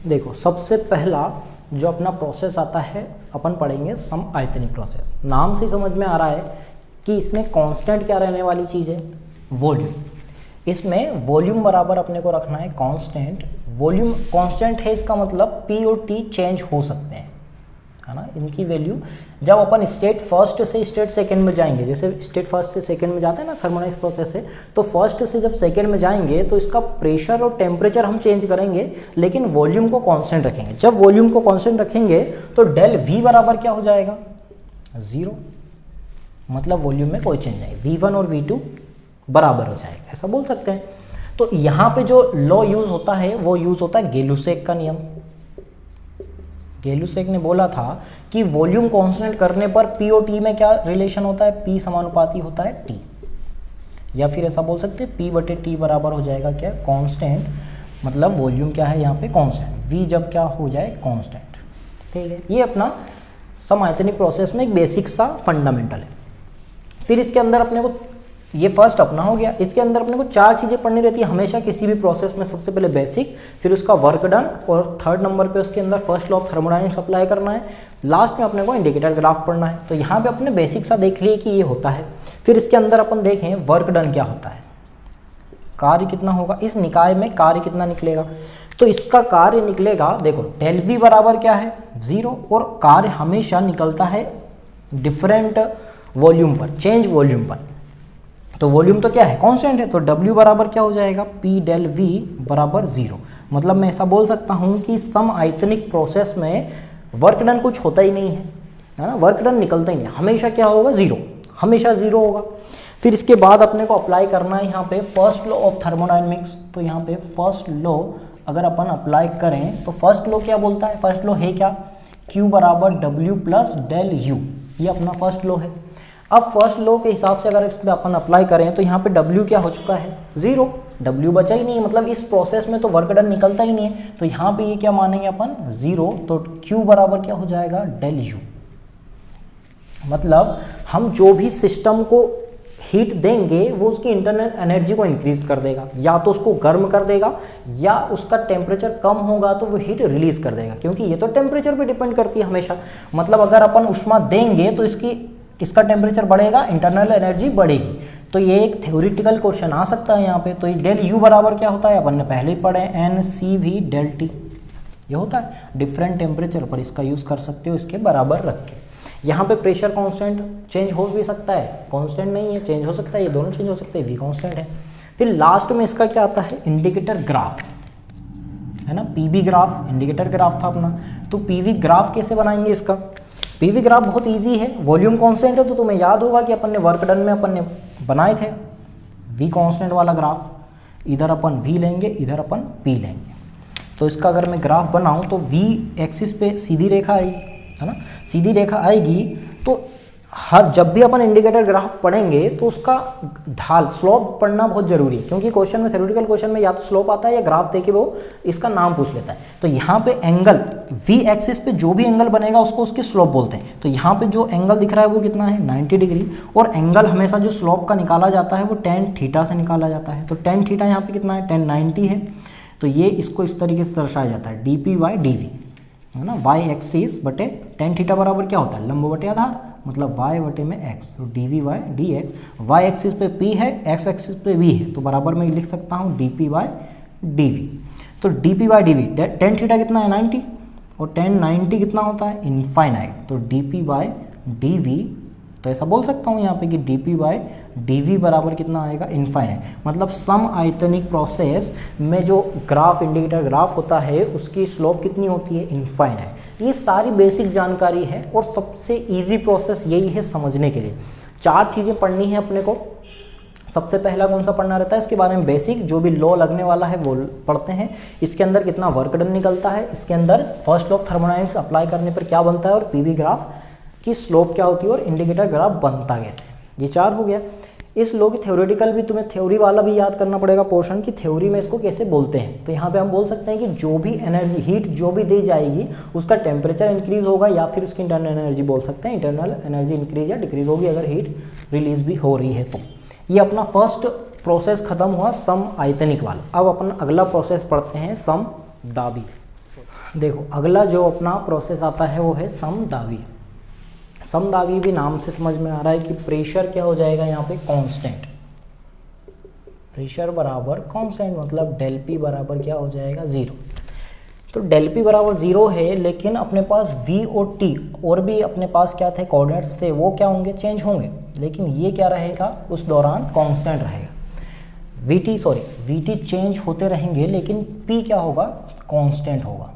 देखो सबसे पहला जो अपना प्रोसेस आता है अपन पढ़ेंगे सम आयतनिक प्रोसेस। नाम से समझ में आ रहा है कि इसमें कांस्टेंट क्या रहने वाली चीज़ है, वॉल्यूम। इसमें वॉल्यूम बराबर अपने को रखना है कांस्टेंट। वॉल्यूम कांस्टेंट है, इसका मतलब पी और टी चेंज हो सकते हैं, है ना। इनकी वैल्यू जब अपन स्टेट फर्स्ट से स्टेट सेकंड में जाएंगे, जैसे स्टेट फर्स्ट से सेकंड में जाते हैं ना थर्मोडायनेमिक्स प्रोसेस से, तो फर्स्ट से जब सेकंड में जाएंगे तो इसका प्रेशर और टेम्परेचर हम चेंज करेंगे, लेकिन वॉल्यूम को कांस्टेंट रखेंगे। जब वॉल्यूम को कांस्टेंट रखेंगे तो डेल वी बराबर क्या हो जाएगा, 0। मतलब वॉल्यूम में कोई चेंज नहीं, V1 और V2 बराबर हो जाएगा, ऐसा बोल सकते हैं। तो यहाँ पे जो लॉ यूज होता है वो यूज होता है गेलुसेक का नियम। गेलुसेक ने बोला था कि वॉल्यूम कांस्टेंट करने पर P और T में क्या रिलेशन होता है, P समानुपाती होता है T, या फिर ऐसा बोल सकते हैं P/T बराबर हो जाएगा क्या, कांस्टेंट। मतलब वॉल्यूम क्या है यहाँ पे कांस्टेंट, V जब क्या हो जाए कांस्टेंट, ठीक है। ये अपना सम आयतनिक प्रोसेस में एक बेसिक सा फंडामेंटल है। फिर इसके अंदर अपने को ये फर्स्ट अपना हो गया। इसके अंदर अपने को 4 चीज़ें पढ़नी रहती है हमेशा किसी भी प्रोसेस में। सबसे पहले बेसिक, फिर उसका वर्क डन, और थर्ड नंबर पे उसके अंदर first law of thermodynamics apply करना है। लास्ट में अपने को इंडिकेटर ग्राफ पढ़ना है। तो यहाँ पे अपने बेसिक सा देख लिए कि ये होता है। फिर इसके अंदर अपन देखें वर्क डन क्या होता है, कार्य कितना होगा, इस निकाय में कार्य कितना निकलेगा। तो इसका कार्य निकलेगा, देखो डेल वी बराबर क्या है 0, और कार्य हमेशा निकलता है डिफरेंट वॉल्यूम पर, चेंज वॉल्यूम पर। तो वॉल्यूम तो क्या है कांस्टेंट है, तो W बराबर क्या हो जाएगा, P डेल V बराबर 0। मतलब मैं ऐसा बोल सकता हूँ कि सम आयतनिक प्रोसेस में वर्क डन कुछ होता ही नहीं है ना, वर्क डन निकलता ही नहीं, हमेशा क्या होगा 0, हमेशा 0 होगा। फिर इसके बाद अपने को अप्लाई करना है यहाँ पे फर्स्ट लॉ ऑफ थर्मोडायनेमिक्स। तो यहाँ पे फर्स्ट लॉ अगर अपन अप्लाई करें तो फर्स्ट लॉ क्या बोलता है, फर्स्ट लॉ है क्या, Q बराबर W प्लस डेल U, ये अपना फर्स्ट लॉ है। अब फर्स्ट लॉ के हिसाब से अगर इस पर अपन अप्लाई करें तो यहाँ पे W क्या हो चुका है 0, W बचा ही नहीं, मतलब इस प्रोसेस में तो वर्क डन निकलता ही नहीं है। तो यहाँ पे ये क्या मानेंगे अपन 0, तो Q बराबर क्या हो जाएगा डेल U। मतलब हम जो भी सिस्टम को हीट देंगे वो उसकी इंटरनल एनर्जी को इंक्रीज कर देगा, या तो उसको गर्म कर देगा, या उसका टेम्परेचर कम होगा तो वो हीट रिलीज कर देगा, क्योंकि ये तो टेम्परेचर पे डिपेंड करती है हमेशा। मतलब अगर अपन ऊष्मा देंगे तो इसका टेम्परेचर बढ़ेगा, इंटरनल एनर्जी बढ़ेगी। तो ये एक थ्योरेटिकल क्वेश्चन आ सकता है यहाँ पे। तो डेल यू बराबर क्या होता है, अपन ने पहले ही पढ़े NCV डेल टी, ये होता है डिफरेंट टेम्परेचर पर, इसका यूज कर सकते हो इसके बराबर रख के। यहाँ पे प्रेशर कांस्टेंट चेंज हो भी सकता है, कांस्टेंट नहीं है, चेंज हो सकता है, ये दोनों चेंज हो सकते हैं, V कांस्टेंट है। फिर लास्ट में इसका क्या आता है, इंडिकेटर ग्राफ, है ना, PV ग्राफ, इंडिकेटर ग्राफ था अपना। तो PV ग्राफ कैसे बनाएंगे इसका, PV ग्राफ बहुत इजी है, वॉल्यूम कांस्टेंट है तो तुम्हें याद होगा कि अपन ने वर्क डन में अपन ने बनाए थे V कांस्टेंट वाला ग्राफ। इधर अपन V लेंगे, इधर अपन P लेंगे। तो इसका अगर मैं ग्राफ बनाऊं तो V एक्सिस पे सीधी रेखा आएगी, है ना, सीधी रेखा आएगी। तो हर जब भी अपन इंडिकेटर ग्राफ पढ़ेंगे तो उसका ढाल स्लोप पढ़ना बहुत जरूरी है, क्योंकि क्वेश्चन में थ्योरेटिकल क्वेश्चन में या तो स्लोप आता है या ग्राफ देके वो इसका नाम पूछ लेता है। तो यहाँ पे एंगल V एक्सिस पे जो भी एंगल बनेगा उसको उसकी स्लोप बोलते हैं। तो यहाँ पे जो एंगल दिख रहा है वो कितना है 90 डिग्री, और एंगल हमेशा जो स्लोप का निकाला जाता है वो tan थीटा से निकाला जाता है। तो tan थीटा यहाँ पे कितना है, tan 90 है। तो ये इसको इस तरीके से दर्शाया जाता है dP/dV, है ना, y एक्सिस बटे tan थीटा बराबर क्या होता है, लंब बटे आधार, मतलब y बटे में x, तो dV/dx। y एक्सिस पे p है, x एक्सिस पे v है, तो बराबर मैं लिख सकता हूँ dP/dV। तो dP/dV tan थीटा कितना है 90, और tan 90 कितना होता है इनफाइनाइट, तो dP/dV। तो ऐसा बोल सकता हूँ यहाँ पे कि dP/dV बराबर कितना आएगा इनफाइनाइट। मतलब सम आयतनिक प्रोसेस में जो ग्राफ इंडिकेटर ग्राफ होता है उसकी स्लोप कितनी होती है इनफाइनाइट। ये सारी बेसिक जानकारी है और सबसे इजी प्रोसेस यही है समझने के लिए। 4 चीज़ें पढ़नी है अपने को। सबसे पहला कौन सा पढ़ना रहता है, इसके बारे में बेसिक, जो भी लॉ लगने वाला है वो पढ़ते हैं। इसके अंदर कितना वर्क डन निकलता है, इसके अंदर first law of thermodynamics apply करने पर क्या बनता है, और PV ग्राफ की स्लोप क्या होती है, और इंडिकेटर ग्राफ बनता कैसे, ये 4 हो गया। इस लॉ की थ्योरेटिकल भी तुम्हें थ्योरी वाला भी याद करना पड़ेगा पोर्शन की, थ्योरी में इसको कैसे बोलते हैं। तो यहाँ पे हम बोल सकते हैं कि जो भी एनर्जी हीट जो भी दी जाएगी उसका टेम्परेचर इंक्रीज होगा, या फिर उसकी इंटरनल एनर्जी बोल सकते हैं, इंटरनल एनर्जी इंक्रीज या डिक्रीज होगी अगर हीट रिलीज भी हो रही है। तो ये अपना फर्स्ट प्रोसेस खत्म हुआ सम आयतनिक वाला। अब अपन अगला प्रोसेस पढ़ते हैं सम दाबी। देखो अगला जो अपना प्रोसेस आता है वो है समदाबी। समदाबी भी नाम से समझ में आ रहा है कि प्रेशर क्या हो जाएगा यहाँ पे कांस्टेंट, प्रेशर बराबर कांस्टेंट, मतलब डेल पी बराबर क्या हो जाएगा 0। तो डेल पी बराबर 0 है, लेकिन अपने पास वी और टी और भी अपने पास क्या थे कोऑर्डिनेट्स थे, वो क्या होंगे चेंज होंगे, लेकिन ये क्या रहेगा उस दौरान कांस्टेंट रहेगा। वी टी चेंज होते रहेंगे लेकिन पी क्या होगा कांस्टेंट होगा।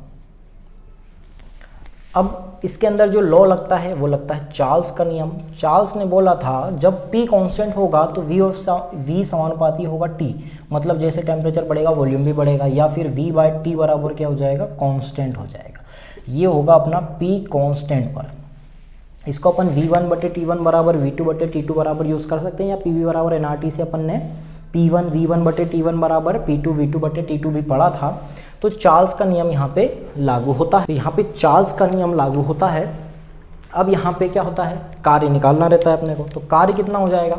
अब इसके अंदर जो लॉ लगता है वो लगता है चार्ल्स का नियम। चार्ल्स ने बोला था जब P कांस्टेंट होगा तो V समानुपाती होगा T, मतलब जैसे टेम्परेचर बढ़ेगा वॉल्यूम भी बढ़ेगा, या फिर V/T बराबर क्या हो जाएगा कांस्टेंट हो जाएगा। ये होगा अपना P कांस्टेंट पर। इसको अपन V1/T1 बराबर V2/T2 बराबर यूज़ कर सकते हैं, या PV बराबर nRT से अपन ने P1 V1/T1 बराबर P2 V2/T2 भी पढ़ा था। तो चार्ल्स का नियम यहाँ पे लागू होता है, यहाँ पे चार्ल्स का नियम लागू होता है। अब यहाँ पे क्या होता है कार्य निकालना रहता है अपने को, तो कार्य कितना हो जाएगा,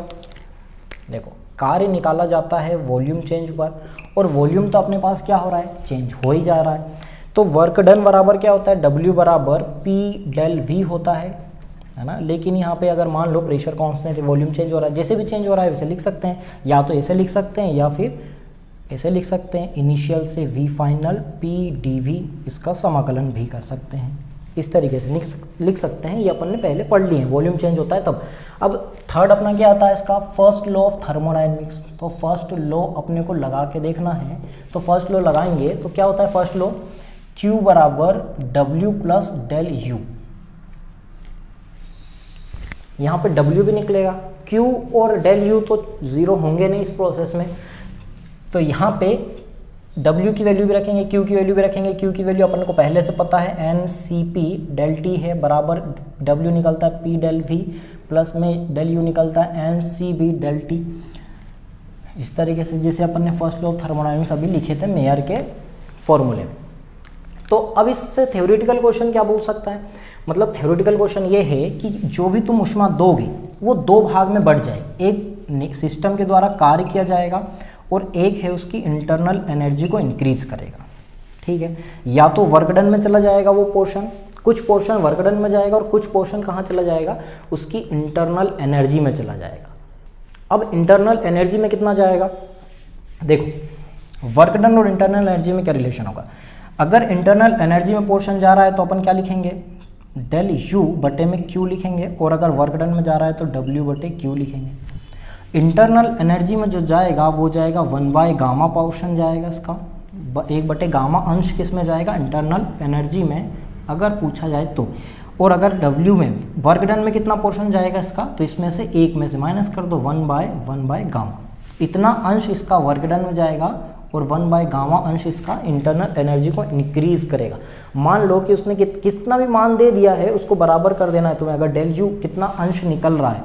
देखो कार्य निकाला जाता है वॉल्यूम चेंज पर, और वॉल्यूम तो अपने पास क्या हो रहा है चेंज हो ही जा रहा है। तो वर्क डन बराबर क्या होता है W बराबर P डेल V होता है ना। लेकिन यहाँ पे अगर मान low pressure constant volume change हो रहा है, जैसे भी चेंज हो रहा है वैसे लिख सकते हैं, या तो ऐसे लिख सकते हैं या फिर ऐसे लिख सकते हैं, इनिशियल से V फाइनल P dV, इसका समाकलन भी कर सकते हैं, इस तरीके से लिख सकते हैं। ये अपन ने पहले पढ़ लिए हैं, वॉल्यूम चेंज होता है तब। अब थर्ड अपना क्या आता है इसका फर्स्ट लॉ ऑफ थर्मोडायनेमिक्स। तो फर्स्ट लॉ अपने को लगा के देखना है, तो फर्स्ट लॉ लगाएंगे तो क्या होता है फर्स्ट लॉ Q बराबर W प्लस डेल U। यहाँ पे W भी निकलेगा, Q और डेल U तो जीरो होंगे नहीं इस प्रोसेस में, तो यहाँ पे W की वैल्यू भी रखेंगे, Q की वैल्यू भी रखेंगे। Q की वैल्यू अपन को पहले से पता है NCP डेल T है बराबर W निकलता है P डेल V प्लस में डेल U निकलता है NCB डेल T। इस तरीके से जैसे अपन ने फर्स्ट लॉ ऑफ थर्मोडायनेमिक्स अभी लिखे थे मेयर के फॉर्मूले में। तो अब इससे थ्योरेटिकल क्वेश्चन क्या पूछ सकता है, मतलब थ्योरेटिकल क्वेश्चन ये है कि जो भी तुम ऊष्मा दोगे वो दो भाग में बढ़ जाए, एक सिस्टम के द्वारा कार्य किया जाएगा और एक है उसकी इंटरनल एनर्जी को इंक्रीज करेगा। ठीक है, या तो वर्क डन में चला जाएगा वो पोर्शन, कुछ पोर्शन वर्क डन में जाएगा और कुछ पोर्शन कहाँ चला जाएगा उसकी इंटरनल एनर्जी में चला जाएगा। अब इंटरनल एनर्जी में कितना जाएगा, देखो वर्क डन और इंटरनल एनर्जी में क्या रिलेशन होगा। अगर इंटरनल एनर्जी में पोर्शन जा रहा है तो अपन क्या लिखेंगे डेल U बटे में Q लिखेंगे, और अगर वर्क डन में जा रहा है तो W बटे Q लिखेंगे। इंटरनल एनर्जी में जो जाएगा वो जाएगा 1/गामा पोर्शन जाएगा इसका, 1/गामा अंश किस में जाएगा इंटरनल एनर्जी में अगर पूछा जाए तो, और अगर W में वर्क डन में कितना पोर्शन जाएगा इसका, तो इसमें से एक में से माइनस कर दो 1/गामा, इतना अंश इसका वर्क डन में जाएगा और 1/गामा अंश इसका इंटरनल एनर्जी को इंक्रीज करेगा। मान लो कि उसने कितना भी मान दे दिया है उसको बराबर कर देना है तुम्हें। अगर डेल U कितना अंश निकल रहा है,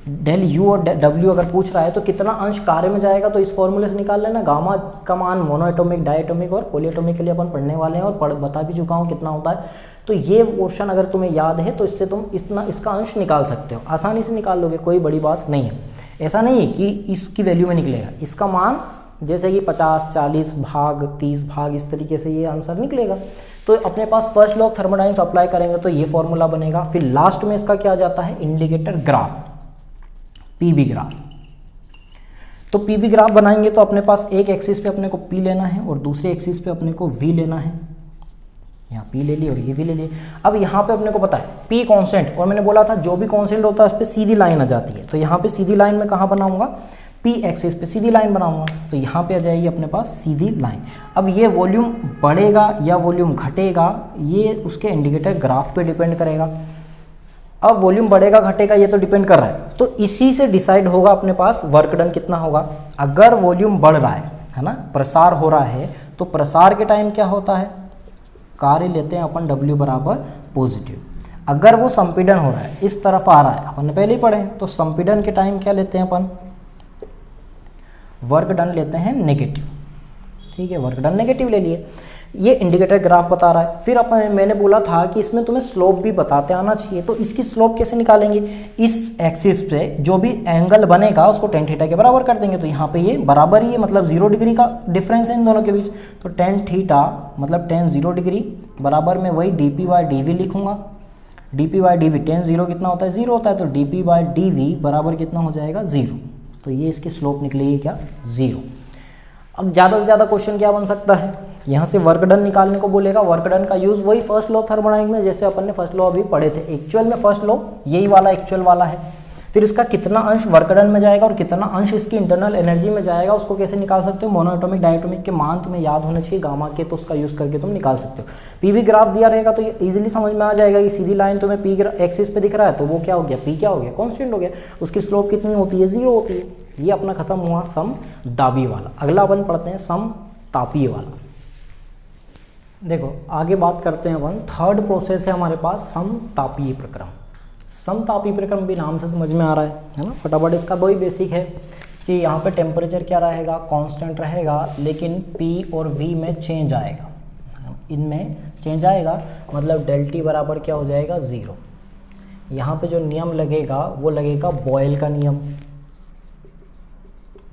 डेल U और W अगर पूछ रहा है तो कितना अंश कार्य में जाएगा, तो इस फॉर्मूले से निकाल लेना। गामा का मान मोनोएटॉमिक, डायटॉमिक और पॉलीएटॉमिक के लिए अपन पढ़ने वाले हैं और बता भी चुका हूँ कितना होता है। तो ये क्वेश्चन अगर तुम्हें याद है तो इससे तुम इसका अंश निकाल सकते हो, आसानी से निकाल लोगे, कोई बड़ी बात नहीं है। ऐसा नहीं है कि इसकी वैल्यू में निकलेगा, इसका मान जैसे कि 50, 40 भाग, 30 भाग, इस तरीके से ये आंसर निकलेगा। तो अपने पास first law of thermodynamics apply करेंगे तो ये फॉर्मूला बनेगा। फिर लास्ट में इसका क्या आ जाता है इंडिकेटर ग्राफ, पीबी ग्राफ। तो पीबी ग्राफ बनाएंगे तो अपने पास एक एक्सिस पे अपने को P लेना है और दूसरे एक्सिस पे अपने को V लेना है। यहाँ P ले लिए और ये V ले लिए। अब यहाँ पे अपने को पता है P कांस्टेंट, और मैंने बोला था जो भी कांस्टेंट होता है उस पर सीधी लाइन आ जाती है। तो यहाँ पे सीधी लाइन में कहाँ बनाऊंगा P एक्सिस पे सीधी लाइन बनाऊंगा, तो यहाँ पे आ जाएगी अपने पास सीधी लाइन। अब ये वॉल्यूम बढ़ेगा या वॉल्यूम घटेगा ये उसके इंडिकेटर ग्राफ पे डिपेंड करेगा। अब वॉल्यूम बढ़ेगा घटेगा ये तो डिपेंड कर रहा है, तो इसी से डिसाइड होगा अपने पास वर्क डन कितना होगा। अगर वॉल्यूम बढ़ रहा है ना, प्रसार हो रहा है, तो प्रसार के टाइम क्या होता है कार्य लेते हैं अपन W बराबर पॉजिटिव। अगर वो संपीड़न हो रहा है इस तरफ आ रहा है, अपन ने पहले ही पढ़े हैं, तो संपीड़न के टाइम क्या लेते हैं अपन वर्क डन लेते हैं नेगेटिव। ठीक है, वर्क डन नेगेटिव ले लिए। ये इंडिकेटर ग्राफ बता रहा है। फिर मैंने बोला था कि इसमें तुम्हें स्लोप भी बताते आना चाहिए, तो इसकी स्लोप कैसे निकालेंगे, इस एक्सिस पे जो भी एंगल बनेगा उसको टेन थीटा के बराबर कर देंगे। तो यहाँ पे ये बराबर ही है, मतलब 0 डिग्री का डिफरेंस है इन दोनों के बीच। तो टेन थीटा मतलब टेन 0 डिग्री बराबर में वही dp/dv लिखूंगा। dp/dv टेन 0 कितना होता है, 0 होता है, तो dp/dv बराबर कितना हो जाएगा, 0। तो ये इसकी स्लोप निकलेगी क्या, 0। अब ज़्यादा से ज़्यादा क्वेश्चन क्या बन सकता है, यहाँ से वर्क डन निकालने को बोलेगा। वर्क डन का यूज़ वही फर्स्ट लॉ थर्मोडायनामिक्स में जैसे अपन ने फर्स्ट लॉ अभी पढ़े थे। एक्चुअल में फर्स्ट लॉ यही वाला एक्चुअल वाला है। फिर इसका कितना अंश वर्क डन में जाएगा और कितना अंश इसकी इंटरनल एनर्जी में जाएगा उसको कैसे निकाल सकते हो, मोनोएटॉमिक डायटोमिक के मान तुम्हें याद होने चाहिए गामा के, तो उसका यूज़ करके तुम निकाल सकते हो। पीवी ग्राफ दिया रहेगा तो ये इजीली समझ में आ जाएगा कि सीधी लाइन तुम्हें पी एक्सिस पे दिख रहा है तो वो क्या हो गया, पी क्या हो गया, कॉन्स्टेंट हो गया। उसकी स्लोप कितनी होती है, 0 होती है। ये अपना खत्म हुआ सम दाबी वाला। अगला अपन पढ़ते हैं सम तापीय वाला। देखो आगे बात करते हैं अपन, थर्ड प्रोसेस है हमारे पास सम तापीय प्रक्रम। सम तापीय प्रक्रम भी नाम से समझ में आ रहा है ना। फटाफट इसका दो ही बेसिक है कि यहाँ पे टेम्परेचर क्या रहेगा, कांस्टेंट रहेगा, लेकिन P और V में चेंज आएगा, इनमें चेंज आएगा, मतलब डेल T बराबर क्या हो जाएगा, 0। यहाँ पे जो नियम लगेगा वो लगेगा बॉयल का नियम।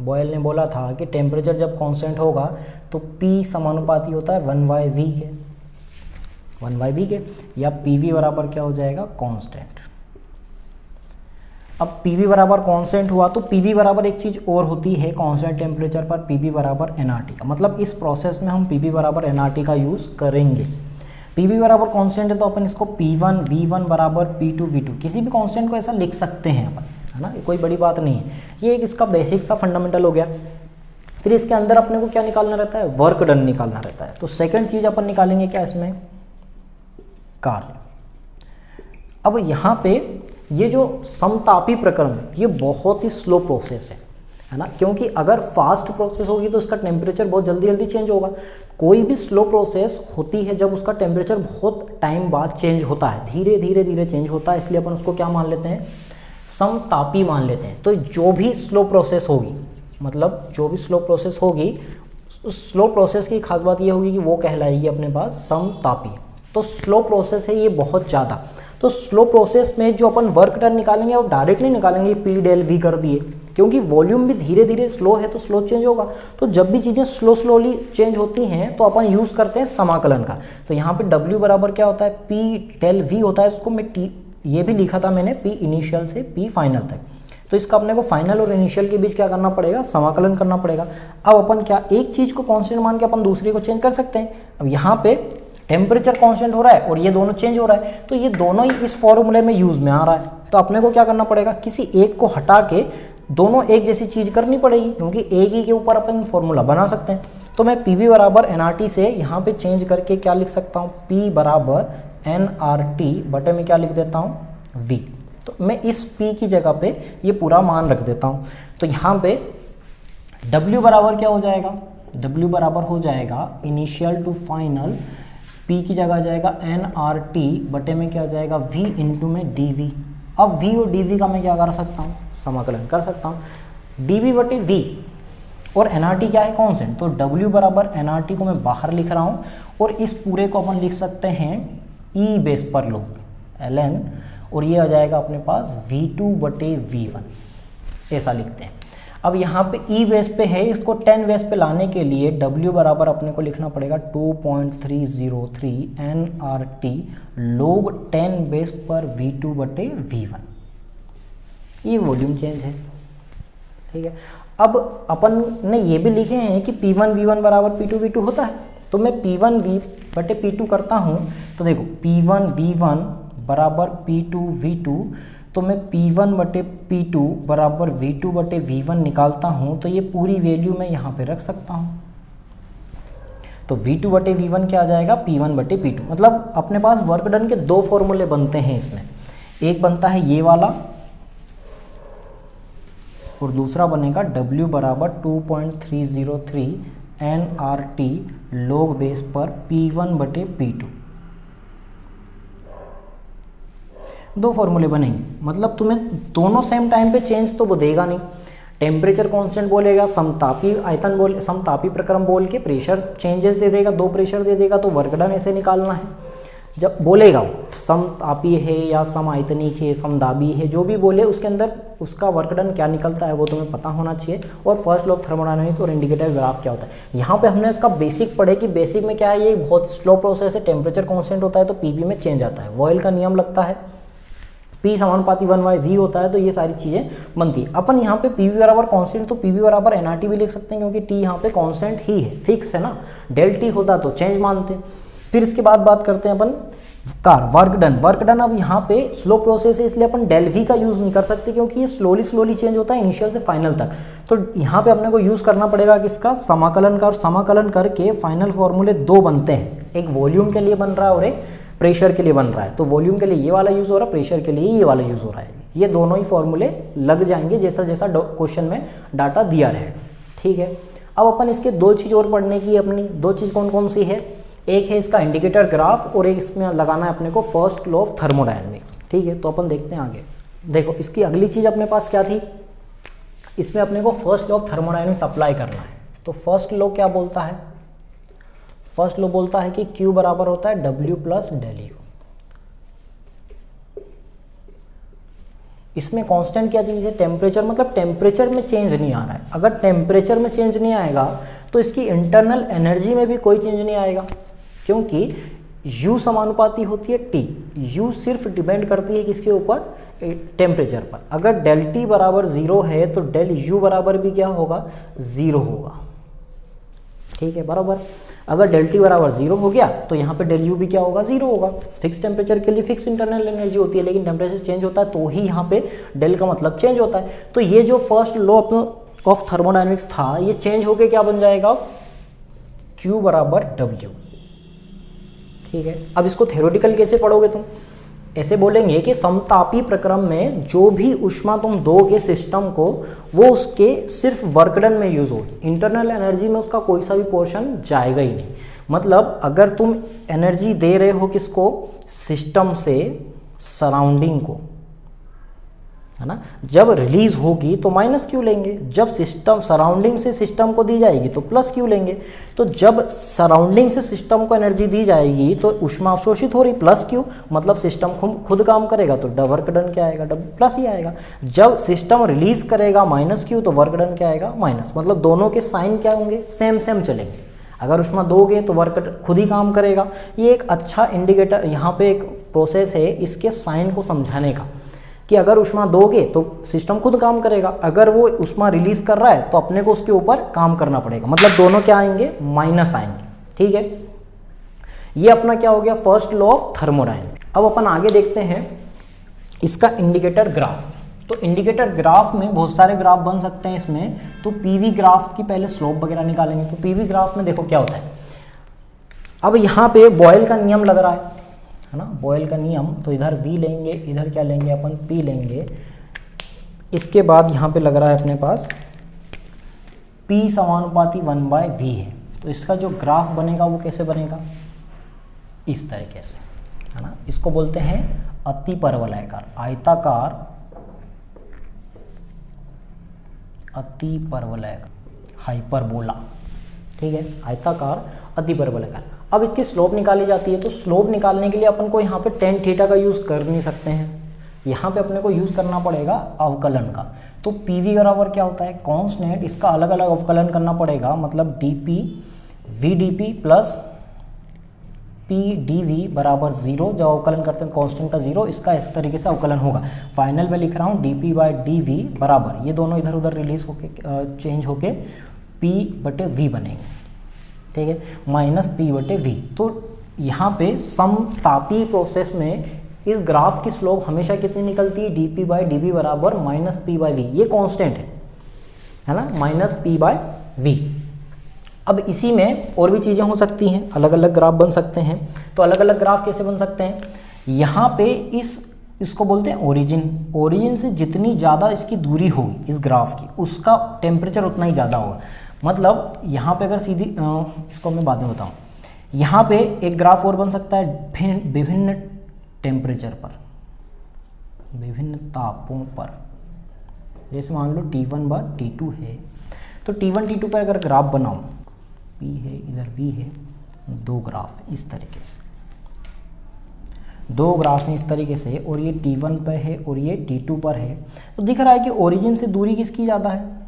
बॉयल ने बोला था कि टेम्परेचर जब कांस्टेंट होगा तो P समानुपाती होता है 1/V के, 1/V के, या PV बराबर क्या हो जाएगा, कांस्टेंट। अब PV बराबर कांस्टेंट हुआ तो PV बराबर एक चीज़ और होती है कांस्टेंट टेम्परेचर पर, PV बराबर nRT का। मतलब इस प्रोसेस में हम PV बराबर nRT का यूज़ करेंगे। PV बराबर कांस्टेंट है तो अपन इसको P1 V1 बराबर P2 V2 किसी भी कांस्टेंट को ऐसा लिख सकते हैं अपन, है ना, कोई बड़ी बात नहीं है। ये एक इसका बेसिक सा फंडामेंटल हो गया। फिर इसके अंदर अपने को क्या निकालना रहता है, वर्क डन निकालना रहता है। तो सेकंड चीज़ अपन निकालेंगे क्या इसमें, कार्य। अब यहाँ पे ये जो समतापी प्रक्रम है ये बहुत ही स्लो प्रोसेस है ना, क्योंकि अगर फास्ट प्रोसेस होगी तो इसका टेम्परेचर बहुत जल्दी जल्दी चेंज होगा। कोई भी स्लो प्रोसेस होती है जब उसका टेम्परेचर बहुत टाइम बाद चेंज होता है, धीरे धीरे धीरे चेंज होता है, इसलिए अपन उसको क्या मान लेते हैं, समतापी मान लेते हैं। तो जो भी स्लो प्रोसेस होगी, मतलब जो भी स्लो प्रोसेस होगी, उस स्लो प्रोसेस की खास बात ये होगी कि वो कहलाएगी अपने पास समतापी। तो स्लो प्रोसेस है ये बहुत ज़्यादा। तो स्लो प्रोसेस में जो अपन वर्क डन निकालेंगे वो डायरेक्टली निकालेंगे P डेल V कर दिए, क्योंकि वॉल्यूम भी धीरे धीरे स्लो है तो स्लो चेंज होगा। तो जब भी चीज़ें स्लोली चेंज होती हैं तो अपन यूज़ करते हैं समाकलन का। तो यहाँ पे W बराबर क्या होता है, P डेल V होता है। इसको मैं T ये भी लिखा था मैंने, P इनिशियल से P फाइनल तक। तो इसका अपने को फाइनल और इनिशियल के बीच क्या करना पड़ेगा, समाकलन करना पड़ेगा। अब अपन क्या एक चीज़ को कांस्टेंट मान के अपन दूसरे को चेंज कर सकते हैं। अब यहाँ पे टेम्परेचर कांस्टेंट हो रहा है और ये दोनों चेंज हो रहा है, तो ये दोनों ही इस फॉर्मूले में यूज में आ रहा है। तो अपने को क्या करना पड़ेगा, किसी एक को हटा के दोनों एक जैसी चीज करनी पड़ेगी, क्योंकि एक ही के ऊपर अपन फॉर्मूला बना सकते हैं। तो मैं PV बराबर nRT से यहाँ पे चेंज करके क्या लिख सकता हूँ, P बराबर nRT बटे में क्या लिख देता हूँ, V। तो मैं इस P की जगह पे ये पूरा मान रख देता हूँ। तो यहाँ पे W बराबर क्या हो जाएगा, W बराबर हो जाएगा इनिशियल टू फाइनल, P की जगह जाएगा nRT बटे में क्या जाएगा, V इंटू में dV। अब V और dV का मैं क्या कर सकता हूँ, समाकलन कर सकता हूँ। dV बटे V और nRT क्या है, कांस्टेंट। तो W बराबर nRT को मैं बाहर लिख रहा हूँ और इस पूरे को अपन लिख सकते हैं E बेस पर लोग ln, और ये आ जाएगा अपने पास V2 बटे V1, ऐसा लिखते हैं। अब यहाँ पे E बेस पे है, इसको 10 बेस पे लाने के लिए W बराबर अपने को लिखना पड़ेगा 2.303 nRT log 10 बेस पर V2 बटे V1। ये वॉल्यूम चेंज है, ठीक है। अब अपन ने ये भी लिखे हैं कि P1 V1 बराबर P2 V2 होता है। तो मैं P1 V बटे P2 करता हूँ, तो देखो P1 V1 बराबर P2 V2, तो मैं P1 बटे P2 बराबर V2 बटे V1 निकालता हूँ, तो ये पूरी वैल्यू मैं यहाँ पे रख सकता हूँ। तो V2 बटे V1 क्या आ जाएगा, P1 बटे P2। मतलब अपने पास वर्क डन के दो फॉर्मूले बनते हैं इसमें, एक बनता है ये वाला और दूसरा बनेगा W बराबर 2.303 nRT log बेस पर P1 बटे P2। दो फॉर्मूले बनेंगे, मतलब तुम्हें दोनों सेम टाइम पे चेंज तो वो देगा नहीं। टेम्परेचर कांस्टेंट बोलेगा, समतापी आयतन बोल, समतापी प्रक्रम बोल के प्रेशर चेंजेस दे देगा, दो प्रेशर दे देगा, तो वर्क डन ऐसे निकालना है। जब बोलेगा वो समतापी है या समायतनिक है, समदाबी है, जो भी बोले उसके अंदर उसका वर्क डन क्या निकलता है वो तुम्हें पता होना चाहिए। और फर्स्ट लॉ ऑफ थर्मोडायनामिक्स और इंडिकेटर ग्राफ क्या होता है। यहाँ पे हमने इसका बेसिक पढ़े कि बेसिक में क्या है, ये बहुत स्लो प्रोसेस है, टेम्परेचर कांस्टेंट होता है तो पीवी में चेंज आता है, वॉयल का नियम लगता है, P समानुपाती 1/v होता है, तो ये सारी चीज़ें बनती है। अपन यहाँ पे PV बराबर कांस्टेंट, तो PV बराबर NRT भी लिख सकते हैं क्योंकि T यहाँ पे कांस्टेंट ही है, फिक्स है ना। डेल T होता तो चेंज मानते। फिर इसके बाद बात करते हैं अपन कार वर्क डन। वर्क डन अब यहाँ पे स्लो प्रोसेस है इसलिए अपन डेल V का यूज़ नहीं कर सकते क्योंकि ये स्लोली चेंज होता है इनिशियल से फाइनल तक। तो यहाँ पे अपने को यूज़ करना पड़ेगा किसका, समाकलन का। और समाकलन करके फाइनल फॉर्मूले दो बनते हैं, एक वॉल्यूम के लिए बन रहा है और एक प्रेशर के लिए बन रहा है। तो वॉल्यूम के लिए ये वाला यूज़ हो रहा है, प्रेशर के लिए ये वाला यूज़ हो रहा है। ये दोनों ही फॉर्मूले लग जाएंगे जैसा जैसा क्वेश्चन में डाटा दिया रहेगा, ठीक है। अब अपन इसके दो चीज़ और पढ़ने की, अपनी दो चीज़ कौन कौन सी है, एक है इसका इंडिकेटर ग्राफ और एक इसमें लगाना है अपने को फर्स्ट लॉ ऑफ थर्मोडायनेमिक्स, ठीक है। तो अपन देखते हैं आगे। देखो इसकी अगली चीज़ अपने पास क्या थी, इसमें अपने को first law of thermodynamics apply करना है। तो फर्स्ट लॉ क्या बोलता है, फर्स्ट लॉ बोलता है कि Q बराबर होता है W प्लस डेल U। इसमें कांस्टेंट क्या चीज़ है, टेम्परेचर, मतलब टेम्परेचर में चेंज नहीं आ रहा है। अगर टेम्परेचर में चेंज नहीं आएगा तो इसकी इंटरनल एनर्जी में भी कोई चेंज नहीं आएगा क्योंकि U समानुपाती होती है T। U सिर्फ डिपेंड करती है किसके ऊपर, टेम्परेचर पर। अगर डेल T बराबर 0 है तो डेल U बराबर भी क्या होगा, 0 होगा, ठीक है, बराबर। अगर डेल T बराबर 0 हो गया तो यहाँ पे डेल U भी क्या होगा, 0 होगा। फिक्स टेम्परेचर के लिए फिक्स इंटरनल एनर्जी होती है, लेकिन टेम्परेचर चेंज होता है तो ही यहाँ पे डेल का मतलब चेंज होता है। तो ये जो फर्स्ट लॉ ऑफ थर्मोडायनेमिक्स था ये चेंज होके क्या बन जाएगा, Q बराबर W, ठीक है। अब इसको थ्योरेटिकल कैसे पढ़ोगे तुम, ऐसे बोलेंगे कि समतापी प्रक्रम में जो भी ऊष्मा तुम दोगे सिस्टम को वो उसके सिर्फ वर्क डन में यूज होगी, इंटरनल एनर्जी में उसका कोई सा भी पोर्शन जाएगा ही नहीं। मतलब अगर तुम एनर्जी दे रहे हो किसको, सिस्टम से सराउंडिंग को, है ना, जब रिलीज होगी तो माइनस क्यू लेंगे, जब सिस्टम सराउंडिंग से सिस्टम को दी जाएगी तो प्लस क्यू लेंगे। तो जब सराउंडिंग से सिस्टम को एनर्जी दी जाएगी तो ऊष्मा अवशोषित हो रही, प्लस क्यू, मतलब सिस्टम खुद काम करेगा तो वर्क डन क्या आएगा, प्लस ही आएगा। जब सिस्टम रिलीज करेगा माइनस क्यू तो वर्क डन क्या आएगा, माइनस। मतलब दोनों के साइन क्या होंगे, सेम चलेंगे। अगर ऊष्मा दोगे तो वर्क खुद ही काम करेगा। ये एक अच्छा इंडिकेटर, यहाँ पे एक प्रोसेस है इसके साइन को समझाने का कि अगर ऊष्मा दोगे तो सिस्टम खुद काम करेगा, अगर वो ऊष्मा रिलीज कर रहा है तो अपने को उसके ऊपर काम करना पड़ेगा, मतलब दोनों क्या आएंगे, माइनस आएंगे, ठीक है। ये अपना क्या हो गया, फर्स्ट लॉ ऑफ थर्मोडायनेमिक्स। अब अपन आगे देखते हैं इसका इंडिकेटर ग्राफ। तो इंडिकेटर ग्राफ में बहुत सारे ग्राफ बन सकते हैं इसमें। तो पीवी ग्राफ की पहले स्लोप वगैरह निकालेंगे। तो पीवी ग्राफ में देखो क्या होता है, अब यहाँ पे बॉयल का नियम लग रहा है ना, बॉयल का नियम। तो इधर V लेंगे, इधर क्या लेंगे अपन, P लेंगे। इसके बाद यहाँ पे लग रहा है अपने पास P समानुपाती 1/v है। तो इसका जो ग्राफ बनेगा वो कैसे बनेगा, इस तरीके से, है ना। इसको बोलते हैं अति परवलयाकार, आयताकार अति परवलयाकार, हाइपरबोला, ठीक है, आयताकार अति परवलयाकार। अब इसकी स्लोप निकाली जाती है। तो स्लोप निकालने के लिए अपन को यहाँ पे tan थीटा का यूज़ कर नहीं सकते हैं, यहाँ पे अपने को यूज़ करना पड़ेगा अवकलन का। तो PV बराबर क्या होता है, कांस्टेंट, इसका अलग अलग अवकलन करना पड़ेगा, मतलब dP VdP प्लस PdV बराबर 0। जब अवकलन करते हैं कांस्टेंट का 0, इसका इस तरीके से अवकलन होगा। फाइनल में लिख रहा हूँ dP/dV बराबर, ये दोनों इधर उधर रिलीज होके चेंज होके P/V बनेंगे, ठीक है, माइनस P/V। तो यहाँ पे समतापी प्रोसेस में इस ग्राफ की स्लोप हमेशा कितनी निकलती है, dP/dV बराबर माइनस P/V। ये कांस्टेंट है ना, माइनस P/V। अब इसी में और भी चीज़ें हो सकती हैं, अलग अलग ग्राफ बन सकते हैं। तो अलग अलग ग्राफ कैसे बन सकते हैं, यहाँ पे इसको बोलते हैं ओरिजिन। ओरिजिन से जितनी ज़्यादा इसकी दूरी होगी इस ग्राफ की, उसका टेम्परेचर उतना ही ज़्यादा होगा। मतलब यहाँ पे अगर सीधी इसको मैं बाद में बताऊँ, यहाँ पे एक ग्राफ और बन सकता है विभिन्न टेम्परेचर पर, विभिन्न तापों पर, जैसे मान लो T1 बार T2 है, तो T1 T2 पर अगर ग्राफ बनाऊँ, P है इधर V है, दो ग्राफ इस तरीके से, दो ग्राफ हैं इस तरीके से, और ये T1 पर है और ये T2 पर है, तो दिख रहा है कि ओरिजिन से दूरी किसकी ज़्यादा है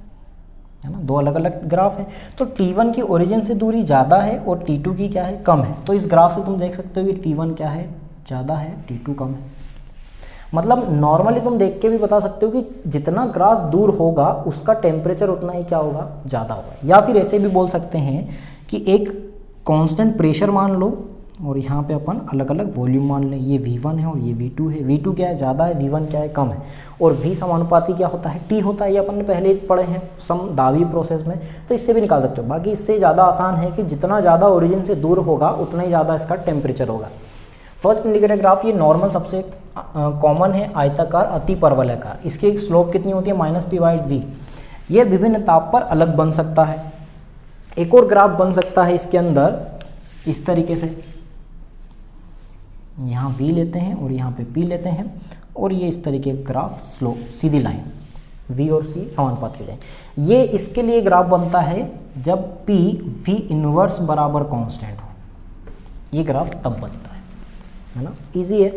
ना, दो अलग अलग ग्राफ हैं, तो T1 की ओरिजिन से दूरी ज़्यादा है और T2 की क्या है, कम है। तो इस ग्राफ से तुम देख सकते हो कि T1 क्या है, ज़्यादा है, T2 कम है। मतलब नॉर्मली तुम देख के भी बता सकते हो कि जितना ग्राफ दूर होगा उसका टेम्परेचर उतना ही क्या होगा, ज़्यादा होगा। या फिर ऐसे भी बोल सकते हैं कि एक कांस्टेंट प्रेशर मान लो और यहाँ पे अपन अलग अलग वॉल्यूम मान लें, ये V1 है और ये V2 है। V2 क्या है, ज़्यादा है, V1 क्या है, कम है। और V समानुपाती क्या होता है, T होता है, ये अपन ने पहले ही पढ़े हैं समदाबी प्रोसेस में, तो इससे भी निकाल सकते हो। बाकी इससे ज़्यादा आसान है कि जितना ज़्यादा ओरिजिन से दूर होगा उतना ही ज़्यादा इसका टेम्परेचर होगा। फर्स्ट इंडिकेटर ग्राफ ये नॉर्मल सबसे कॉमन है, आयताकार अति परवलयाकार। इसकी स्लोप कितनी होती है, -P/V। ये विभिन्न ताप पर अलग बन सकता है। एक और ग्राफ बन सकता है इसके अंदर इस तरीके से, यहाँ V लेते हैं और यहाँ पे P लेते हैं, और ये इस तरीके ग्राफ स्लोप सीधी लाइन V और C समानुपाती हो जाए। ये इसके लिए ग्राफ बनता है जब P V इनवर्स बराबर कांस्टेंट हो, ये ग्राफ तब बनता है ना। इजी है,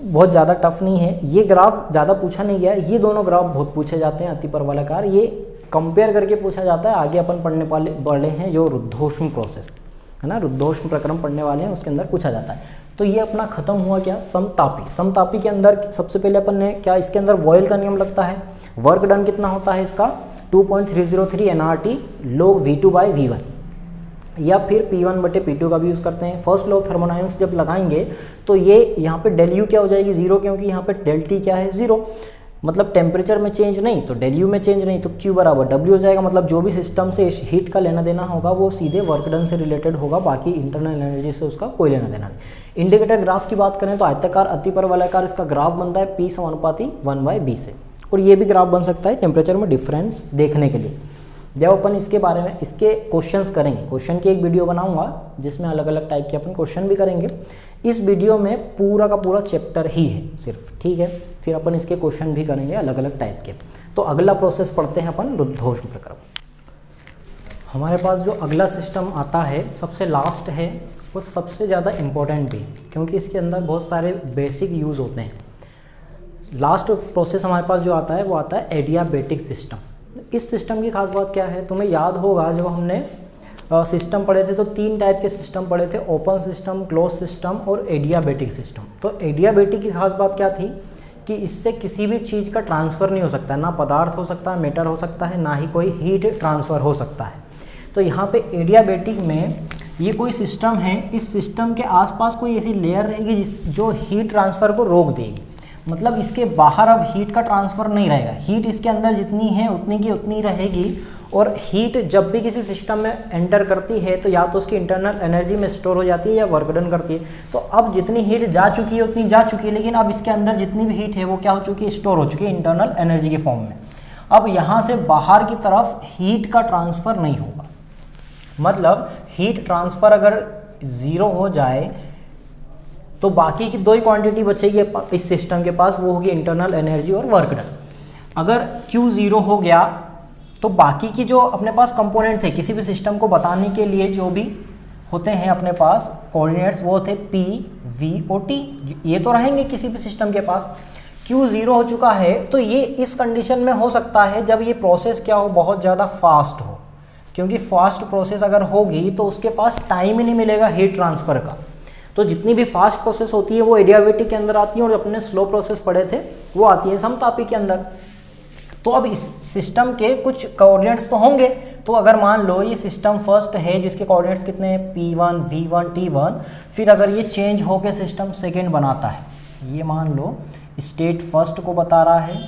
बहुत ज़्यादा टफ नहीं है। ये ग्राफ ज़्यादा पूछा नहीं गया, ये दोनों ग्राफ बहुत पूछे जाते हैं, अति परवलयाकार। ये कंपेयर करके पूछा जाता है, आगे अपन पढ़ने वाले हैं जो रुद्धोष्म प्रोसेस है ना, रुद्धोष्म प्रक्रम पढ़ने वाले हैं, उसके अंदर पूछा जाता है। तो ये अपना खत्म हुआ क्या, समतापी। समतापी के अंदर सबसे पहले अपन ने क्या, इसके अंदर वॉयल का नियम लगता है। वर्क डन कितना होता है इसका, 2.303 nRT log V2/V1, या फिर P1/P2 का भी यूज़ करते हैं। फर्स्ट लॉ ऑफ थर्मोडायनेमिक्स जब लगाएंगे तो ये यहाँ पे डेल यू क्या हो जाएगी, 0, क्योंकि यहाँ पे डेल टी क्या है, 0। मतलब टेम्परेचर में चेंज नहीं तो डेल यू में चेंज नहीं, तो Q बराबर W हो जाएगा। मतलब जो भी सिस्टम से हीट का लेना देना होगा वो सीधे वर्क डन से रिलेटेड होगा, बाकी इंटरनल एनर्जी से उसका कोई लेना देना नहीं। इंडिकेटर ग्राफ की बात करें तो आयताकार अति परवलयाकार इसका ग्राफ बनता है P समानुपाती 1/B से, और ये भी ग्राफ बन सकता है टेम्परेचर में डिफरेंस देखने के लिए। जब अपन इसके बारे में इसके क्वेश्चंस करेंगे, क्वेश्चन की एक वीडियो बनाऊंगा जिसमें अलग अलग टाइप के अपन क्वेश्चन भी करेंगे। इस वीडियो में पूरा का पूरा चैप्टर ही है सिर्फ, ठीक है। फिर अपन इसके क्वेश्चन भी करेंगे अलग अलग टाइप के। तो अगला प्रोसेस पढ़ते हैं अपन, रुद्धोष्म प्रक्रम। हमारे पास जो अगला सिस्टम आता है सबसे लास्ट है, वो सबसे ज़्यादा इम्पोर्टेंट भी, क्योंकि इसके अंदर बहुत सारे बेसिक यूज़ होते हैं। लास्ट प्रोसेस हमारे पास जो आता है वो आता है एडियाबेटिक सिस्टम। इस सिस्टम की खास बात क्या है, तुम्हें याद होगा जब हमने सिस्टम पढ़े थे तो 3 टाइप के सिस्टम पढ़े थे, ओपन सिस्टम, क्लोज सिस्टम और एडियाबेटिक सिस्टम। तो एडियाबेटिक की खास बात क्या थी कि इससे किसी भी चीज़ का ट्रांसफ़र नहीं हो सकता, ना पदार्थ हो सकता है, मैटर हो सकता है, ना ही कोई हीट ट्रांसफ़र हो सकता है। तो यहाँ पे एडियाबेटिक में ये कोई सिस्टम है, इस सिस्टम के आसपास कोई ऐसी लेयर रहेगी जो हीट ट्रांसफ़र को रोक देगी। मतलब इसके बाहर अब हीट का ट्रांसफ़र नहीं रहेगा, हीट इसके अंदर जितनी है उतनी की उतनी रहेगी। और हीट जब भी किसी सिस्टम में एंटर करती है तो या तो उसकी इंटरनल एनर्जी में स्टोर हो जाती है या वर्क डन करती है। तो अब जितनी हीट जा चुकी है उतनी जा चुकी है, लेकिन अब इसके अंदर जितनी भी हीट है वो क्या हो चुकी है, स्टोर हो चुकी है इंटरनल एनर्जी के फॉर्म में। अब यहाँ से बाहर की तरफ हीट का ट्रांसफ़र नहीं होगा। मतलब हीट ट्रांसफ़र अगर 0 हो जाए तो बाकी की 2 ही क्वांटिटी बचेगी इस सिस्टम के पास, वो होगी इंटरनल एनर्जी और वर्क डन। अगर Q 0 हो गया तो बाकी की जो अपने पास कंपोनेंट थे किसी भी सिस्टम को बताने के लिए जो भी होते हैं अपने पास कोऑर्डिनेट्स, वो थे P, V और T, ये तो रहेंगे किसी भी सिस्टम के पास। Q 0 हो चुका है तो ये इस कंडीशन में हो सकता है जब ये प्रोसेस क्या हो, बहुत ज़्यादा फास्ट हो, क्योंकि फास्ट प्रोसेस अगर होगी तो उसके पास टाइम ही नहीं मिलेगा हीट ट्रांसफ़र का। तो जितनी भी फास्ट प्रोसेस होती है वो एडियाबेटिक के अंदर आती है, और अपने स्लो प्रोसेस पढ़े थे वो आती है समतापी के अंदर। तो अब इस सिस्टम के कुछ कोऑर्डिनेट्स तो होंगे। तो अगर मान लो ये सिस्टम फर्स्ट है जिसके कोऑर्डिनेट्स कितने हैं, P1, V1, T1, फिर अगर ये चेंज होकर सिस्टम सेकेंड बनाता है, ये मान लो स्टेट फर्स्ट को बता रहा है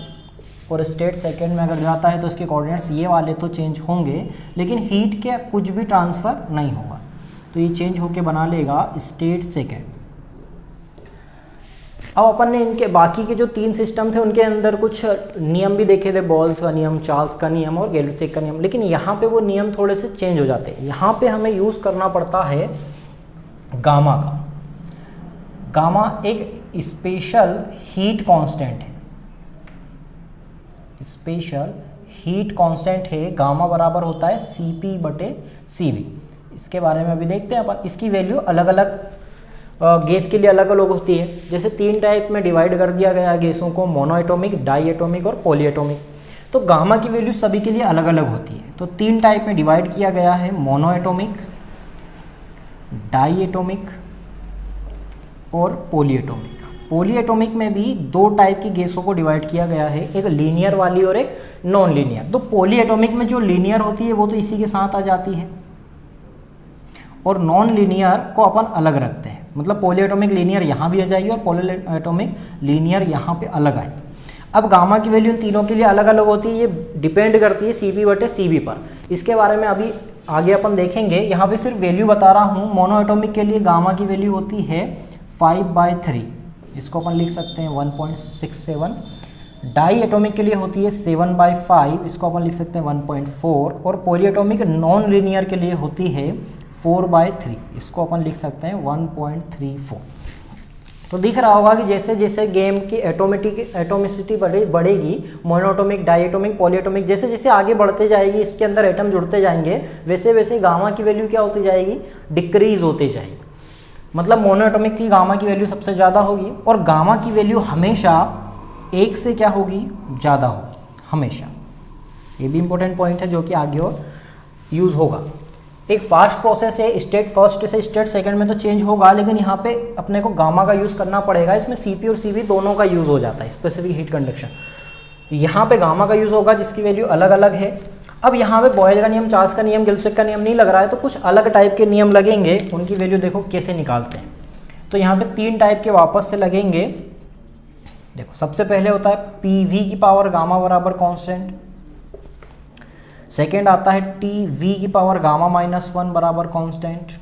और स्टेट सेकेंड में अगर जाता है तो इसके कोऑर्डिनेट्स ये वाले तो चेंज होंगे, लेकिन हीट के कुछ भी ट्रांसफ़र नहीं होगा। तो ये चेंज होके बना लेगा स्टेट सेकेंड। अब अपन ने इनके बाकी के जो 3 सिस्टम थे उनके अंदर कुछ नियम भी देखे थे, बॉल्स का नियम, चार्ल्स का नियम और गैलुसेक का नियम, लेकिन यहाँ पे वो नियम थोड़े से चेंज हो जाते हैं। यहाँ पे हमें यूज़ करना पड़ता है गामा का। गामा एक स्पेशल हीट कांस्टेंट है, स्पेशल हीट कांस्टेंट है गामा बराबर होता है Cp/Cv। इसके बारे में अभी देखते हैं अपन। इसकी वैल्यू अलग अलग गैस के लिए अलग अलग होती है। जैसे 3 टाइप में डिवाइड कर दिया गया है गैसों को, मोनो एटॉमिक, डाई एटॉमिक और पॉली एटॉमिक। तो गामा की वैल्यू सभी के लिए अलग अलग होती है। तो 3 टाइप में डिवाइड किया गया है, मोनो एटॉमिक, डाई एटॉमिक और पॉली एटॉमिक। पॉली एटॉमिक में भी 2 टाइप की गैसों को डिवाइड किया गया है, एक लीनियर वाली और एक नॉन लीनियर। तो पॉली एटॉमिक में जो लीनियर होती है वो तो इसी के साथ आ जाती है, और नॉन लीनियर को अपन अलग रखते हैं। मतलब पॉली एटॉमिक लीनियर यहाँ भी आ जाएगी और पॉली एटॉमिक लीनियर यहाँ पे अलग आएगी। अब गामा की वैल्यू इन तीनों के लिए अलग अलग होती है, ये डिपेंड करती है Cp/Cv पर। इसके बारे में अभी आगे अपन देखेंगे। यहाँ पे सिर्फ वैल्यू बता रहा हूँ। मोनो एटॉमिक के लिए गामा की वैल्यू होती है 5/3, इसको अपन लिख सकते हैं 1.67। डाई एटॉमिक के लिए होती है 7/5, इसको अपन लिख सकते हैं 1.4। और पॉली एटॉमिक नॉन लीनियर के लिए होती है 4/3, इसको अपन लिख सकते हैं 1.34। तो दिख रहा होगा कि जैसे जैसे गेम की एटोमिसिटी बढ़ेगी, मोनोएटॉमिक, डाईएटॉमिक, पॉलीएटॉमिक, जैसे जैसे आगे बढ़ते जाएगी, इसके अंदर एटम जुड़ते जाएंगे, वैसे वैसे गामा की वैल्यू क्या होती जाएगी, डिक्रीज होती जाएगी। मतलब मोनोएटॉमिक की गामा की वैल्यू सबसे ज़्यादा होगी, और गामा की वैल्यू हमेशा 1 से क्या होगी, ज़्यादा होगी हमेशा। ये भी इंपॉर्टेंट पॉइंट है जो कि आगे और यूज़ होगा। एक फास्ट प्रोसेस है, स्टेट फर्स्ट से स्टेट सेकंड में तो चेंज होगा, लेकिन यहाँ पे अपने को गामा का यूज़ करना पड़ेगा। इसमें Cp और Cv दोनों का यूज़ हो जाता है, स्पेसिफिक हीट कंडक्शन। यहाँ पे गामा का यूज़ होगा जिसकी वैल्यू अलग अलग है। अब यहाँ पे बॉयल का नियम, चार्ल्स का नियम, गिल्सक का नियम नहीं लग रहा है, तो कुछ अलग टाइप के नियम लगेंगे। उनकी वैल्यू देखो कैसे निकालते हैं। तो यहाँ पे 3 टाइप के वापस से लगेंगे। देखो सबसे पहले होता है PV की पावर गामा बराबर कॉन्स्टेंट। सेकेंड आता है TV की पावर गामा -1 बराबर कांस्टेंट।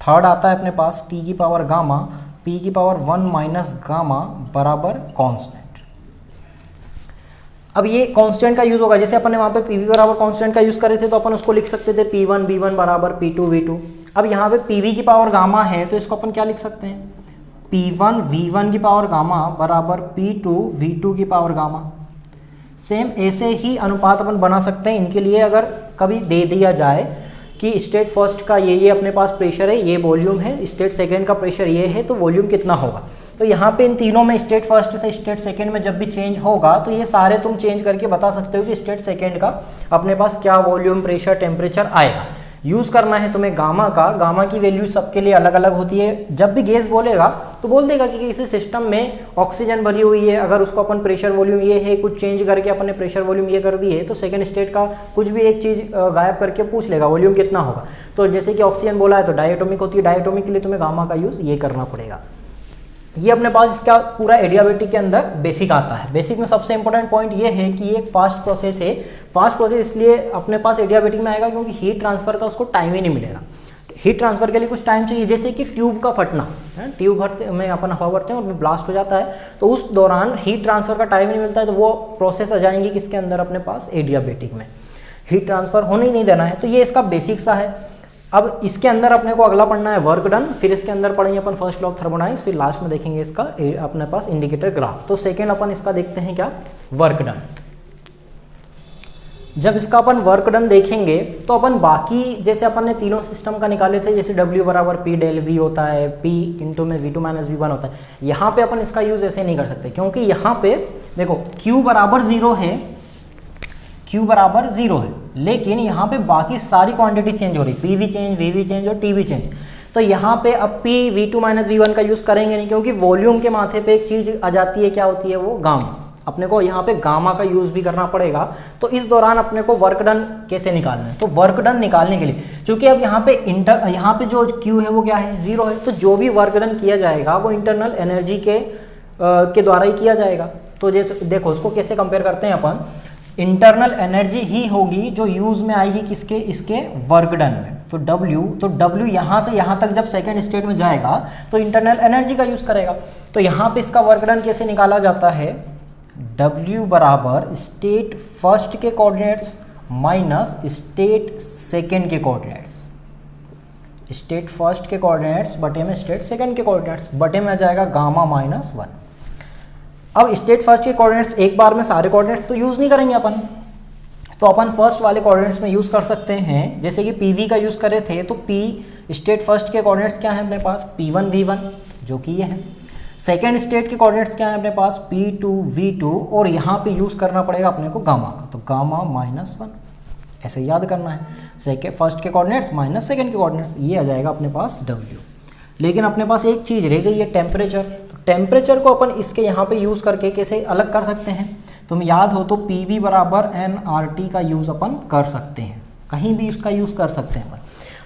थर्ड आता है अपने पास T की पावर गामा P की पावर 1 माइनस गामा बराबर कांस्टेंट। अब ये कांस्टेंट का यूज होगा, जैसे अपन ने वहां पे PV बराबर कांस्टेंट का यूज करे थे, तो अपन उसको लिख सकते थे P1 V1 बराबर P2 V2। अब यहाँ पे PV की पावर गामा है, तो इसको अपन क्या लिख सकते हैं, P1 V1 की पावर गामा बराबर P2 V2 की पावर गामा। सेम ऐसे ही अनुपात अपन बना सकते हैं इनके लिए। अगर कभी दे दिया जाए कि स्टेट फर्स्ट का ये अपने पास प्रेशर है, ये वॉल्यूम है, स्टेट सेकंड का प्रेशर ये है, तो वॉल्यूम कितना होगा, तो यहाँ पे इन तीनों में स्टेट फर्स्ट से स्टेट सेकंड में जब भी चेंज होगा, तो ये सारे तुम चेंज करके बता सकते हो कि स्टेट सेकंड का अपने पास क्या वॉल्यूम, प्रेशर, टेम्परेचर आएगा। यूज़ करना है तुम्हें गामा का। गामा की वैल्यू सबके लिए अलग अलग होती है। जब भी गैस बोलेगा तो बोल देगा कि किसी सिस्टम में ऑक्सीजन भरी हुई है, अगर उसको अपन प्रेशर वॉल्यूम ये है, कुछ चेंज करके अपन ने प्रेशर वॉल्यूम ये कर दी है, तो सेकंड स्टेट का कुछ भी एक चीज़ गायब करके पूछ लेगा वॉल्यूम कितना होगा। तो जैसे कि ऑक्सीजन बोला है तो डायटोमिक होती है, डायटोमिक के लिए तुम्हें गामा का यूज़ ये करना पड़ेगा। ये अपने पास इसका पूरा एडियाबेटिक के अंदर बेसिक आता है। बेसिक में सबसे इंपॉर्टेंट पॉइंट ये है कि ये एक फास्ट प्रोसेस है। फास्ट प्रोसेस इसलिए अपने पास एडियाबेटिक में आएगा क्योंकि हीट ट्रांसफर का उसको टाइम ही नहीं मिलेगा। हीट ट्रांसफर के लिए कुछ टाइम चाहिए, जैसे कि ट्यूब का फटना है, ट्यूब भरते में अपन हवा भरते हैं और ब्लास्ट हो जाता है, तो उस दौरान हीट ट्रांसफर का टाइम नहीं मिलता है, तो वो प्रोसेस आ जाएंगी किसके अंदर, अपने पास एडियाबेटिक में। हीट ट्रांसफर होने ही नहीं देना है, तो ये इसका बेसिक सा है। अब इसके अंदर अपने को अगला पढ़ना है वर्क डन, फिर इसके अंदर पढ़ेंगे अपन फर्स्ट लॉ ऑफ थर्मोडायनामिक्स, फिर लास्ट में देखेंगे इसका अपने पास इंडिकेटर ग्राफ। तो सेकेंड अपन इसका देखते हैं क्या, वर्क डन। जब इसका अपन वर्क डन देखेंगे तो अपन बाकी जैसे अपन ने तीनों सिस्टम का निकाले थे, जैसे W बराबर P डेल V होता है, P इंटू में V2 माइनस V1 होता है, यहाँ पे अपन इसका यूज ऐसे नहीं कर सकते, क्योंकि यहाँ पे देखो Q बराबर 0 है, Q बराबर 0 है, लेकिन यहाँ पे बाकी सारी क्वांटिटी चेंज हो रही, PV चेंज, VV चेंज और TV चेंज। तो यहाँ पे अब P V2 माइनस V1 का यूज़ करेंगे नहीं, क्योंकि वॉल्यूम के माथे पे एक चीज़ आ जाती है, क्या होती है वो, गामा। अपने को यहाँ पे गामा का यूज़ भी करना पड़ेगा। तो इस दौरान अपने को वर्क डन कैसे निकालना है, तो वर्क डन निकालने के लिए, चूंकि अब यहाँ पे जो Q है वो क्या है, 0 है, तो जो भी वर्क डन किया जाएगा वो इंटरनल एनर्जी के द्वारा ही किया जाएगा। तो देखो उसको कैसे कंपेयर करते हैं अपन, इंटरनल एनर्जी ही होगी जो यूज में आएगी किसके, इसके वर्क डन में। तो W यहाँ से यहाँ तक जब सेकेंड स्टेट में जाएगा तो इंटरनल एनर्जी का यूज करेगा। तो यहाँ पे इसका वर्क डन कैसे निकाला जाता है, W बराबर स्टेट फर्स्ट के कोऑर्डिनेट्स माइनस स्टेट सेकेंड के कोऑर्डिनेट्स, स्टेट फर्स्ट के कोऑर्डिनेट्स बटे में स्टेट सेकेंड के कोऑर्डिनेट्स, बटे में आ जाएगा गामा -1। अब स्टेट फर्स्ट के कोऑर्डिनेट्स एक बार में सारे कोऑर्डिनेट्स तो यूज़ नहीं करेंगे अपन, तो अपन फर्स्ट वाले कोऑर्डिनेट्स में यूज़ कर सकते हैं। जैसे कि पी वी का यूज़ करे थे तो पी स्टेट फर्स्ट के कोऑर्डिनेट्स क्या हैं अपने पास, P1 V1 जो कि ये हैं। सेकेंड स्टेट के कोऑर्डिनेट्स क्या हैं अपने पास, P2 V2, और यहाँ पे यूज़ करना पड़ेगा अपने को गामा का, तो गामा -1 ऐसे याद करना है। सेकेंड फर्स्ट के कोऑर्डिनेट्स माइनस सेकेंड के कोऑर्डिनेट्स, ये आ जाएगा अपने पास W। लेकिन अपने पास एक चीज़ रह गई है टेम्परेचर, तो टेम्परेचर को अपन इसके यहाँ पे यूज़ करके कैसे अलग कर सकते हैं, तुम याद हो तो PV बराबर nRT का यूज़ अपन कर सकते हैं, कहीं भी इसका यूज़ कर सकते हैं अपन।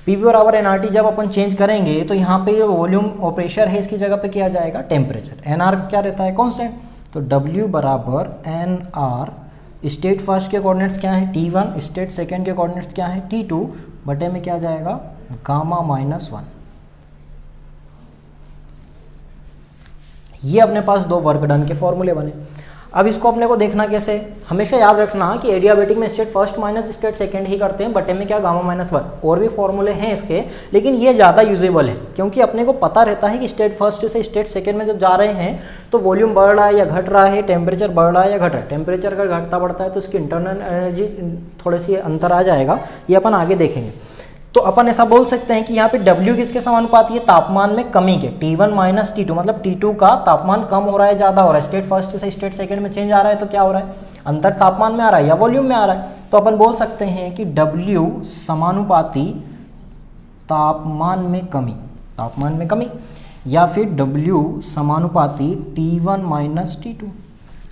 PV बराबर nRT जब अपन चेंज करेंगे तो यहाँ पे वॉल्यूम और प्रेशर है, इसकी जगह पे क्या जाएगा टेम्परेचर। nR क्या रहता है कांस्टेंट, तो W बराबर nR, स्टेट फर्स्ट के कोऑर्डिनेट्स क्या है T1, स्टेट सेकेंड के कोऑर्डिनेट्स क्या है T2, बटे में क्या जाएगा गामा -1। ये अपने पास दो वर्क डन के फॉर्मूले बने। अब इसको अपने को देखना कैसे, हमेशा याद रखना कि एडियाबेटिक में state first minus state second ही करते हैं, बटे में क्या गामा -1। और भी फॉर्मूले हैं इसके, लेकिन ये ज़्यादा यूजेबल है क्योंकि अपने को पता रहता है कि स्टेट फर्स्ट से स्टेट सेकंड में जब जा रहे हैं तो वॉल्यूम बढ़ रहा है या घट रहा है, टेम्परेचर बढ़ रहा है या घट रहा है। टेम्परेचर अगर घटता बढ़ता है तो इसकी इंटरनल एनर्जी थोड़ी सी अंतर आ जाएगा, ये अपन आगे देखेंगे। तो अपन ऐसा बोल सकते हैं कि यहाँ पे W किसके समानुपाती है, तापमान में कमी के, T1 माइनस T2, मतलब T2 का तापमान कम हो रहा है ज़्यादा हो रहा है, स्टेट फर्स्ट से स्टेट सेकंड में चेंज आ रहा है तो क्या हो रहा है, अंतर तापमान में आ रहा है या वॉल्यूम में आ रहा है। तो अपन बोल सकते हैं कि W समानुपाती तापमान में कमी, या फिर W समानुपाती T1 माइनस T2,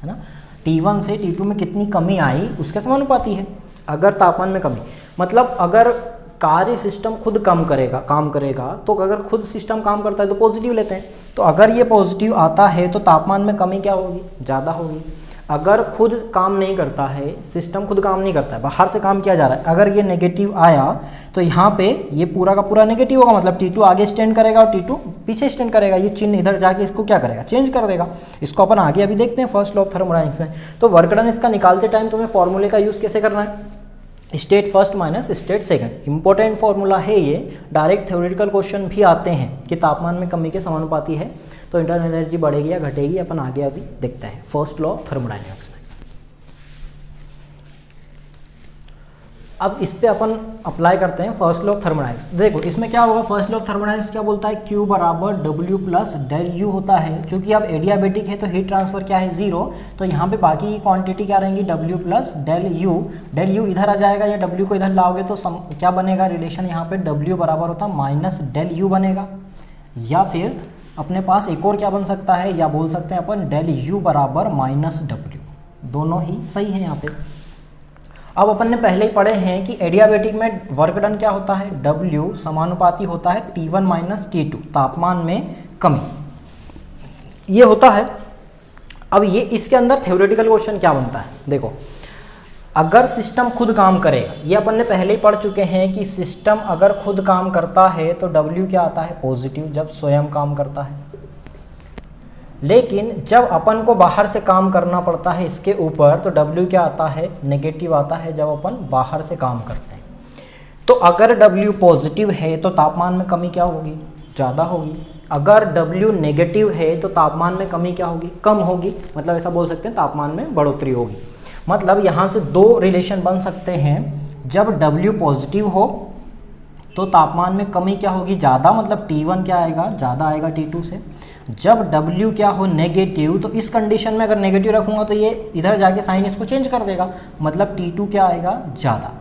है ना। T1 से T2 में कितनी कमी आई उसके समानुपाती है। अगर तापमान में कमी, मतलब अगर कार्य सिस्टम खुद काम करेगा, तो अगर खुद सिस्टम काम करता है तो पॉजिटिव लेते हैं, तो अगर ये पॉजिटिव आता है तो तापमान में कमी क्या होगी, ज़्यादा होगी। अगर खुद काम नहीं करता है, सिस्टम खुद काम नहीं करता है, बाहर से काम किया जा रहा है, अगर ये नेगेटिव आया तो यहाँ पे ये पूरा का पूरा नेगेटिव होगा, मतलब T2 आगे स्टैंड करेगा और T2 पीछे स्टैंड करेगा। ये चिन्ह इधर जाके इसको क्या करेगा, चेंज कर देगा। इसको अपन आगे अभी देखते हैं फर्स्ट लॉ ऑफ थर्मोडायनेमिक्स में। तो वर्क डन इसका निकालते टाइम तुम्हें फॉर्मूले का यूज़ कैसे करना है, state first minus state second, important formula है ये, डायरेक्ट थ्योरेटिकल क्वेश्चन भी आते हैं कि तापमान में कमी के समानुपाती है तो इंटरनल एनर्जी बढ़ेगी या घटेगी, अपन आगे अभी देखते हैं फर्स्ट लॉ ऑफ थर्मोडायनेमिक्स में। अब इस पे अपन अप्लाई करते हैं फर्स्ट लॉ ऑफ थर्मोडायनेमिक्स। देखो इसमें क्या होगा, फर्स्ट लॉ ऑफ थर्मोडायनेमिक्स क्या बोलता है, Q बराबर W प्लस डेल U होता है। क्योंकि अब एडियाबेटिक है तो हीट ट्रांसफर क्या है 0, तो यहाँ पे बाकी की क्वांटिटी क्या रहेंगी W plus del U। Del U इधर आ जाएगा या W को इधर लाओगे तो क्या बनेगा रिलेशन, यहाँ पे W बराबर होता है माइनस डेल U बनेगा। या फिर अपने पास एक और क्या बन सकता है, या बोल सकते हैं अपन डेल U बराबर माइनस W, दोनों ही सही है यहाँ पे। अब अपन ने पहले ही पढ़े हैं कि एडियाबेटिक में वर्क डन क्या होता है, W समानुपाती होता है T1 माइनस T2, तापमान में कमी, ये होता है। अब ये इसके अंदर थ्योरेटिकल क्वेश्चन क्या बनता है, देखो अगर सिस्टम खुद काम करेगा, ये अपन ने पहले ही पढ़ चुके हैं कि सिस्टम अगर खुद काम करता है तो W क्या आता है पॉजिटिव, जब स्वयं काम करता है। लेकिन जब अपन को बाहर से काम करना पड़ता है इसके ऊपर तो W क्या आता है, नेगेटिव आता है जब अपन बाहर से काम करते हैं। तो अगर W पॉजिटिव है तो तापमान में कमी क्या होगी, ज़्यादा होगी। अगर W नेगेटिव है तो तापमान में कमी क्या होगी, कम होगी। मतलब ऐसा बोल सकते हैं तापमान में बढ़ोतरी होगी। मतलब यहाँ से दो रिलेशन बन सकते हैं, जब W पॉजिटिव हो तो तापमान में कमी क्या होगी, ज़्यादा, मतलब T1 क्या आएगा, ज़्यादा आएगा T2 से। जब W क्या हो नेगेटिव, तो इस कंडीशन में अगर नेगेटिव रखूंगा तो ये इधर जाके साइन इसको चेंज कर देगा, मतलब T2 क्या आएगा, ज़्यादा।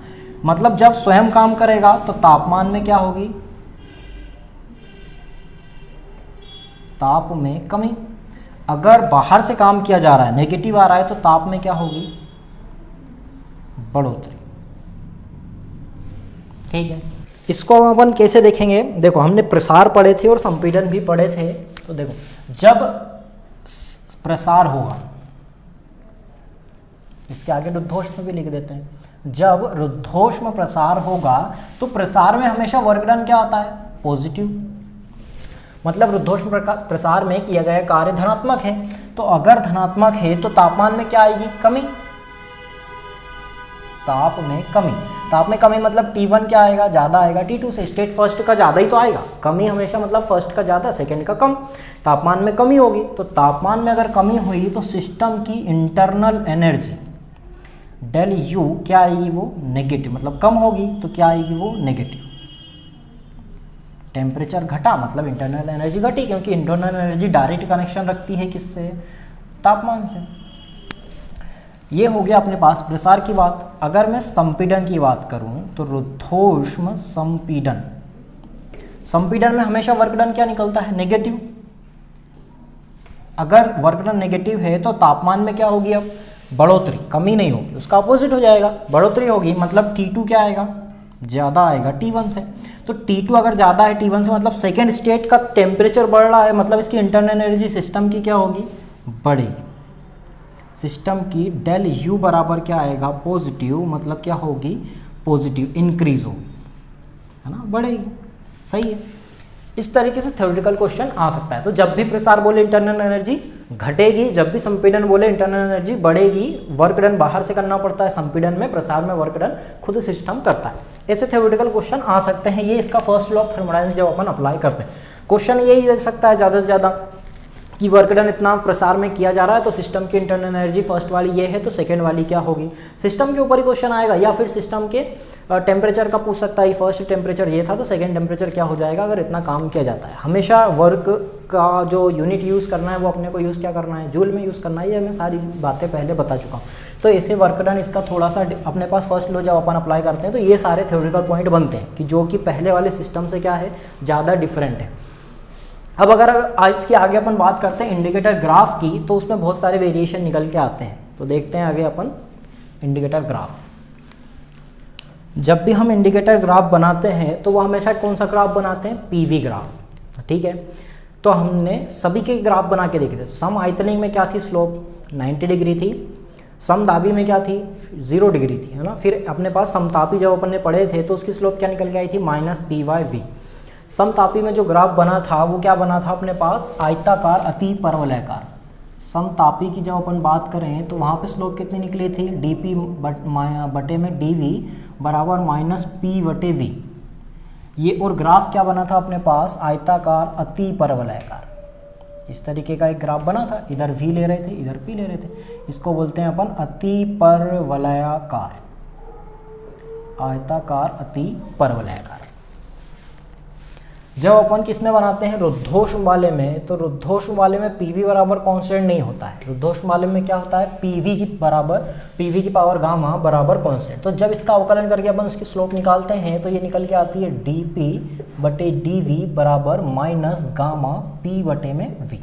मतलब जब स्वयं काम करेगा तो तापमान में क्या होगी, ताप में कमी। अगर बाहर से काम किया जा रहा है, नेगेटिव आ रहा है, तो ताप में क्या होगी, बढ़ोतरी। ठीक है, इसको अपन कैसे देखेंगे, देखो हमने प्रसार पढ़े थे और संपीड़न भी पढ़े थे। तो देखो जब प्रसार होगा, इसके आगे रुद्धोष्म भी लिख देते हैं, जब रुद्धोष्म प्रसार होगा तो प्रसार में हमेशा वर्क डन क्या आता है, पॉजिटिव। मतलब रुद्धोष्म प्रसार में किया गया कार्य धनात्मक है, तो अगर धनात्मक है तो तापमान में क्या आएगी, कमी, ताप में कमी। ताप में कमी मतलब T1 क्या आएगा, ज़्यादा आएगा T2 से, स्टेट फर्स्ट का ज़्यादा ही तो आएगा, कमी हमेशा मतलब फर्स्ट का ज़्यादा सेकंड का कम, तापमान में कमी होगी, तो तापमान में अगर कमी हुई तो सिस्टम की इंटरनल एनर्जी डेल यू क्या आएगी, वो नेगेटिव, मतलब कम होगी तो क्या आएगी, वो नेगेटिव। टेम्परेचर घटा मतलब इंटरनल एनर्जी घटी, क्योंकि इंटरनल एनर्जी डायरेक्ट कनेक्शन रखती है किससे, तापमान से। ये हो गया अपने पास प्रसार की बात। अगर मैं संपीड़न की बात करूं तो रुद्धोष्म संपीड़न, संपीड़न में हमेशा वर्क डन क्या निकलता है, नेगेटिव। अगर वर्क डन नेगेटिव है तो तापमान में क्या होगी, अब बढ़ोतरी, कमी नहीं होगी, उसका अपोजिट हो जाएगा, बढ़ोतरी होगी, मतलब T2 क्या आएगा, ज़्यादा आएगा T1 से। तो T2 अगर ज़्यादा है T1 से मतलब सेकेंड स्टेट का टेम्परेचर बढ़ रहा है, मतलब इसकी इंटरनल एनर्जी सिस्टम की क्या होगी, बढ़ेगी। सिस्टम की डेल यू बराबर क्या आएगा, पॉजिटिव, मतलब क्या होगी, पॉजिटिव, इंक्रीज होगी, है ना, बढ़ेगी। सही है। इस तरीके से थ्योरेटिकल क्वेश्चन आ सकता है। तो जब भी प्रसार बोले इंटरनल एनर्जी घटेगी, जब भी संपीड़न बोले इंटरनल एनर्जी बढ़ेगी, वर्क डन बाहर से करना पड़ता है संपीड़न में, प्रसार में वर्क डन खुद सिस्टम करता है। ऐसे थ्योरेटिकल क्वेश्चन आ सकते हैं। ये इसका फर्स्ट लॉ ऑफ थर्मोडायनामिक्स जब अपन अप्लाई करते हैं, क्वेश्चन यही दे सकता है ज़्यादा से ज़्यादा कि वर्क डन इतना प्रसार में किया जा रहा है तो सिस्टम की इंटरनल एनर्जी फर्स्ट वाली ये है तो सेकंड वाली क्या होगी, सिस्टम के ऊपर ही क्वेश्चन आएगा, या फिर सिस्टम के टेम्परेचर का पूछ सकता है, फर्स्ट टेम्परेचर ये था तो सेकंड टेम्परेचर क्या हो जाएगा अगर इतना काम किया जाता है। हमेशा वर्क का जो यूनिट यूज़ करना है वो अपने को यूज़ क्या करना है, जूल में यूज़ करना है। ये मैं सारी बातें पहले बता चुका हूँ। तो ऐसे वर्क डन इसका थोड़ा सा अपने पास फर्स्ट लो जब अपन अप्लाई करते हैं तो ये सारे थ्योरेटिकल पॉइंट बनते हैं कि जो कि पहले वाले सिस्टम से क्या है, ज़्यादा डिफरेंट है। अब अगर इसके आगे अपन बात करते हैं इंडिकेटर ग्राफ की, तो उसमें बहुत सारे वेरिएशन निकल के आते हैं। तो देखते हैं आगे अपन इंडिकेटर ग्राफ। जब भी हम इंडिकेटर ग्राफ बनाते हैं तो वो हमेशा कौन सा ग्राफ बनाते हैं, पीवी ग्राफ, ठीक है। तो हमने सभी के ग्राफ बना के देखे थे। सम आयतनिक में क्या थी, स्लोप 90 डिग्री थी, समदाबी में क्या थी, 0 डिग्री थी, है ना। फिर अपने पास समतापी जब अपन ने पढ़े थे तो उसकी स्लोप क्या निकल के आई थी, -py/v। समतापी में जो ग्राफ बना था वो क्या बना था अपने पास, आयताकार अति परवलयाकार। समतापी की जब अपन बात करें तो वहाँ पे स्लोप कितनी निकली थी, dp बटे में dv बराबर -p/v। ये और ग्राफ क्या बना था अपने पास, आयताकार अति परवलयाकार। इस तरीके का एक ग्राफ बना था, इधर v ले रहे थे इधर p ले रहे थे। इसको बोलते हैं अपन अति परवलयाकार, आयताकार अति परवलयाकार। जब अपन किस में बनाते हैं, रुद्धोष्म वाले में, तो रुद्धोष्म वाले में पीवी बराबर कांस्टेंट नहीं होता है। रुद्धोष्म वाले में क्या होता है, पीवी की बराबर, पीवी की पावर गामा बराबर कांस्टेंट। तो जब इसका अवकलन करके अपन उसकी स्लोप निकालते हैं तो ये निकल के आती है dp बटे dv बराबर -गामा p बटे में v।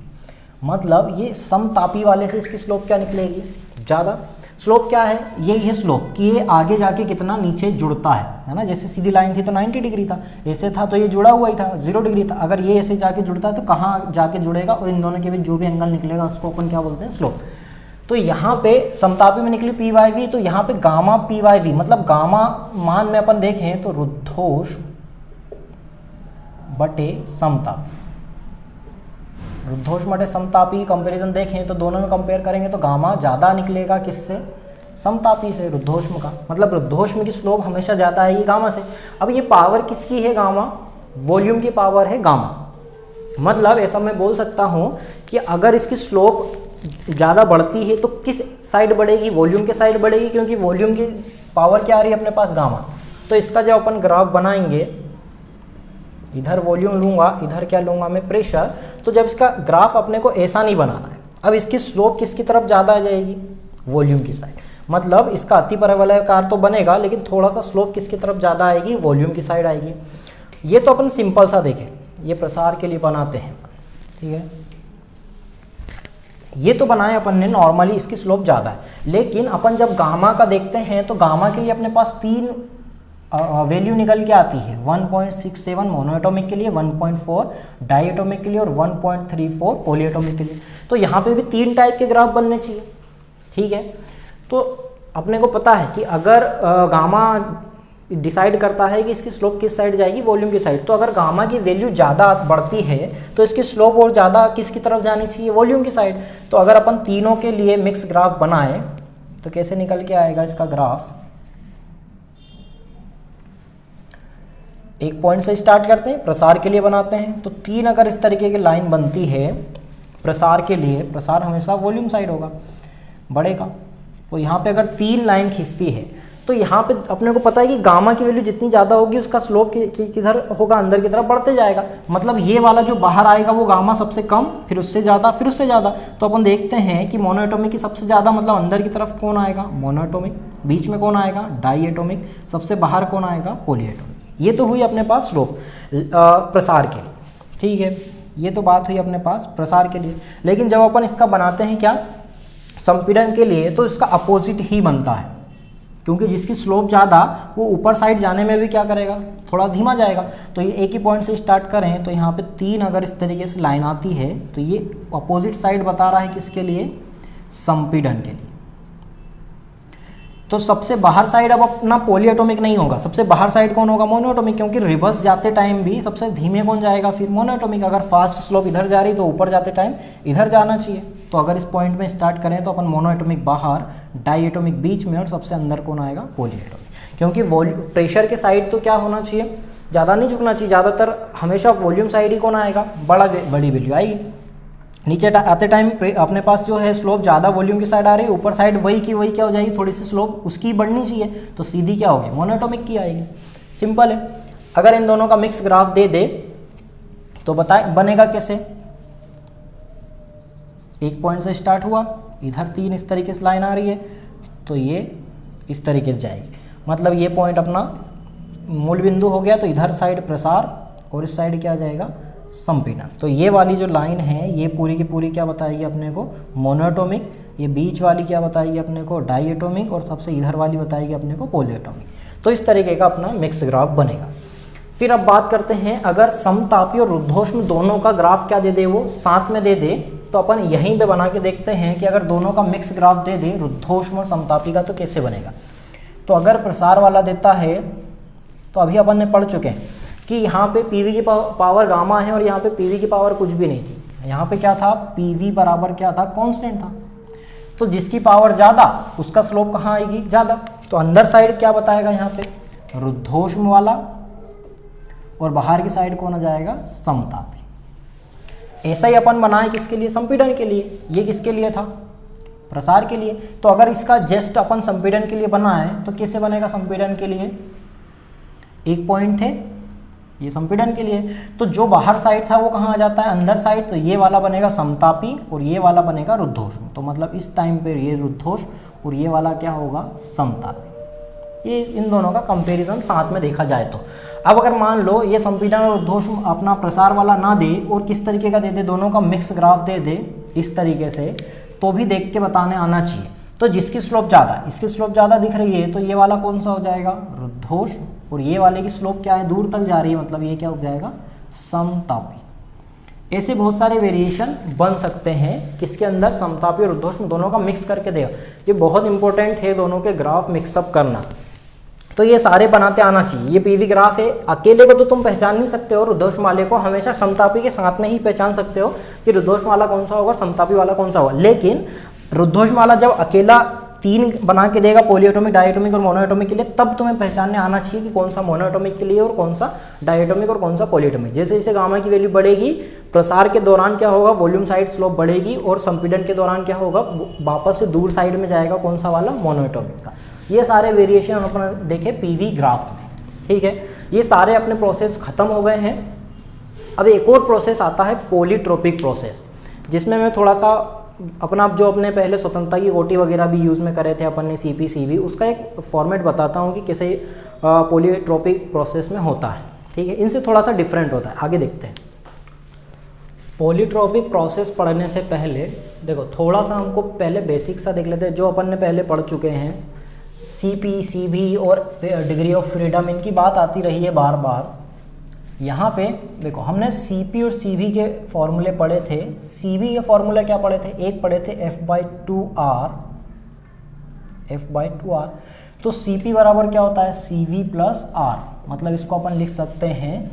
मतलब ये समतापी वाले से इसकी स्लोप क्या निकलेगी, ज़्यादा। स्लोप क्या है, यही है स्लोप कि ये आगे जाके कितना नीचे जुड़ता है ना। जैसे सीधी लाइन थी तो 90 डिग्री था, ऐसे था तो ये जुड़ा हुआ ही था, 0 डिग्री था। अगर ये ऐसे जाके जुड़ता है तो कहाँ जाके जुड़ेगा, और इन दोनों के बीच जो भी एंगल निकलेगा उसको अपन क्या बोलते हैं, स्लोप। तो यहाँ पे समतापी में निकली py/v, तो यहाँ पे गामा py/v, मतलब गामा मान में अपन देखें तो रुद्धोष्म बटे समतापी, रुद्धोष्म बटे समतापी कंपैरिजन देखें तो दोनों में कंपेयर करेंगे तो गामा ज़्यादा निकलेगा किससे, समतापी से, रुद्धोष्म का। मतलब रुद्धोष्म की स्लोप हमेशा ज़्यादा आएगी गामा से। अब ये पावर किसकी है, गामा, वॉल्यूम की पावर है गामा। मतलब ऐसा मैं बोल सकता हूँ कि अगर इसकी स्लोप ज़्यादा बढ़ती है तो किस साइड बढ़ेगी, वॉल्यूम के साइड बढ़ेगी, क्योंकि वॉल्यूम की पावर क्या आ रही है अपने पास, गामा। तो इसका जब अपन ग्राफ बनाएंगे, इधर वॉल्यूम लूँगा, इधर क्या लूँगा मैं, प्रेशर। तो जब इसका ग्राफ अपने को ऐसा नहीं बनाना है। अब इसकी स्लोप किसकी तरफ ज़्यादा आ जाएगी, वॉल्यूम की साइड। मतलब इसका अति परवलयाकार तो बनेगा लेकिन थोड़ा सा स्लोप किसकी तरफ ज़्यादा आएगी, वॉल्यूम की साइड आएगी। ये तो अपन सिंपल सा देखें, ये प्रसार के लिए बनाते हैं, ठीक है। ये तो बनाए अपन ने नॉर्मली, इसकी स्लोप ज़्यादा है। लेकिन अपन जब गामा का देखते हैं तो गामा के लिए अपने पास 3 वैल्यू निकल के आती है, 1.67 मोनोएटॉमिक के लिए, 1.4 डाईएटॉमिक के लिए और 1.34 पॉलीएटॉमिक के लिए। तो यहाँ पे भी 3 टाइप के ग्राफ बनने चाहिए, ठीक है। तो अपने को पता है कि अगर गामा डिसाइड करता है कि इसकी स्लोप किस साइड जाएगी, वॉल्यूम की साइड। तो अगर गामा की वैल्यू ज़्यादा बढ़ती है तो इसकी स्लोप और ज़्यादा किसकी तरफ जानी चाहिए, वॉल्यूम की साइड। तो अगर अपन तीनों के लिए मिक्स ग्राफ बनाएं तो कैसे निकल के आएगा इसका ग्राफ, एक पॉइंट से स्टार्ट करते हैं, प्रसार के लिए बनाते हैं। तो 3 अगर इस तरीके की लाइन बनती है प्रसार के लिए, प्रसार हमेशा वॉल्यूम साइड होगा बड़े का, तो यहाँ पे अगर 3 लाइन खींचती है तो यहाँ पे अपने को पता है कि गामा की वैल्यू जितनी ज़्यादा होगी उसका स्लोप किधर होगा, अंदर की तरफ बढ़ते जाएगा। मतलब ये वाला जो बाहर आएगा वो गामा सबसे कम, फिर उससे ज़्यादा, फिर उससे ज़्यादा। तो अपन देखते हैं कि मोनोएटॉमिक की सबसे ज़्यादा मतलब अंदर की तरफ कौन आएगा, मोनोएटॉमिक, बीच में कौन आएगा, डाईएटॉमिक, सबसे बाहर कौन आएगा, पॉलीएटॉमिक। ये तो हुई अपने पास स्लोप प्रसार के लिए, ठीक है, ये तो बात हुई अपने पास प्रसार के लिए। लेकिन जब अपन इसका बनाते हैं क्या, संपीड़न के लिए, तो इसका अपोजिट ही बनता है, क्योंकि जिसकी स्लोप ज़्यादा वो ऊपर साइड जाने में भी क्या करेगा, थोड़ा धीमा जाएगा। तो ये एक ही पॉइंट से स्टार्ट करें तो यहाँ पे 3 अगर इस तरीके से लाइन आती है तो ये अपोजिट साइड बता रहा है किसके लिए, संपीड़न के लिए। तो सबसे बाहर साइड अब अपना पॉलीएटॉमिक नहीं होगा, सबसे बाहर साइड कौन होगा, मोनोएटॉमिक, क्योंकि रिवर्स जाते टाइम भी सबसे धीमे कौन जाएगा, फिर मोनोएटॉमिक। अगर फास्ट स्लोप इधर जा रही तो ऊपर जाते टाइम इधर जाना चाहिए। तो अगर इस पॉइंट में स्टार्ट करें तो अपन मोनोएटॉमिक बाहर, डाईएटॉमिक बीच में, और सबसे अंदर कौन आएगा, पॉलीएटॉमिक। क्योंकि प्रेशर के साइड तो क्या होना चाहिए, ज़्यादा नहीं झुकना चाहिए, ज़्यादातर हमेशा वॉल्यूम साइड ही कौन आएगा, बड़ी वैल्यू आएगी। नीचे आते टाइम अपने पास जो है स्लोप ज़्यादा वॉल्यूम की साइड आ रही है, ऊपर साइड वही की वही क्या हो जाएगी, थोड़ी सी स्लोप उसकी बढ़नी चाहिए, तो सीधी क्या होगी, मोनोएटॉमिक की आएगी। सिंपल है। अगर इन दोनों का मिक्स ग्राफ दे दे तो बनेगा कैसे, एक पॉइंट से स्टार्ट हुआ, इधर 3 इस तरीके से लाइन आ रही है, तो ये इस तरीके से जाएगी। मतलब ये पॉइंट अपना मूल बिंदु हो गया, तो इधर साइड प्रसार और इस साइड क्या आ जाएगा, संपीड़न। तो ये वाली जो लाइन है ये पूरी की पूरी क्या बताएगी अपने को, मोनोएटॉमिक। ये बीच वाली क्या बताएगी अपने को, डाईएटॉमिक, और सबसे इधर वाली बताएगी अपने को पॉलीएटॉमिक। तो इस तरीके का अपना मिक्स ग्राफ बनेगा। फिर अब बात करते हैं, अगर समतापी और रुद्धोष्म दोनों का ग्राफ क्या दे दे, वो साथ में दे दे, तो अपन यहीं पे बना के देखते हैं कि अगर दोनों का मिक्स ग्राफ दे दे, रुद्धोष्म और समतापी का, तो कैसे बनेगा। तो अगर प्रसार वाला देता है तो अभी अपन ने पढ़ चुके हैं कि यहाँ पे पीवी की पावर गामा है और यहाँ पे पीवी की पावर कुछ भी नहीं थी। यहाँ पे क्या था, पीवी बराबर क्या था, कांस्टेंट था। तो जिसकी पावर ज़्यादा उसका स्लोप कहाँ आएगी, ज़्यादा। तो अंदर साइड क्या बताएगा यहाँ पे, रुद्धोष्म वाला, और बाहर की साइड कौन आ जाएगा, समतापी। ऐसा ही अपन बनाए किसके लिए, संपीड़न के लिए। ये किसके लिए था, प्रसार के लिए। तो अगर इसका जस्ट अपन संपीड़न के लिए बनाए तो कैसे बनेगा, संपीड़न के लिए एक पॉइंट है, ये संपीड़न के लिए। तो जो बाहर साइड था वो कहाँ आ जाता है, अंदर साइड। तो ये वाला बनेगा समतापी और ये वाला बनेगा रुद्धोष्म। तो मतलब इस टाइम पे ये रुद्धोष्म और ये वाला क्या होगा, समतापी। ये इन दोनों का कंपैरिजन साथ में देखा जाए तो। अब अगर मान लो ये संपीड़न और रुद्धोष्म अपना प्रसार वाला ना दे और किस तरीके का दे दे, दोनों का मिक्स ग्राफ दे दे इस तरीके से, तो भी देख के बताने आना चाहिए। तो जिसकी स्लोप ज़्यादा, इसकी स्लोप ज़्यादा दिख रही है, तो ये वाला कौन सा हो जाएगा, रुद्धोष्म, और ये वाले की स्लोप क्या है, दूर तक जा रही है, मतलब ये क्या हो जाएगा, समतापी। ऐसे बहुत सारे वेरिएशन बन सकते हैं किसके अंदर, समतापी और रुद्धोष्म दोनों का मिक्स करके देगा। ये बहुत इंपॉर्टेंट है दोनों के ग्राफ मिक्सअप करना। तो ये सारे बनाते आना चाहिए। ये पीवी ग्राफ है, अकेले को तो तुम पहचान नहीं सकते हो, रुद्धोष्म वाले को हमेशा समतापी के साथ में ही पहचान सकते हो कि रुद्धोष्म वाला कौन सा होगा, समतापी वाला कौन सा होगा। लेकिन रुद्धोष्म वाला जब अकेला 3 बना के देगा, पॉलीएटॉमिक, डाईएटॉमिक और मोनोएटॉमिक के लिए, तब तुम्हें पहचानने आना चाहिए कि कौन सा मोनोएटॉमिक के लिए और कौन सा डाईएटॉमिक और कौन सा पॉलीएटॉमिक। जैसे जैसे गामा की वैल्यू बढ़ेगी, प्रसार के दौरान क्या होगा, वॉल्यूम साइड स्लोप बढ़ेगी, और संपीड़न के दौरान क्या होगा, वापस से दूर साइड में जाएगा कौन सा वाला, मोनोएटॉमिक का। ये सारे वेरिएशन अपन देखे पीवी ग्राफ में, ठीक है। ये सारे अपने प्रोसेस खत्म हो गए हैं। अब एक और प्रोसेस आता है पॉलीट्रोपिक प्रोसेस, जिसमें मैं थोड़ा सा अपना जो अपने पहले स्वतंत्रता की गोटी वगैरह भी यूज़ में करे थे अपन ने, सीपी सीवी, उसका एक फॉर्मेट बताता हूँ कि कैसे पॉलीट्रोपिक प्रोसेस में होता है, ठीक है। इनसे थोड़ा सा डिफरेंट होता है, आगे देखते हैं। पॉलीट्रोपिक प्रोसेस पढ़ने से पहले देखो थोड़ा सा हमको पहले बेसिक सा देख लेते हैं, जो अपन ने पहले पढ़ चुके हैं। सीपी, सीवी और डिग्री ऑफ फ्रीडम, इनकी बात आती रही है बार बार। यहाँ पे देखो हमने सीपी और सीवी के फॉर्मूले पढ़े थे। सीवी के फॉर्मूले क्या पढ़े थे, एक पढ़े थे F/2R, F/2R। तो सीपी बराबर क्या होता है, CV प्लस R, मतलब इसको अपन लिख सकते हैं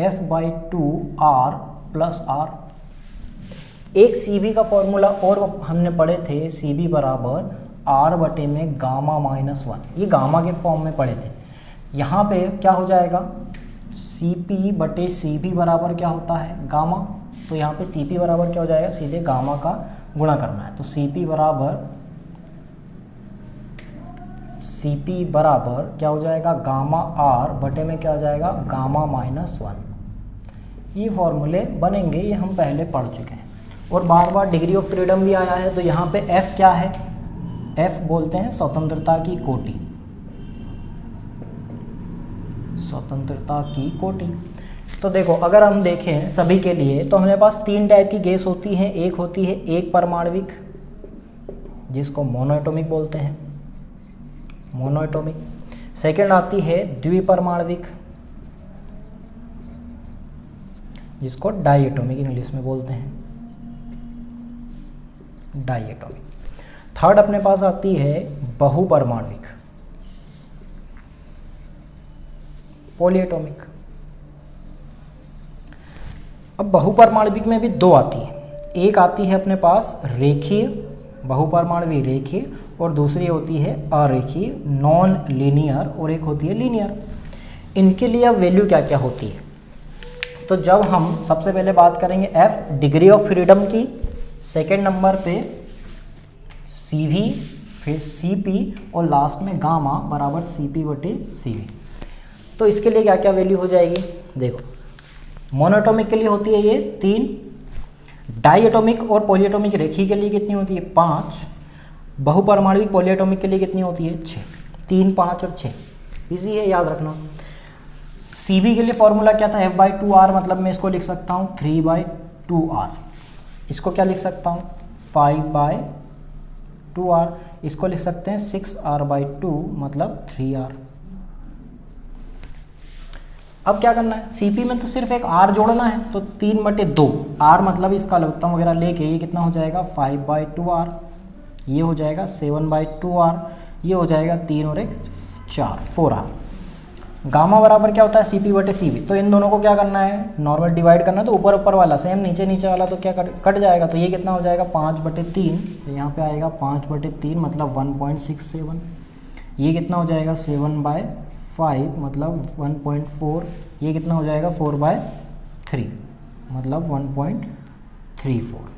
F/2R प्लस R। एक सीवी का फॉर्मूला और हमने पढ़े थे, सीवी बराबर R बटे में गामा -1, ये गामा के फॉर्म में पढ़े थे। यहाँ पे क्या हो जाएगा, CP/CV बराबर क्या होता है, गामा। तो यहाँ पे CP बराबर क्या हो जाएगा, सीधे गामा का गुणा करना है। तो CP बराबर क्या हो जाएगा, गामा R बटे में क्या हो जाएगा, गामा -1। ये फॉर्मूले बनेंगे, ये हम पहले पढ़ चुके हैं। और बार बार डिग्री ऑफ फ्रीडम भी आया है। तो यहाँ पे F क्या है, F बोलते हैं स्वतंत्रता की कोटि, स्वतंत्रता की कोटि। तो देखो अगर हम देखें सभी के लिए, तो हमारे पास 3 टाइप की गैस होती हैं। एक होती है एक परमाणविक, जिसको मोनोएटॉमिक बोलते हैं, मोनोएटॉमिक। सेकंड आती है द्विपरमाणविक, जिसको डाईएटॉमिक इंग्लिश में बोलते हैं, डाईएटॉमिक। थर्ड अपने पास आती है बहुपरमाणविक, पॉलीएटॉमिक। अब बहुपरमाणविक में भी 2 आती है। एक आती है अपने पास रेखीय, बहुपरमाणवी रेखीय, और दूसरी होती है अरेखीय, नॉन लीनियर, और एक होती है लीनियर। इनके लिए अब वैल्यू क्या क्या होती है, तो जब हम सबसे पहले बात करेंगे F डिग्री ऑफ फ्रीडम की, सेकेंड नंबर पे CV, फिर CP, और लास्ट में गामा बराबर CP/CV। तो इसके लिए क्या क्या वैल्यू हो जाएगी, देखो मोनोएटॉमिक के लिए होती है ये 3, डाईएटॉमिक और पॉलीएटॉमिक रेखीय के लिए कितनी होती है 5, बहुपरमाणविक पॉलीएटॉमिक के लिए कितनी होती है 6। 3, 5 और 6 इजी है याद रखना। CB के लिए फॉर्मूला क्या था, F/2R, मतलब मैं इसको लिख सकता हूँ 3/2R। इसको क्या लिख सकता हूँ 5/2R। इसको लिख सकते हैं 6R/2, मतलब 3R। अब क्या करना है, CP में तो सिर्फ एक R जोड़ना है, तो 3/2 R, मतलब इसका लघुत्तम वगैरह लेके ये कितना हो जाएगा 5/2R, ये हो जाएगा 7/2R, ये हो जाएगा 3 और 1 4, 4R। गामा बराबर क्या होता है CP/CV। तो इन दोनों को क्या करना है, नॉर्मल डिवाइड करना है, तो ऊपर ऊपर वाला सेम, नीचे नीचे वाला तो क्या कट जाएगा। तो ये कितना हो जाएगा 5/3, तो यहाँ पे आएगा 5/3, मतलब 1.67। ये कितना हो जाएगा 7/5, मतलब 1.4। ये कितना हो जाएगा 4/3, मतलब 1.34।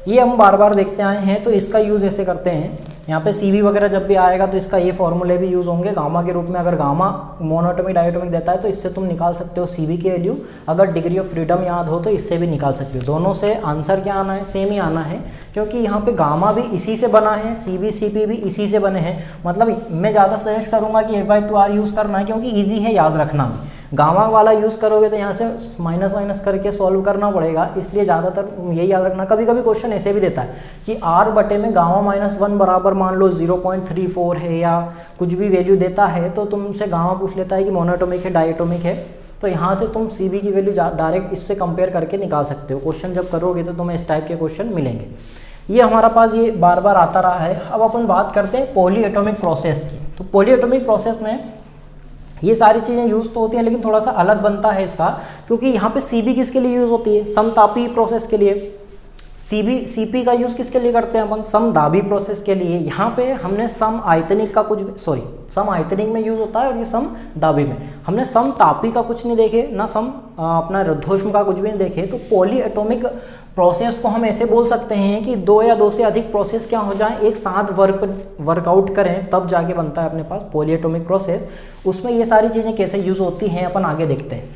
ये हम बार बार देखते आए हैं, तो इसका यूज़ ऐसे करते हैं। यहाँ पे CV वगैरह जब भी आएगा तो इसका ये फॉर्मूले भी यूज़ होंगे गामा के रूप में। अगर गामा मोनोएटॉमिक डाईएटॉमिक देता है तो इससे तुम निकाल सकते हो CV की वैल्यू। अगर डिग्री ऑफ फ्रीडम याद हो तो इससे भी निकाल सकते हो। दोनों से आंसर क्या आना है, सेम ही आना है, क्योंकि यहाँ पे गामा भी इसी से बना है, CV CP भी इसी से बने हैं। मतलब मैं ज़्यादा सजेस्ट करूँगा कि F/2R यूज़ करना है, क्योंकि ईजी है याद रखना भी। गामा वाला यूज़ करोगे तो यहाँ से माइनस माइनस करके सॉल्व करना पड़ेगा, इसलिए ज़्यादातर यही याद रखना। कभी कभी क्वेश्चन ऐसे भी देता है कि R बटे में गामा -1 बराबर मान लो 0.34 है, या कुछ भी वैल्यू देता है, तो तुमसे गामा पूछ लेता है कि मोनोएटॉमिक है डाईएटॉमिक है, तो यहाँ से तुम CV की वैल्यू डायरेक्ट इससे कंपेयर करके निकाल सकते हो। क्वेश्चन जब करोगे तो तुम्हें इस टाइप के क्वेश्चन मिलेंगे। ये हमारा पास ये बार बार आता रहा है। अब अपन बात करते हैं पॉलीएटॉमिक प्रोसेस की। तो पॉलीएटॉमिक प्रोसेस में ये सारी चीज़ें यूज़ तो होती हैं, लेकिन थोड़ा सा अलग बनता है इसका, क्योंकि यहाँ पे CB किसके लिए यूज़ होती है, समतापी प्रोसेस के लिए। CP का यूज़ किसके लिए करते हैं अपन, समदाबी प्रोसेस के लिए। यहाँ पे हमने सम आयतनिक का कुछ, सम आयतनिक में यूज़ होता है, और ये समदाबी में। हमने समतापी का कुछ नहीं देखे, ना अपना रुद्धोष्म का कुछ भी नहीं देखे। तो पॉलीएटॉमिक प्रोसेस को हम ऐसे बोल सकते हैं कि 2 या 2 से अधिक प्रोसेस क्या हो जाएं, एक साथ वर्कआउट करें, तब जाके बनता है अपने पास पॉलीएटॉमिक प्रोसेस। उसमें ये सारी चीज़ें कैसे यूज़ होती हैं अपन आगे देखते हैं।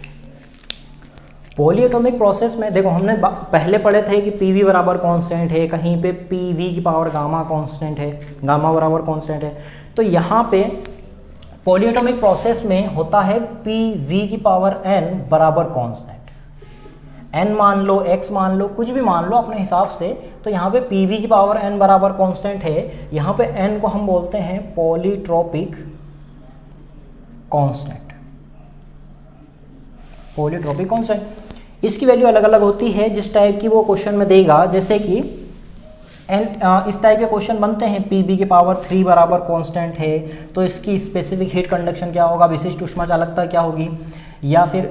पॉलीएटॉमिक प्रोसेस में देखो हमने पहले पढ़े थे कि PV बराबर कांस्टेंट है, कहीं पे PV की पावर गामा कांस्टेंट है, गामा बराबर कांस्टेंट है। तो यहाँ पे पॉलीएटॉमिक प्रोसेस में होता है PV की पावर n बराबर कांस्टेंट। n मान लो, x मान लो, कुछ भी मान लो अपने हिसाब से। तो यहाँ पे PV की पावर n बराबर कांस्टेंट है। यहाँ पे n को हम बोलते हैं पॉलीट्रोपिक कांस्टेंट, पॉलीट्रोपिक कांस्टेंट। इसकी वैल्यू अलग अलग होती है जिस टाइप की वो क्वेश्चन में देगा। जैसे कि इस टाइप के क्वेश्चन बनते हैं, PB की पावर 3 बराबर कांस्टेंट है, तो इसकी स्पेसिफिक हीट कंडक्शन क्या होगा, विशिष्ट ऊष्मा चालकता क्या होगी, या फिर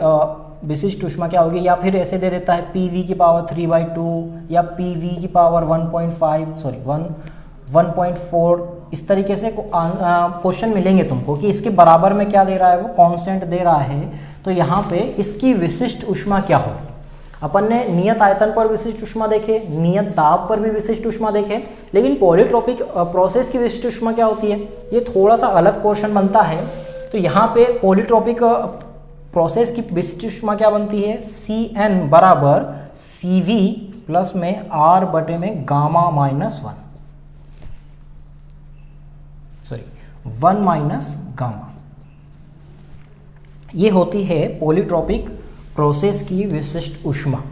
विशिष्ट ऊष्मा क्या होगी, या फिर ऐसे दे देता है PV की पावर 3/2 या PV की पावर 1.4 इस तरीके से क्वेश्चन मिलेंगे तुमको कि इसके बराबर में क्या दे रहा है, वो कांस्टेंट दे रहा है, तो यहाँ पे इसकी विशिष्ट ऊष्मा क्या होगी। अपन ने नियत आयतन पर विशिष्ट ऊष्मा देखे, नियत दाब पर भी विशिष्ट ऊष्मा देखे, लेकिन पॉलीट्रोपिक प्रोसेस की विशिष्ट ऊष्मा क्या होती है, ये थोड़ा सा अलग पोर्शन बनता है। तो यहाँ पे पॉलीट्रोपिक प्रोसेस की विशिष्ट ऊष्मा क्या बनती है, Cn बराबर Cv प्लस में R बटे में गामा माइनस 1 माइनस गामा। ये होती है पॉलीट्रोपिक प्रोसेस की विशिष्ट ऊष्मा।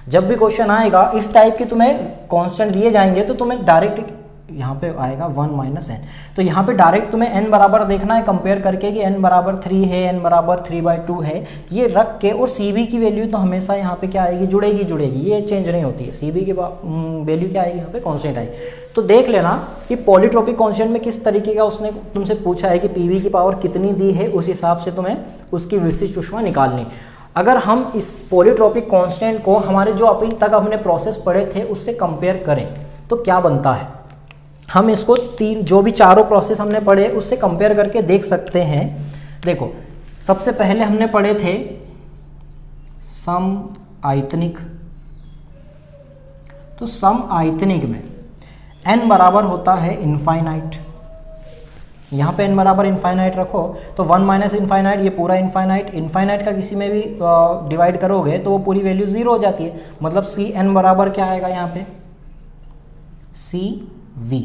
जब भी क्वेश्चन आएगा इस टाइप के तुम्हें कांस्टेंट दिए जाएंगे तो तुम्हें डायरेक्ट यहाँ पे आएगा 1 माइनस एन, तो यहाँ पे डायरेक्ट तुम्हें n बराबर देखना है कंपेयर करके कि n बराबर 3 है, n बराबर 3/2 है, ये रख के, और Cv की वैल्यू तो हमेशा यहाँ पे क्या आएगी, जुड़ेगी, ये चेंज नहीं होती है। Cv की वैल्यू क्या आएगी, यहाँ पे कांस्टेंट आएगी। तो देख लेना कि पॉलीट्रोपिक कांस्टेंट में किस तरीके का उसने तुमसे पूछा है कि Pv की पावर कितनी दी है, उस हिसाब से तुम्हें उसकी विशिष्ट ऊष्मा निकालनी। अगर हम इस पॉलीट्रोपिक कांस्टेंट को हमारे जो अभी तक हमने प्रोसेस पढ़े थे उससे कंपेयर करें तो क्या बनता है, हम इसको जो भी चारों प्रोसेस हमने पढ़े उससे कंपेयर करके देख सकते हैं। देखो सबसे पहले हमने पढ़े थे समआयतनिक, तो समआयतनिक में n बराबर होता है इनफाइनाइट, यहाँ पे n बराबर इनफाइनाइट रखो तो 1 माइनस इनफाइनाइट, ये पूरा इनफाइनाइट का किसी में भी डिवाइड करोगे तो वो पूरी वैल्यू 0 हो जाती है। मतलब Cn बराबर क्या आएगा यहाँ पे, Cv।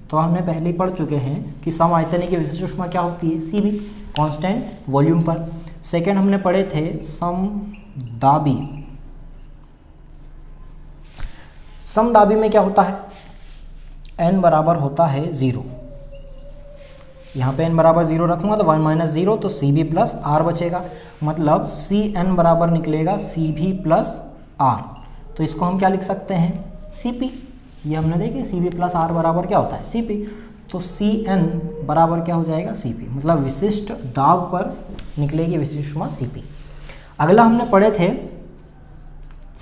तो हमने पहले ही पढ़ चुके हैं कि समआयतनिक की विशिष्ट ऊष्मा क्या होती है, Cv, कांस्टेंट वॉल्यूम पर। सेकेंड हमने पढ़े थे समदाबी। समदाबी में क्या होता है, n बराबर होता है 0, यहाँ पे n बराबर 0 रखूंगा तो 1 माइनस 0, तो Cv प्लस R बचेगा, मतलब Cn बराबर निकलेगा Cv प्लस R। तो इसको हम क्या लिख सकते हैं, Cp। ये हमने देखे Cv प्लस R बराबर क्या होता है, Cp। तो Cn बराबर क्या हो जाएगा, Cp, मतलब विशिष्ट दाब पर निकलेगी विशिष्ट ऊष्मा Cp। अगला हमने पढ़े थे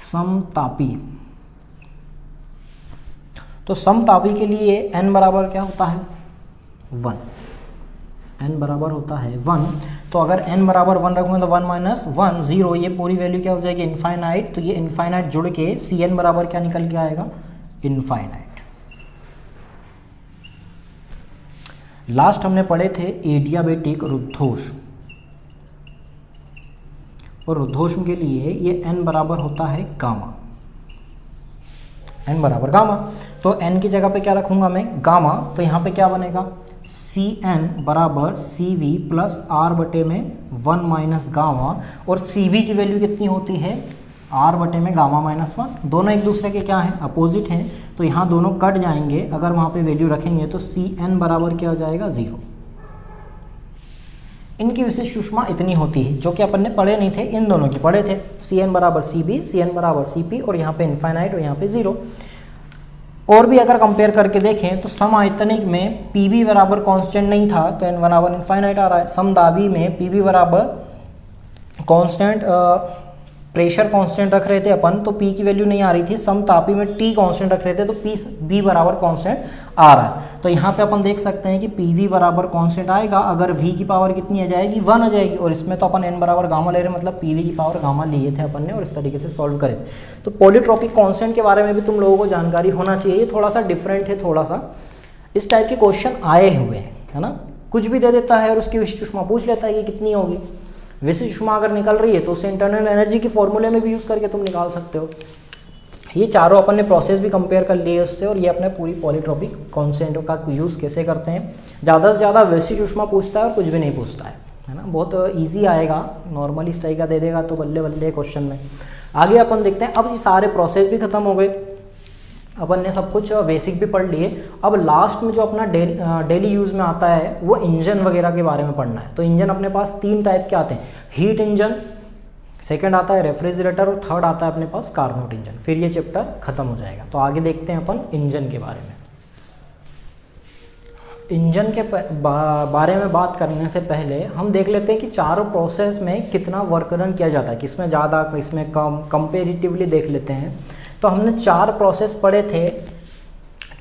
समतापी। तो समतापी के लिए n बराबर क्या होता है, 1, n बराबर होता है 1। तो अगर n बराबर 1 रखूँगा तो 1 माइनस 1 0, ये पूरी वैल्यू क्या हो जाएगी, इनफाइनाइट। तो ये इनफाइनाइट जुड़ के Cn बराबर क्या निकल के आएगा, इनफाइनाइट। लास्ट हमने पढ़े थे एडियाबेटिक रुद्धोष्म, और रुद्धोष्म के लिए ये n बराबर होता है गामा, n बराबर गामा। तो n की जगह पे क्या रखूंगा मैं, गामा। तो यहाँ पे क्या बनेगा, Cn बराबर Cv प्लस R बटे में 1 माइनस गामा, और Cv की वैल्यू कितनी होती है, R बटे में गामा माइनस 1। दोनों एक दूसरे के क्या हैं, अपोजिट हैं, तो यहाँ दोनों कट जाएंगे। अगर वहाँ पे वैल्यू रखेंगे तो Cn बराबर क्या हो जाएगा, 0। इनकी विशिष्ट ऊष्मा इतनी होती है, जो कि अपन ने पढ़े नहीं थे, इन दोनों की पढ़े थे। Cn बराबर Cb, Cn बराबर Cp, और यहाँ पे इनफाइनाइट और यहाँ पे 0। और भी अगर कंपेयर करके देखें तो समआयतनिक में Pb बराबर कांस्टेंट नहीं था तो n बराबर इनफाइनाइट आ रहा है। समदाबी में Pb बराबर कांस्टेंट, प्रेशर कांस्टेंट रख रहे थे अपन, तो P की वैल्यू नहीं आ रही थी। समतापी में T कांस्टेंट रख रहे थे तो B बराबर कांस्टेंट आ रहा है। तो यहाँ पे अपन देख सकते हैं कि PV बराबर कांस्टेंट आएगा अगर V की पावर कितनी आ जाएगी, 1 आ जाएगी। और इसमें तो अपन n बराबर गामा ले रहे हैं, मतलब PV की पावर गामा लिए थे अपन ने, और इस तरीके से सॉल्व करे। तो पॉलीट्रोपिक कांस्टेंट के बारे में भी तुम लोगों को जानकारी होना चाहिए। ये थोड़ा सा डिफरेंट है, थोड़ा सा इस टाइप के क्वेश्चन आए हुए हैं, है ना। कुछ भी दे देता है और उसकी विशिष्ट ऊष्मा पूछ लेता है कि कितनी होगी। विशिष्ट ऊष्मा अगर निकल रही है तो उसे इंटरनल एनर्जी की फॉर्मूले में भी यूज़ करके तुम निकाल सकते हो। ये चारों अपन ने प्रोसेस भी कंपेयर कर लिए उससे, और ये अपने पूरी पॉलीट्रोपिक कांस्टेंट का यूज़ कैसे करते हैं। ज़्यादा से ज़्यादा विशिष्ट ऊष्मा पूछता है और कुछ भी नहीं पूछता है ना। बहुत ईजी आएगा, नॉर्मल इस टाइप का दे देगा तो बल्ले बल्ले क्वेश्चन में। आगे अपन देखते हैं। अब ये सारे प्रोसेस भी खत्म हो गए, अपन ने सब कुछ बेसिक भी पढ़ लिए। अब लास्ट में जो अपना डेली यूज़ में आता है वो इंजन वगैरह के बारे में पढ़ना है। तो इंजन अपने पास 3 टाइप के आते हैं, हीट इंजन, सेकंड आता है रेफ्रिजरेटर, और थर्ड आता है अपने पास कार्नोट इंजन। फिर ये चैप्टर खत्म हो जाएगा। तो आगे देखते हैं अपन इंजन के बारे में। इंजन के बारे में बात करने से पहले हम देख लेते हैं कि चारों प्रोसेस में कितना वर्क डन किया जाता है, किसमें ज़्यादा किसमें कम, कंपेरेटिवली देख लेते हैं। तो हमने 4 प्रोसेस पढ़े थे,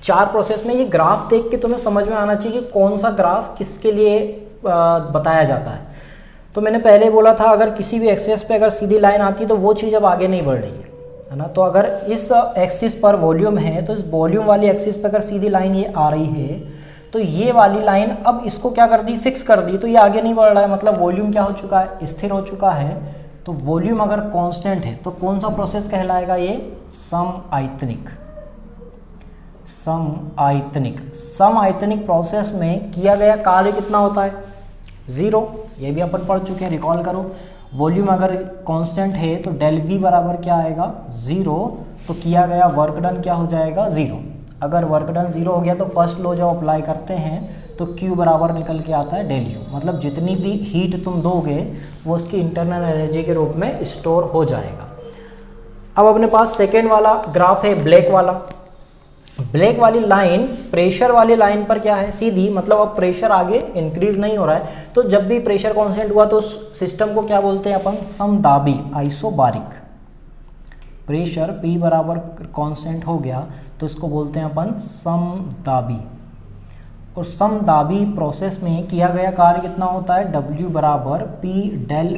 चार प्रोसेस में ये ग्राफ देख के तुम्हें समझ में आना चाहिए कि कौन सा ग्राफ किसके लिए बताया जाता है। तो मैंने पहले बोला था अगर किसी भी एक्सेस पे अगर सीधी लाइन आती है तो वो चीज़ अब आगे नहीं बढ़ रही है ना। तो अगर इस एक्सिस पर वॉल्यूम है तो इस वॉल्यूम वाली एक्सिस पे अगर सीधी लाइन ये आ रही है तो ये वाली लाइन अब इसको क्या कर दी, फिक्स कर दी, तो ये आगे नहीं बढ़ रहा है, मतलब वॉल्यूम क्या हो चुका है, स्थिर हो चुका है। तो वॉल्यूम अगर कांस्टेंट है तो कौन सा प्रोसेस कहलाएगा, ये समआयतनिक। समआयतनिक प्रोसेस में किया गया कार्य कितना होता है, 0। ये भी अपन पढ़ चुके हैं, रिकॉल करो। वॉल्यूम अगर कांस्टेंट है तो डेल वी बराबर क्या आएगा, 0। तो किया गया वर्क डन क्या हो जाएगा, 0। अगर वर्क डन 0 हो गया तो फर्स्ट लॉ जब अप्लाई करते हैं तो Q बराबर निकल के आता है डेल U, मतलब जितनी भी हीट तुम दोगे वो उसकी इंटरनल एनर्जी के रूप में स्टोर हो जाएगा। अब अपने पास सेकेंड वाला ग्राफ है ब्लैक वाला। ब्लैक वाली लाइन प्रेशर वाली लाइन पर क्या है, सीधी, मतलब अब प्रेशर आगे इंक्रीज नहीं हो रहा है। तो जब भी प्रेशर कांस्टेंट हुआ तो उस सिस्टम को क्या बोलते हैं अपन, समदाबी, आइसोबारिक। प्रेशर P बराबर कांस्टेंट हो गया तो इसको बोलते हैं अपन समदाबी। और समदाबी प्रोसेस में किया गया कार्य कितना होता है, W बराबर P del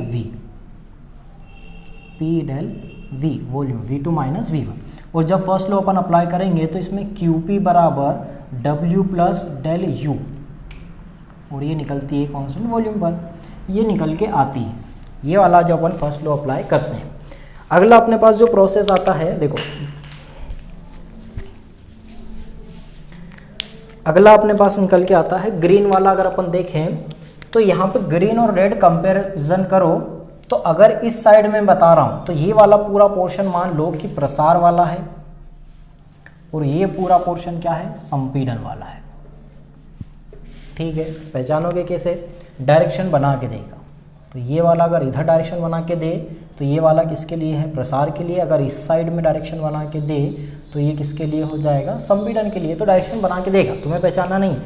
V, volume V2 minus V1। और जब फर्स्ट लॉ अपन अप्लाई करेंगे तो इसमें QP बराबर W प्लस डेल U, और ये निकलती है कांस्टेंट वॉल्यूम पर, ये निकल के आती है। ये वाला जो अपन फर्स्ट लॉ अप्लाई करते हैं। अगला अपने पास जो प्रोसेस आता है, देखो अगला अपने पास निकल के आता है ग्रीन वाला। अगर अपन देखें तो यहाँ पे ग्रीन और रेड कंपैरिजन करो तो अगर इस साइड में बता रहा हूँ तो ये वाला पूरा पोर्शन मान लो कि प्रसार वाला है और ये पूरा पोर्शन क्या है, संपीड़न वाला है। ठीक है, पहचानोगे कैसे, डायरेक्शन बना के देगा। तो ये वाला अगर इधर डायरेक्शन बना के दे तो ये वाला किसके लिए है, प्रसार के लिए। अगर इस साइड में डायरेक्शन बना के दे तो ये किसके लिए हो जाएगा, संपीड़न के लिए। तो डायरेक्शन बना के देगा, तुम्हें पहचानना नहीं,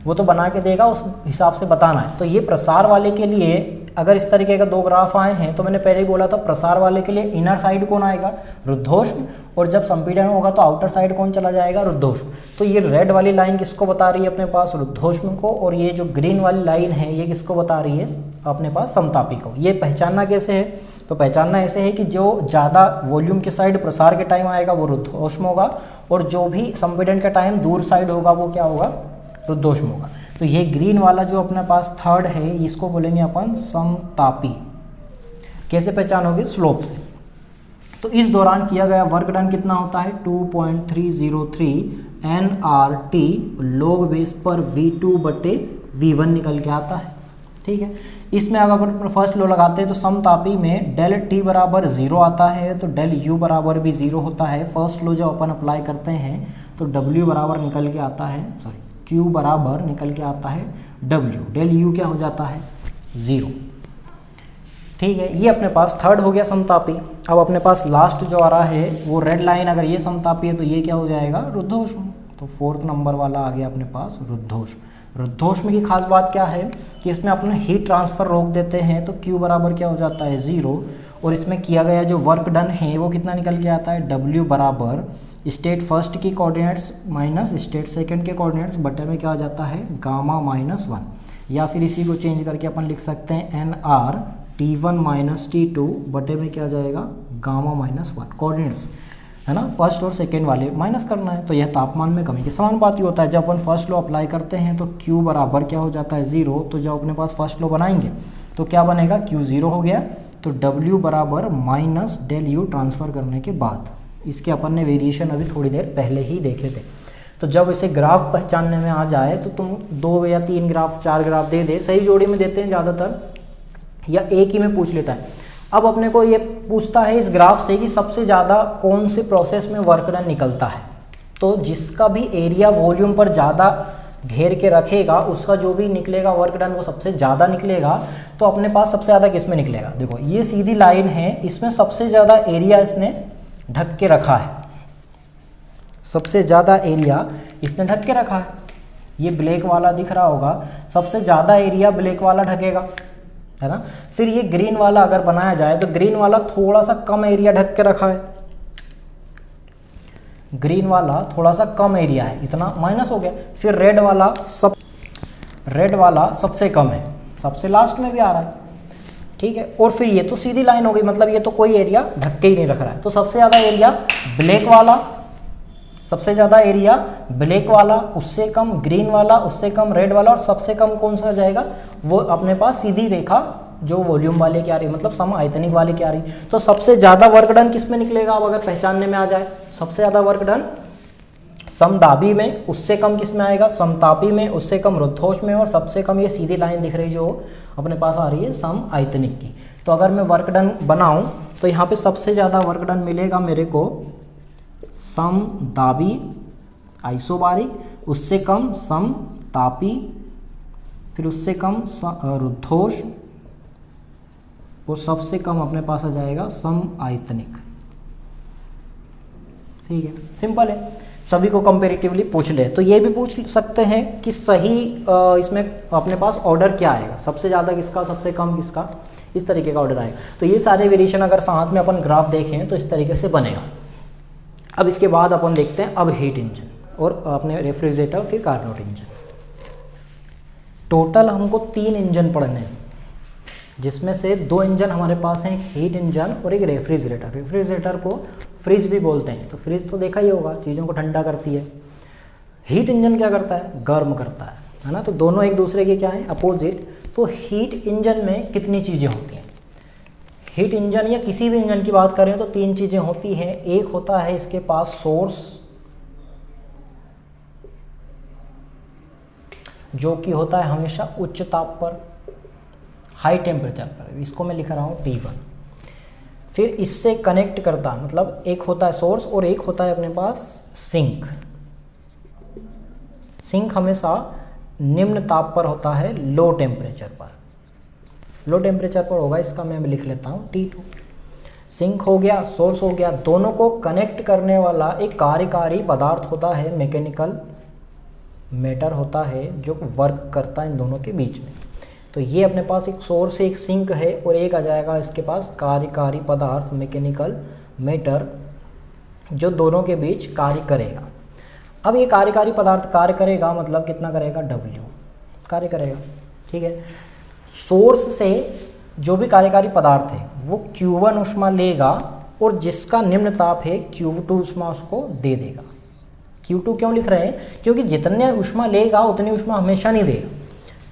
वो तो बना के देगा, उस हिसाब से बताना है। तो ये प्रसार वाले के लिए अगर इस तरीके का दो ग्राफ आए हैं तो मैंने पहले ही बोला था प्रसार वाले के लिए इनर साइड कौन आएगा, रुद्धोष्म, और जब संपीड़न होगा तो आउटर साइड कौन चला जाएगा, रुद्धोष्म। तो ये रेड वाली लाइन किसको बता रही है अपने पास, रुद्धोष्म को, और ये जो ग्रीन वाली लाइन है ये किसको बता रही है अपने पास, समतापी को। ये पहचानना कैसे है, तो पहचानना ऐसे है कि जो ज़्यादा वॉल्यूम के साइड प्रसार के टाइम आएगा वो रुद्धोष्म होगा, और जो भी संपीड़न के टाइम दूर साइड होगा वो क्या होगा, रुद्धोष्म होगा। तो ये ग्रीन वाला जो अपने पास थर्ड है इसको बोलेंगे अपन समतापी। कैसे पहचानोगे, स्लोप से। तो इस दौरान किया गया वर्क डन कितना होता है, 2.303 nRT log बेस पर V2 बटे V1 निकल के आता है। ठीक है, इसमें अगर अपन फर्स्ट लो लगाते हैं तो समतापी में डेल T बराबर 0 आता है तो डेल U बराबर भी 0 होता है। फर्स्ट लो जब अपन अप्लाई करते हैं तो W बराबर निकल के आता है, Q बराबर निकल के आता है W, डेल U क्या हो जाता है, 0। ठीक है, ये अपने पास थर्ड हो गया समतापी। अब अपने पास लास्ट जो आ रहा है वो रेड लाइन, अगर ये समतापी है तो ये क्या हो जाएगा, रुद्धोष्म। तो फोर्थ नंबर वाला आ गया अपने पास रुद्धोष्म। रुद्धोष्म की खास बात क्या है कि इसमें अपने हीट ट्रांसफर रोक देते हैं तो Q बराबर क्या हो जाता है, 0। और इसमें किया गया जो वर्क डन है वो कितना निकल के आता है, W बराबर स्टेट फर्स्ट की कोऑर्डिनेट्स माइनस स्टेट सेकंड के कोऑर्डिनेट्स बटे में क्या हो जाता है, गामा माइनस 1। या फिर इसी को चेंज करके अपन लिख सकते हैं NR T1 माइनस T2 बटे में क्या जाएगा, गामा माइनस 1। कोऑर्डिनेट्स है ना, फर्स्ट और सेकेंड वाले माइनस करना है। तो यह तापमान में कमी के समानुपाती होता है। जब अपन फर्स्ट लॉ अप्लाई करते हैं तो Q बराबर क्या हो जाता है, 0। तो जब अपने पास फर्स्ट लॉ बनाएंगे तो क्या बनेगा, Q 0 हो गया तो W बराबर माइनस डेल U ट्रांसफ़र करने के बाद। इसके अपन ने वेरिएशन अभी थोड़ी देर पहले ही देखे थे। तो जब इसे ग्राफ पहचानने में आ जाए तो तुम 2 या 3 ग्राफ 4 ग्राफ दे दे, सही जोड़ी में देते हैं ज़्यादातर, या एक ही में पूछ लेता है। अब अपने को ये पूछता है इस ग्राफ से कि सबसे ज़्यादा कौन से प्रोसेस में वर्क डन निकलता है। तो जिसका भी एरिया वॉल्यूम पर ज़्यादा घेर के रखेगा उसका जो भी निकलेगा वर्क डन वो सबसे ज़्यादा निकलेगा। तो अपने पास सबसे ज़्यादा किस में निकलेगा, देखो ये सीधी लाइन है, इसमें सबसे ज़्यादा एरिया इसने ढक के रखा है, सबसे ज़्यादा एरिया इसने ढक के रखा है। ये ब्लैक वाला दिख रहा होगा, सबसे ज़्यादा एरिया ब्लैक वाला ढकेगा, है ना। फिर ये ग्रीन वाला अगर बनाया जाए तो ग्रीन वाला थोड़ा सा कम एरिया ढक के रखा है, ग्रीन वाला थोड़ा सा कम एरिया है, इतना माइनस हो गया। फिर रेड वाला सबसे कम है, सबसे लास्ट में भी आ रहा है, ठीक है। और फिर ये तो सीधी लाइन हो गई, मतलब ये तो कोई एरिया ढक के ही नहीं रख रहा है। तो सबसे ज़्यादा एरिया ब्लैक वाला, सबसे ज़्यादा एरिया ब्लैक वाला, उससे कम ग्रीन वाला, उससे कम रेड वाला, और सबसे कम कौन सा जाएगा, वो अपने पास सीधी रेखा जो वॉल्यूम वाले की आ रही, मतलब सम आयतनिक वाले की आ रही। तो सबसे ज़्यादा वर्क डन किस में निकलेगा, अब अगर पहचानने में आ जाए, सबसे ज़्यादा वर्क डन समदाबी में, उससे कम किस में आएगा, समतापी में, उससे कम रुद्धोष में, और सबसे कम ये सीधी लाइन दिख रही जो अपने पास आ रही है सम आयतनिक की। तो अगर मैं वर्क डन बनाऊं तो यहाँ पे सबसे ज़्यादा वर्क डन मिलेगा मेरे को समदाबी आइसोबारिक, उससे कम समतापी, फिर उससे कम रुद्धोष, और सबसे कम अपने पास आ जाएगा सम आयतनिक। ठीक है, सिंपल है, सभी को कंपेरेटिवली पूछ ले। तो ये भी पूछ सकते हैं कि सही इसमें अपने पास ऑर्डर क्या आएगा, सबसे ज़्यादा किसका, सबसे कम किसका, इस तरीके का ऑर्डर आएगा। तो ये सारे वेरिएशन अगर साथ में अपन ग्राफ देखें तो इस तरीके से बनेगा। अब इसके बाद अपन देखते हैं अब हीट इंजन और अपने रेफ्रिजरेटर, फिर कार्नोट इंजन। टोटल हमको 3 इंजन पढ़ने हैं, जिसमें से 2 इंजन हमारे पास हैं, एक हीट इंजन और एक रेफ्रिजरेटर। रेफ्रिजरेटर को फ्रिज भी बोलते हैं, तो फ्रिज तो देखा ही होगा, चीज़ों को ठंडा करती है। हीट इंजन क्या करता है, गर्म करता है ना। तो दोनों एक दूसरे के क्या हैं, अपोजिट। तो हीट इंजन में कितनी चीज़ें होती हैं, हीट इंजन या किसी भी इंजन की बात करें तो 3 चीज़ें होती हैं। एक होता है इसके पास सोर्स, जो कि होता है हमेशा उच्च ताप पर, हाई टेम्परेचर पर, इसको मैं लिख रहा हूँ T1। फिर इससे कनेक्ट करता, मतलब एक होता है सोर्स और एक होता है अपने पास सिंक। सिंक हमेशा निम्न ताप पर होता है, लो टेम्परेचर पर, लो टेम्परेचर पर होगा, इसका मैं लिख लेता हूँ T2। सिंक हो गया, सोर्स हो गया, दोनों को कनेक्ट करने वाला एक कार्यकारी पदार्थ होता है, मैकेनिकल मैटर होता है जो वर्क करता है इन दोनों के बीच में। तो ये अपने पास एक सोर्स है, एक सिंक है, और एक आ जाएगा इसके पास कार्यकारी पदार्थ, मैकेनिकल मैटर, जो दोनों के बीच कार्य करेगा। अब ये कार्यकारी पदार्थ कार्य करेगा, मतलब कितना करेगा, W कार्य करेगा, ठीक है। सोर्स से जो भी कार्यकारी पदार्थ है वो Q1 ऊष्मा लेगा, और जिसका निम्न ताप है Q2 ऊष्मा उसको दे देगा। Q2 क्यों लिख रहे हैं, क्योंकि जितने ऊष्मा लेगा उतनी ऊष्मा हमेशा नहीं देगा,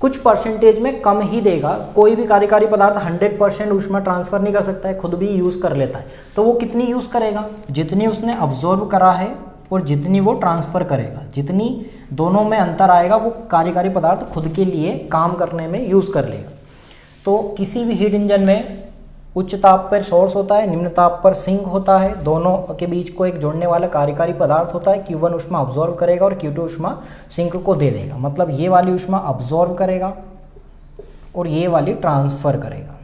कुछ परसेंटेज में कम ही देगा। कोई भी कार्यकारी पदार्थ 100% ऊष्मा ट्रांसफ़र नहीं कर सकता है, खुद भी यूज़ कर लेता है। तो वो कितनी यूज़ करेगा, जितनी उसने अब्जॉर्ब करा है और जितनी वो ट्रांसफ़र करेगा, जितनी दोनों में अंतर आएगा वो कार्यकारी पदार्थ खुद के लिए काम करने में यूज़ कर लेगा। तो किसी भी हीट इंजन में उच्च ताप पर सोर्स होता है, निम्न ताप पर सिंक होता है, दोनों के बीच को एक जोड़ने वाला कार्यकारी पदार्थ होता है। Q1 ऊष्मा अब्जॉर्व करेगा और Q2 ऊष्मा सिंक को दे देगा, मतलब ये वाली ऊष्मा अब्जॉर्व करेगा और ये वाली ट्रांसफ़र करेगा।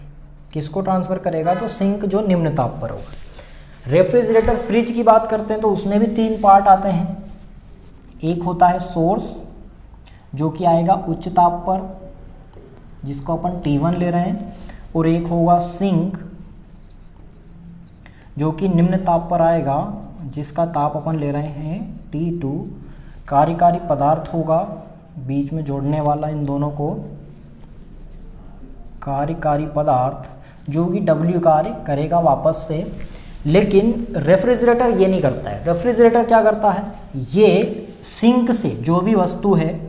किसको ट्रांसफ़र करेगा, तो सिंक जो निम्न ताप पर होगा। रेफ्रिजरेटर, फ्रिज की बात करते हैं तो उसमें भी 3 पार्ट आते हैं। एक होता है सोर्स जो कि आएगा उच्च ताप पर, जिसको अपन T1 ले रहे हैं, और एक होगा सिंक जो कि निम्न ताप पर आएगा, जिसका ताप अपन ले रहे हैं T2। कार्यकारी पदार्थ होगा बीच में जोड़ने वाला इन दोनों को, कार्यकारी पदार्थ जो कि W कार्य करेगा वापस से। लेकिन रेफ्रिजरेटर ये नहीं करता है। रेफ्रिजरेटर क्या करता है, ये सिंक से जो भी वस्तु है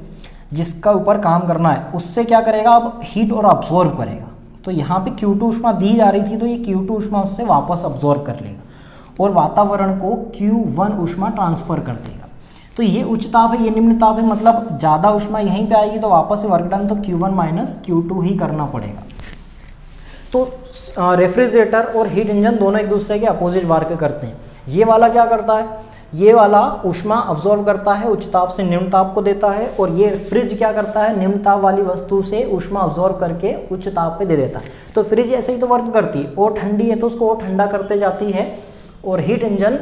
जिसका ऊपर काम करना है उससे क्या करेगा, अब हीट और अब्जॉर्व करेगा। तो यहाँ पे Q2 ऊष्मा दी जा रही थी, तो ये Q2 ऊष्मा उससे वापस अब्जॉर्व कर लेगा और वातावरण को Q1 ऊष्मा ट्रांसफ़र कर देगा। तो ये उच्च ताप है, ये निम्न ताप है, मतलब ज़्यादा ऊष्मा यहीं पे आएगी, तो वापस से वर्क डन तो Q1 माइनस Q2 ही करना पड़ेगा। तो रेफ्रिजरेटर और हीट इंजन दोनों एक दूसरे के अपोजिट वर्क करते हैं। ये वाला क्या करता है, ये वाला ऊष्मा अब्जॉर्व करता है, उच्च ताप से निम्न ताप को देता है, और ये फ्रिज क्या करता है, निम्न ताप वाली वस्तु से ऊष्मा अब्जॉर्व करके उच्च ताप पे दे देता है। तो फ्रिज ऐसे ही तो वर्क करती है, और ठंडी है तो उसको और ठंडा करते जाती है, और हीट इंजन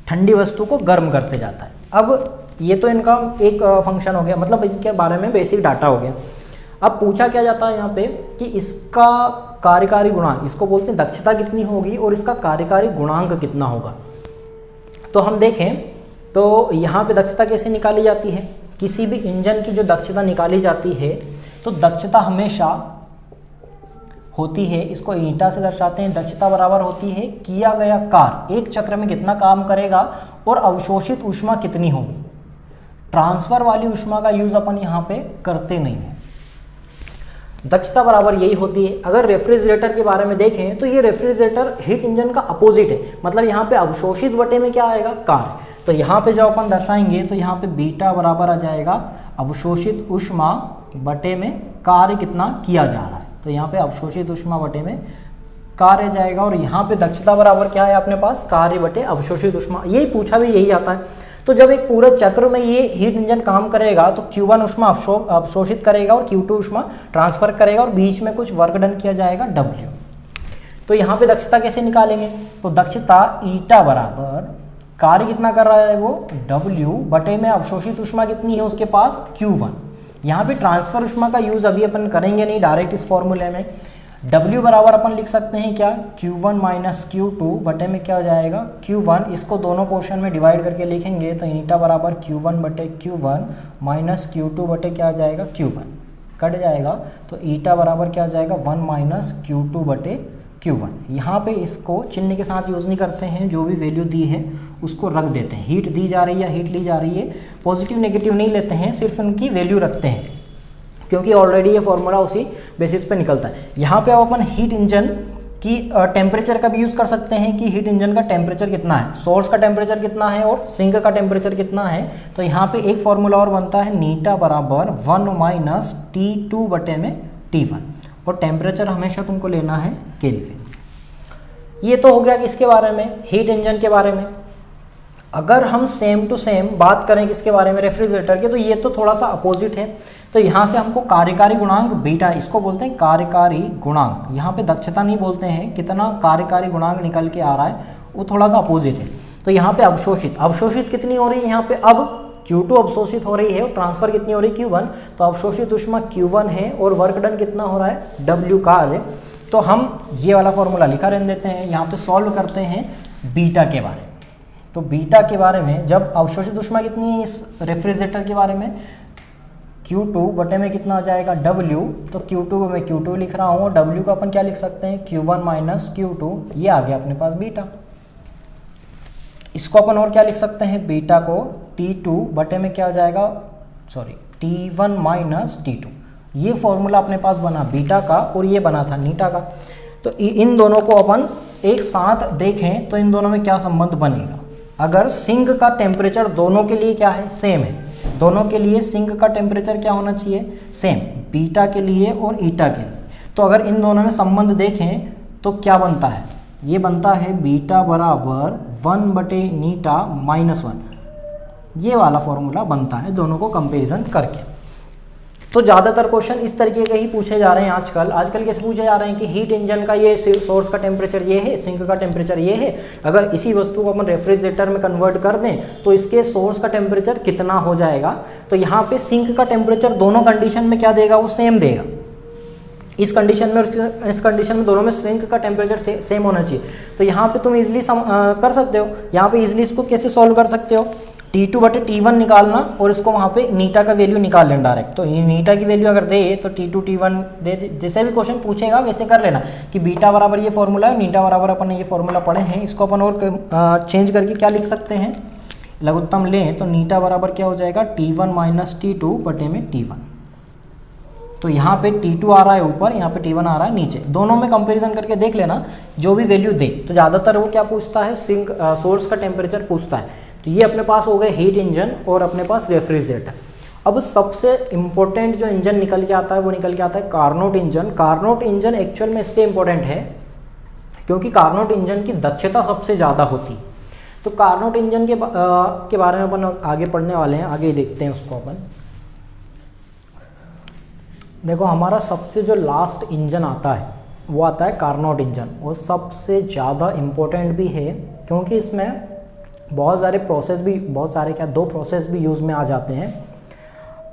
ठंडी वस्तु को गर्म करते जाता है। अब ये तो इनका एक फंक्शन हो गया, मतलब इनके बारे में बेसिक डाटा हो गया। अब पूछा क्या जाता है यहाँ पे कि इसका कार्यकारी गुणांक, इसको बोलते हैं दक्षता कितनी होगी और इसका कार्यकारी गुणांक कितना होगा। तो हम देखें तो यहाँ पे दक्षता कैसे निकाली जाती है, किसी भी इंजन की जो दक्षता निकाली जाती है तो दक्षता हमेशा होती है, इसको ईटा से दर्शाते हैं, दक्षता बराबर होती है किया गया कार्य एक चक्र में कितना काम करेगा और अवशोषित ऊष्मा कितनी होगी। ट्रांसफर वाली ऊष्मा का यूज अपन यहाँ पे करते नहीं है। दक्षता बराबर यही होती है। अगर रेफ्रिजरेटर के बारे में देखें तो ये रेफ्रिजरेटर हीट इंजन का अपोजिट है, मतलब यहाँ पे अवशोषित बटे में क्या आएगा, कार्य। तो यहाँ पे जब अपन दर्शाएंगे तो यहाँ पे बीटा बराबर आ जाएगा अवशोषित ऊष्मा बटे में कार्य कितना किया जा रहा है, तो यहाँ पे अवशोषित ऊष्मा बटे में कार्य जाएगा। और यहाँ पे दक्षता बराबर क्या है अपने पास, कार्य बटे अवशोषित ऊष्मा। यही पूछा भी यही आता है। तो जब एक पूरे चक्र में ये हीट इंजन काम करेगा तो Q1 ऊष्मा अवशोषित करेगा और Q2 ऊष्मा ट्रांसफर करेगा और बीच में कुछ वर्क डन किया जाएगा W। तो यहाँ पे दक्षता कैसे निकालेंगे, तो दक्षता ईटा बराबर कार्य कितना कर रहा है वो W बटे में अवशोषित ऊष्मा कितनी है उसके पास Q1। यहाँ पे ट्रांसफर ऊष्मा का यूज अभी अपन करेंगे नहीं, डायरेक्ट इस फॉर्मूले में W बराबर अपन लिख सकते हैं क्या, Q1 माइनस Q2 बटे में क्या हो जाएगा Q1। इसको दोनों पोर्शन में डिवाइड करके लिखेंगे तो ईटा बराबर Q1 बटे Q1 माइनस Q2 बटे क्या आ जाएगा Q1, कट जाएगा। तो ईटा बराबर क्या आ जाएगा 1 माइनस Q2 बटे Q1। यहाँ पे इसको चिन्ह के साथ यूज़ नहीं करते हैं, जो भी वैल्यू दी है उसको रख देते हैं। हीट दी जा रही है, हीट ली जा रही है, पॉजिटिव नेगेटिव नहीं लेते हैं, सिर्फ उनकी वैल्यू रखते हैं क्योंकि ऑलरेडी ये फॉर्मूला उसी बेसिस पे निकलता है। यहाँ पे अब अपन हीट इंजन की टेम्परेचर का भी यूज़ कर सकते हैं कि हीट इंजन का टेम्परेचर कितना है, सोर्स का टेम्परेचर कितना है और सिंक का टेम्परेचर कितना है। तो यहाँ पे एक फॉर्मूला और बनता है, नीटा बराबर 1 माइनस T2 बटे में T1, और टेम्परेचर हमेशा तुमको लेना है केल्विन। ये तो हो गया किसके बारे में, हीट इंजन के बारे में। अगर हम सेम टू सेम बात करें किसके बारे में, रेफ्रिजरेटर के, तो ये तो थोड़ा सा अपोजिट है। तो यहाँ से हमको कार्यकारी गुणांक बीटा, इसको बोलते हैं कार्यकारी गुणांक। यहाँ पे दक्षता नहीं बोलते हैं, कितना कार्यकारी गुणांक निकल के आ रहा है वो थोड़ा सा अपोजिट है। तो यहाँ पे अवशोषित कितनी हो रही है, यहाँ पे अब Q2 अवशोषित हो रही है और ट्रांसफर कितनी हो रही है Q1। तो अवशोषित ऊष्मा Q1 है और वर्क डन कितना हो रहा है W कार्य। तो हम ये वाला फॉर्मूला लिखा रहने देते हैं। यहाँ पे सॉल्व करते हैं बीटा के बारे में। तो बीटा के बारे में, जब अवशोषित ऊष्मा कितनी है इस रेफ्रिजरेटर के बारे में, Q2 बटे में कितना आ जाएगा W। तो Q2 को मैं Q2 लिख रहा हूँ और W को अपन क्या लिख सकते हैं, Q1 माइनस Q2। ये आ गया अपने पास बीटा। इसको अपन और क्या लिख सकते हैं, बीटा को T2 बटे में क्या आ जाएगा, T1 माइनस T2। ये फॉर्मूला अपने पास बना बीटा का और ये बना था नीटा का। तो इन दोनों को अपन एक साथ देखें तो इन दोनों में क्या संबंध बनेगा। अगर सिंक का टेम्परेचर दोनों के लिए क्या है, सेम है, दोनों के लिए सिंक का टेम्परेचर क्या होना चाहिए, सेम, बीटा के लिए और ईटा के लिए। तो अगर इन दोनों में संबंध देखें तो क्या बनता है, ये बनता है बीटा बराबर 1 बटे नीटा माइनस 1। ये वाला फॉर्मूला बनता है दोनों को कंपैरिजन करके। तो ज़्यादातर क्वेश्चन इस तरीके के ही पूछे जा रहे हैं आजकल कैसे पूछे जा रहे हैं कि हीट इंजन का ये सोर्स का टेम्परेचर ये है, सिंक का टेम्परेचर ये है। अगर इसी वस्तु को अपन रेफ्रिजरेटर में कन्वर्ट कर दें तो इसके सोर्स का टेम्परेचर कितना हो जाएगा। तो यहाँ पे सिंक का टेम्परेचर दोनों कंडीशन में क्या देगा, वो सेम देगा। इस कंडीशन में और इस कंडीशन में दोनों में सिंक का टेम्परेचर सेम होना चाहिए। तो यहाँ पे तुम इजिली कर सकते हो, यहाँ पे इजिली इसको कैसे सॉल्व कर सकते हो, T2 बटे T1 निकालना और इसको वहाँ पे नीटा का वैल्यू निकाल लेना डायरेक्ट। तो नीटा की वैल्यू अगर दे तो T2 T1 दे, जैसे भी क्वेश्चन पूछेगा वैसे कर लेना कि बीटा बराबर ये फॉर्मूला है, नीटा बराबर अपन ने ये फॉर्मूला पढ़े हैं। इसको अपन और चेंज करके क्या लिख सकते हैं, लघुत्तम लें तो नीटा बराबर क्या हो जाएगा T1 माइनस T2 बटे में T1। तो यहाँ पे T2 आ रहा है ऊपर, यहाँ पे T1 आ रहा है नीचे, दोनों में कंपैरिजन करके देख लेना जो भी वैल्यू दे। तो ज़्यादातर वो क्या पूछता है, सिंक सोर्स का टेम्परेचर पूछता है। तो ये अपने पास हो गए हीट इंजन और अपने पास रेफ्रिजरेटर। अब सबसे इम्पोर्टेंट जो इंजन निकल के आता है वो निकल के आता है Carnot engine. Carnot engine actual में इसलिए इम्पोर्टेंट है क्योंकि कार्नोट इंजन की दक्षता सबसे ज़्यादा होती है। तो कार्नोट इंजन के बारे में अपन आगे पढ़ने वाले हैं, आगे देखते हैं उसको अपन। देखो हमारा सबसे जो लास्ट इंजन आता है वो आता है कार्नोट इंजन, और सबसे ज़्यादा इम्पोर्टेंट भी है क्योंकि इसमें बहुत सारे प्रोसेस भी, बहुत सारे क्या, 2 प्रोसेस भी यूज़ में आ जाते हैं।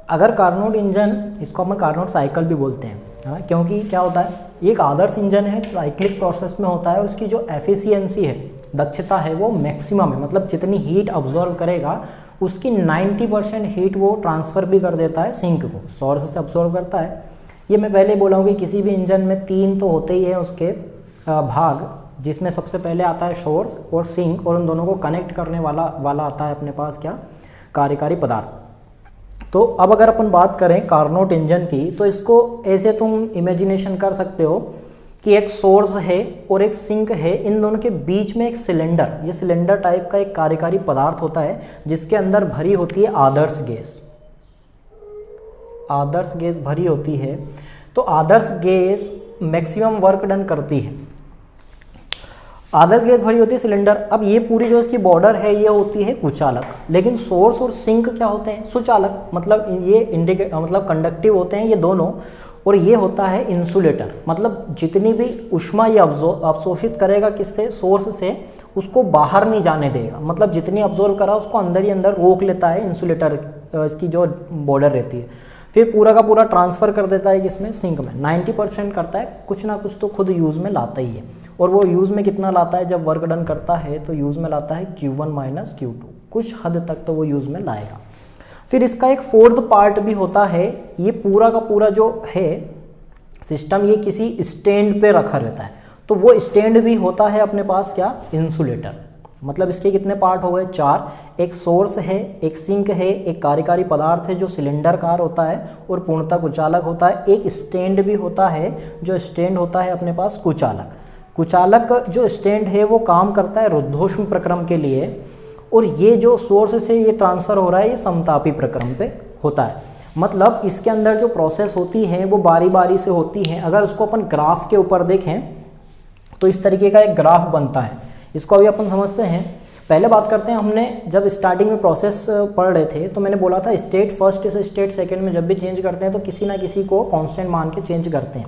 अगर कार्नोट इंजन, इसको हम कार्नोट साइकिल भी बोलते हैं, क्योंकि क्या होता है, एक आदर्श इंजन है, साइक्लिक प्रोसेस में होता है, उसकी जो एफिशिएंसी है दक्षता है वो मैक्सिमम है, मतलब जितनी हीट ऑब्जॉर्व करेगा उसकी 90% हीट वो ट्रांसफ़र भी कर देता है सिंक को, सोर्स से ऑब्जॉर्व करता है। ये मैं पहले बोला हूँ कि किसी भी इंजन में 3 तो होते ही हैं उसके भाग, जिसमें सबसे पहले आता है सोर्स और सिंक, और उन दोनों को कनेक्ट करने वाला आता है अपने पास क्या, कार्यकारी पदार्थ। तो अब अगर अपन बात करें कार्नोट इंजन की, तो इसको ऐसे तुम इमेजिनेशन कर सकते हो कि एक सोर्स है और एक सिंक है, इन दोनों के बीच में एक सिलेंडर, ये सिलेंडर टाइप का एक कार्यकारी पदार्थ होता है जिसके अंदर भरी होती है आदर्श गैस। आदर्श गैस भरी होती है, तो आदर्श गैस मैक्सिमम वर्क डन करती है। आदर्श गैस भरी होती है सिलेंडर। अब ये पूरी जो इसकी बॉर्डर है ये होती है कुचालक, लेकिन सोर्स और सिंक क्या होते हैं, सुचालक, मतलब ये मतलब कंडक्टिव होते हैं ये दोनों, और ये होता है इंसुलेटर, मतलब जितनी भी ऊष्मा ये अवशोषित करेगा किससे, सोर्स से, उसको बाहर नहीं जाने देगा, मतलब जितनी अब्जॉर्व करा उसको अंदर ही अंदर रोक लेता है इंसुलेटर, इसकी जो बॉर्डर रहती है, फिर पूरा का पूरा ट्रांसफ़र कर देता है किसमें, सिंक में। 90% करता है, कुछ ना कुछ तो खुद यूज़ में लाता ही है, और वो यूज़ में कितना लाता है, जब वर्क डन करता है तो यूज़ में लाता है Q1 - Q2, कुछ हद तक तो वो यूज़ में लाएगा। फिर इसका एक फोर्थ पार्ट भी होता है, ये पूरा का पूरा जो है सिस्टम ये किसी स्टैंड पे रखा रहता है, तो वो स्टैंड भी होता है अपने पास क्या, इंसुलेटर। मतलब इसके कितने पार्ट हो गए, 4, एक सोर्स है, एक सिंक है, एक कार्यकारी पदार्थ है जो सिलेंडरकार होता है और पूर्णतः कुचालक होता है, एक स्टैंड भी होता है, जो स्टैंड होता है अपने पास कुचालक। कुचालक जो स्टैंड है वो काम करता है रुद्धोष्म प्रक्रम के लिए, और ये जो सोर्स से ये ट्रांसफ़र हो रहा है ये समतापी प्रक्रम पे होता है। मतलब इसके अंदर जो प्रोसेस होती है वो बारी बारी से होती है। अगर उसको अपन ग्राफ के ऊपर देखें तो इस तरीके का एक ग्राफ बनता है, इसको अभी अपन समझते हैं। पहले बात करते हैं, हमने जब स्टार्टिंग में प्रोसेस पढ़ रहे थे तो मैंने बोला था स्टेट फर्स्ट से स्टेट सेकेंड में जब भी चेंज करते हैं तो किसी ना किसी को कांस्टेंट मान के चेंज करते हैं।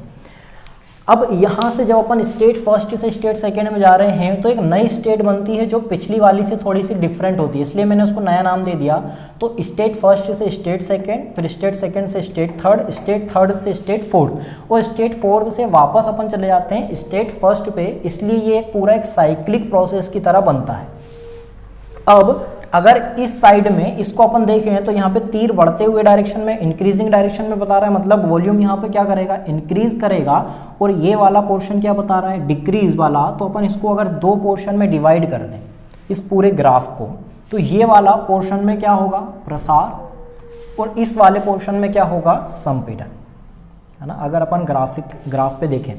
अब यहाँ से जब अपन स्टेट फर्स्ट से स्टेट सेकेंड में जा रहे हैं तो एक नई स्टेट बनती है जो पिछली वाली से थोड़ी सी डिफरेंट होती है, इसलिए मैंने उसको नया नाम दे दिया। तो स्टेट फर्स्ट से स्टेट सेकेंड, फिर स्टेट सेकेंड से स्टेट थर्ड, स्टेट थर्ड से स्टेट फोर्थ, और स्टेट फोर्थ से वापस अपन चले जाते हैं स्टेट फर्स्ट पे, इसलिए ये पूरा एक साइक्लिक प्रोसेस की तरह बनता है। अब अगर इस साइड में इसको अपन देखें तो यहाँ पे तीर बढ़ते हुए डायरेक्शन में, इंक्रीजिंग डायरेक्शन में बता रहा है, मतलब वॉल्यूम यहाँ पे क्या करेगा, इंक्रीज करेगा, और ये वाला पोर्शन क्या बता रहा है, डिक्रीज वाला। तो अपन इसको अगर 2 पोर्शन में डिवाइड कर दें इस पूरे ग्राफ को, तो ये वाला पोर्शन में क्या होगा, प्रसार, और इस वाले पोर्शन में क्या होगा, संपीड़न, है ना। अगर अपन ग्राफ पे देखें,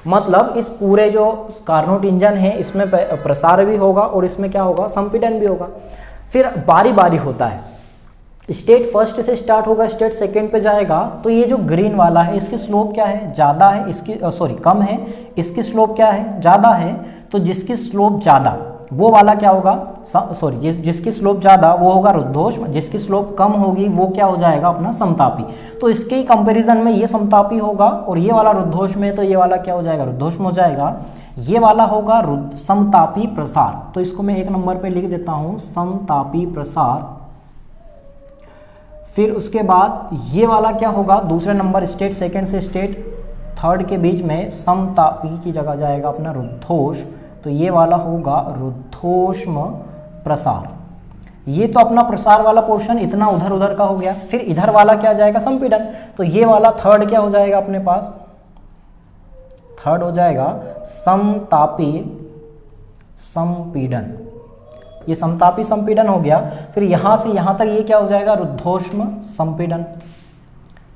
मतलब इस पूरे जो कार्नोट इंजन है इसमें प्रसार भी होगा और इसमें क्या होगा, संपीड़न भी होगा। फिर बारी बारी होता है, स्टेट फर्स्ट से स्टार्ट होगा, स्टेट सेकेंड पे जाएगा, तो ये जो ग्रीन वाला है इसकी स्लोप क्या है, ज़्यादा है, इसकी कम है, इसकी स्लोप क्या है, ज़्यादा है। तो जिसकी स्लोप ज़्यादा वो वाला क्या होगा, जिसकी स्लोप ज़्यादा वो होगा रुद्धोष्म, जिसकी स्लोप कम होगी वो क्या हो जाएगा, अपना समतापी। तो इसके ही कंपैरिजन में ये समतापी होगा, और ये वाला रुद्धोष्म है तो ये वाला क्या हो जाएगा, रुद्धोष्म हो जाएगा। ये वाला होगा समतापी प्रसार, तो इसको मैं 1 नंबर पे लिख देता हूं, समतापी प्रसार। फिर उसके बाद ये वाला क्या होगा, दूसरे नंबर स्टेट सेकेंड से स्टेट थर्ड के बीच में समतापी की जगह जाएगा अपना रुद्धोष्म, तो ये वाला होगा रुद्धोष्म प्रसार। ये तो अपना प्रसार वाला पोर्शन इतना उधर उधर का हो गया। फिर इधर वाला क्या जाएगा, संपीड़न, तो ये वाला थर्ड क्या हो जाएगा अपने पास, थर्ड हो जाएगा समतापी संपीड़न। ये समतापी संपीड़न हो गया। फिर यहां से यहां तक ये क्या हो जाएगा, रुद्धोष्म संपीड़न,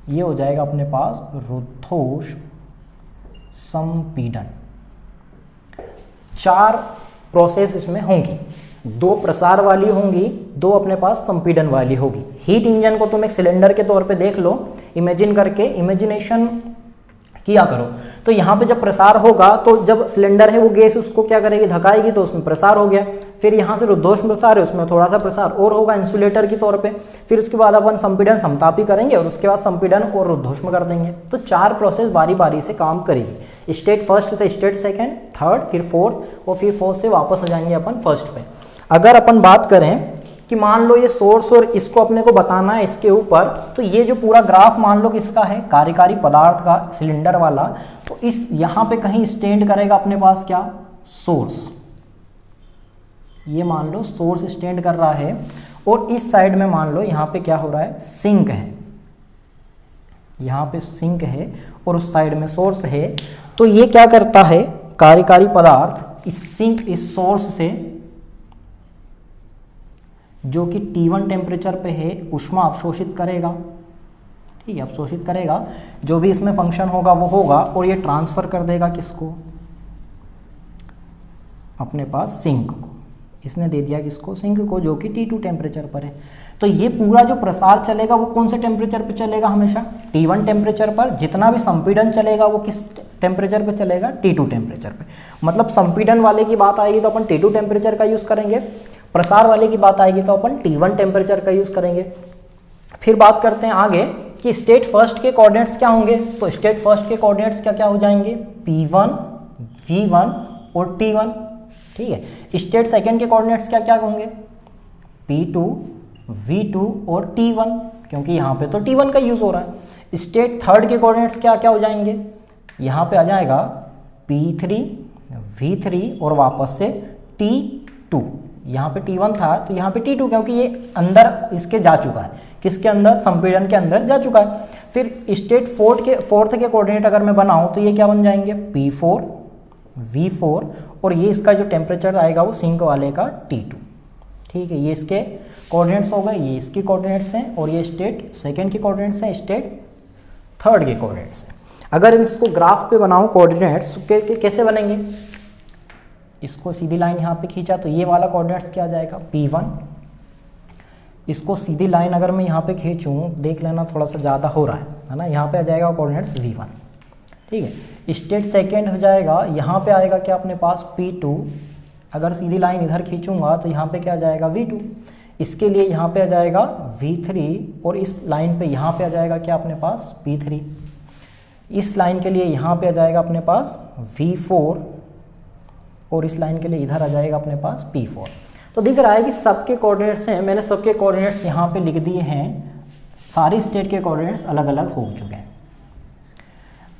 ये हो जाएगा अपने पास रुद्धोष्म संपीड़न। 4 प्रोसेस इसमें होंगी, 2 प्रसार वाली होंगी, 2 अपने पास संपीड़न वाली होगी। हीट इंजन को तुम एक सिलेंडर के तौर पे देख लो, इमेजिन करके, इमेजिनेशन किया करो। तो यहाँ पे जब प्रसार होगा तो जब सिलेंडर है वो गैस उसको क्या करेगी, धकाएगी, तो उसमें प्रसार हो गया। फिर यहाँ से रुद्धोष्म प्रसार है, उसमें थोड़ा सा प्रसार और होगा इंसुलेटर की तौर पे। फिर उसके बाद अपन संपीड़न समतापी करेंगे और उसके बाद संपीड़न और रुद्धोष्म कर देंगे। तो 4 प्रोसेस बारी बारी से काम करेगी, स्टेट फर्स्ट से स्टेट सेकेंड, थर्ड, फिर फोर्थ, और फिर फोर्थ से वापस आ जाएंगे अपन फर्स्ट पे। अगर अपन बात करें कि मान लो ये सोर्स और इसको अपने को बताना है इसके ऊपर, तो ये जो पूरा ग्राफ मान लो किसका है, कार्यकारी पदार्थ का, सिलेंडर वाला, तो इस यहाँ पे कहीं स्टैंड करेगा अपने पास क्या, सोर्स। ये मान लो सोर्स स्टैंड कर रहा है और इस साइड में मान लो यहाँ पे क्या हो रहा है, सिंक है, यहाँ पे सिंक है और उस साइड में सोर्स है। तो ये क्या करता है, कार्यकारी पदार्थ इस सिंक, इस सोर्स से जो कि T1 टेम्परेचर पे है ऊष्मा अवशोषित करेगा, ठीक है, अवशोषित करेगा, जो भी इसमें फंक्शन होगा वो होगा और ये ट्रांसफर कर देगा किसको, अपने पास सिंक को। इसने दे दिया किसको, सिंक को, जो कि T2 टेम्परेचर पर है। तो ये पूरा जो प्रसार चलेगा वो कौन से टेम्परेचर पे चलेगा, हमेशा T1 टेम्परेचर पर। जितना भी संपीड़न चलेगा वो किस टेम्परेचर पे चलेगा, T2 टेम्परेचर पे। मतलब संपीड़न वाले की बात आएगी तो अपन T2 टेम्परेचर का यूज़ करेंगे, प्रसार वाले की बात आएगी तो अपन T1 टेम्परेचर का यूज़ करेंगे। फिर बात करते हैं आगे कि स्टेट फर्स्ट के कोऑर्डिनेट्स क्या होंगे। तो स्टेट फर्स्ट के कोऑर्डिनेट्स क्या क्या हो जाएंगे, P1, V1 और T1, ठीक है। स्टेट सेकंड के कोऑर्डिनेट्स क्या क्या होंगे, P2, V2 और T1, क्योंकि यहाँ पे तो T1 का यूज़ हो रहा है। स्टेट थर्ड के कोऑर्डिनेट्स क्या क्या हो जाएंगे, यहाँ पे आ जाएगा P3, V3 और वापस से T2। यहाँ पे T1 था तो यहाँ पे T2, क्योंकि ये अंदर इसके जा चुका है, किसके अंदर, संपीड़न के अंदर जा चुका है। फिर स्टेट फोर्थ के कोऑर्डिनेट अगर मैं बनाऊँ तो ये क्या बन जाएंगे, P4, V4 और ये इसका जो टेम्परेचर आएगा वो सिंक वाले का T2, ठीक है। ये इसके कोऑर्डिनेट्स हो गए, ये इसकी कोऑर्डिनेट्स हैं और ये स्टेट सेकंड के कोऑर्डिनेट्स हैं, स्टेट थर्ड के कोऑर्डिनेट्स हैं। अगर इसको ग्राफ पे बनाऊं कोऑर्डिनेट्स कैसे बनेंगे, इसको सीधी लाइन यहाँ पे खींचा तो ये वाला कोऑर्डिनेट्स क्या आ जाएगा, P1। इसको सीधी लाइन अगर मैं यहाँ पे खींचूँ, देख लेना थोड़ा सा ज़्यादा हो रहा है ना, यहाँ पे आ जाएगा कोऑर्डिनेट्स V1, ठीक है। स्टेट सेकेंड हो जाएगा, यहाँ पे आएगा क्या अपने पास P2। अगर सीधी लाइन इधर खींचूंगा तो यहाँ पे क्या आ जाएगा V2। इसके लिए यहाँ पे आ जाएगा V3 और इस लाइन पे यहाँ पे आ जाएगा क्या अपने पास P3। इस लाइन के लिए यहाँ पे आ जाएगा अपने पास V4 और इस लाइन के लिए इधर आ जाएगा अपने पास P4। तो दिख रहा है कि सबके कोऑर्डिनेट्स हैं, मैंने सबके कोऑर्डिनेट्स यहाँ पे लिख दिए हैं, सारी स्टेट के कोऑर्डिनेट्स अलग अलग हो चुके हैं।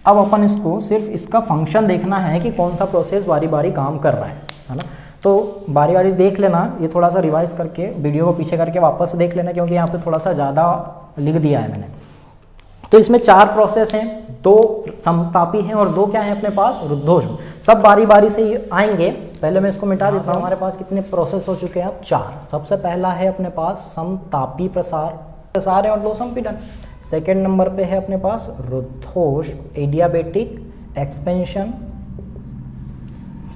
अब अपन इसको सिर्फ इसका फंक्शन देखना है कि कौन सा प्रोसेस बारी बारी काम कर रहा है ना। तो बारी बारी देख लेना, ये थोड़ा सा रिवाइज करके वीडियो को पीछे करके वापस देख लेना, क्योंकि यहाँ पे थोड़ा सा ज़्यादा लिख दिया है मैंने। तो इसमें 4 प्रोसेस हैं, 2 समतापी हैं और 2 क्या हैं अपने पास, रुद्धोष्म। सब बारी बारी से ही आएंगे। पहले मैं इसको मिटा देता हूँ। हमारे पास कितने प्रोसेस हो चुके हैं अब, 4। सबसे पहला है अपने पास समतापी प्रसार है और लो संपीड़न। सेकेंड नंबर पे है अपने पास रुद्धोष्म, एडियाबेटिक एक्सपेंशन।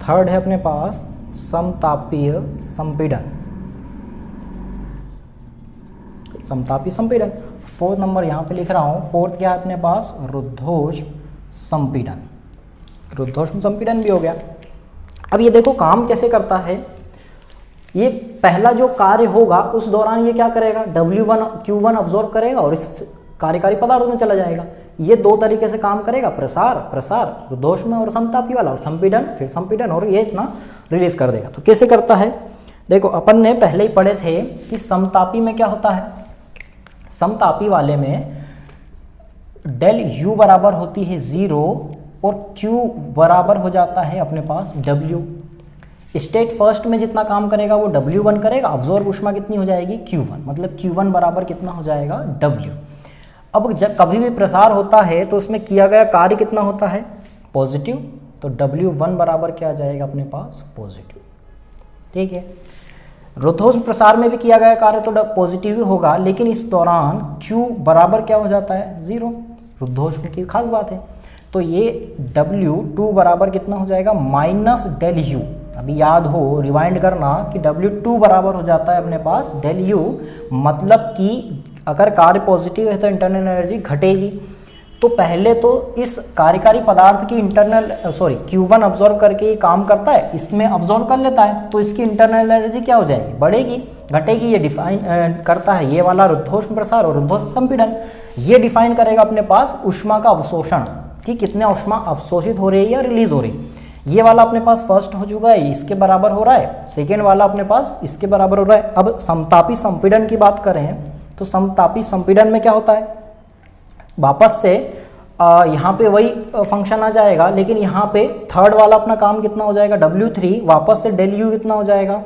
थर्ड है अपने पास समतापीय संपीड़न, समतापी संपीड़न। 4th नंबर यहाँ पे लिख रहा हूँ, 4th क्या है अपने पास, रुद्धोष्म संपीड़न। रुद्धोष्म संपीड़न भी हो गया। अब ये देखो काम कैसे करता है। ये पहला जो कार्य होगा उस दौरान ये क्या करेगा, W1 Q1 अब्जॉर्ब करेगा और इस कार्यकारी पदार्थ में चला जाएगा। ये 2 तरीके से काम करेगा, प्रसार रुद्धोष्म और समतापी वाला, और संपीड़न फिर संपीड़न, और ये इतना रिलीज कर देगा। तो कैसे करता है, देखो अपन ने पहले ही पढ़े थे कि समतापी में क्या होता है, समतापी वाले में डेल U बराबर होती है 0 और Q बराबर हो जाता है अपने पास W। स्टेट फर्स्ट में जितना काम करेगा वो W1 करेगा, अब्जॉर्ब ऊष्मा कितनी हो जाएगी, Q1, मतलब Q1 बराबर कितना हो जाएगा, W। अब जब कभी भी प्रसार होता है तो उसमें किया गया कार्य कितना होता है, पॉजिटिव, तो W1 बराबर क्या आ जाएगा अपने पास, पॉजिटिव, ठीक है। रुद्धोष्म प्रसार में भी किया गया कार्य तो पॉजिटिव ही होगा, लेकिन इस दौरान Q बराबर क्या हो जाता है, 0। रुद्धोष्म की खास बात है। तो ये W2 बराबर कितना हो जाएगा, माइनस डेल U। अभी याद हो, रिवाइंड करना कि W2 बराबर हो जाता है अपने पास डेल U, मतलब कि अगर कार्य पॉजिटिव है तो इंटरनल एनर्जी घटेगी। तो पहले तो इस कार्यकारी पदार्थ की Q1 अब्जॉर्व करके ये काम करता है, इसमें अब्जॉर्व कर लेता है, तो इसकी इंटरनल एनर्जी क्या हो जाएगी, बढ़ेगी घटेगी। ये डिफाइन करता है ये वाला रुद्धोष्म प्रसार और रुद्धोष्म संपीड़न। ये डिफाइन करेगा अपने पास ऊष्मा का अवशोषण, कि कितने ऊष्मा अवशोषित हो रही है या रिलीज हो रही है। ये वाला अपने पास फर्स्ट हो चुका है, इसके बराबर हो रहा है। सेकेंड वाला अपने पास इसके बराबर हो रहा है। अब समतापी संपीड़न की बात करें तो समतापी संपीड़न में क्या होता है, वापस से यहाँ पे वही फंक्शन आ जाएगा, लेकिन यहाँ पे थर्ड वाला अपना काम कितना हो जाएगा, W3, वापस से डेल U कितना हो जाएगा,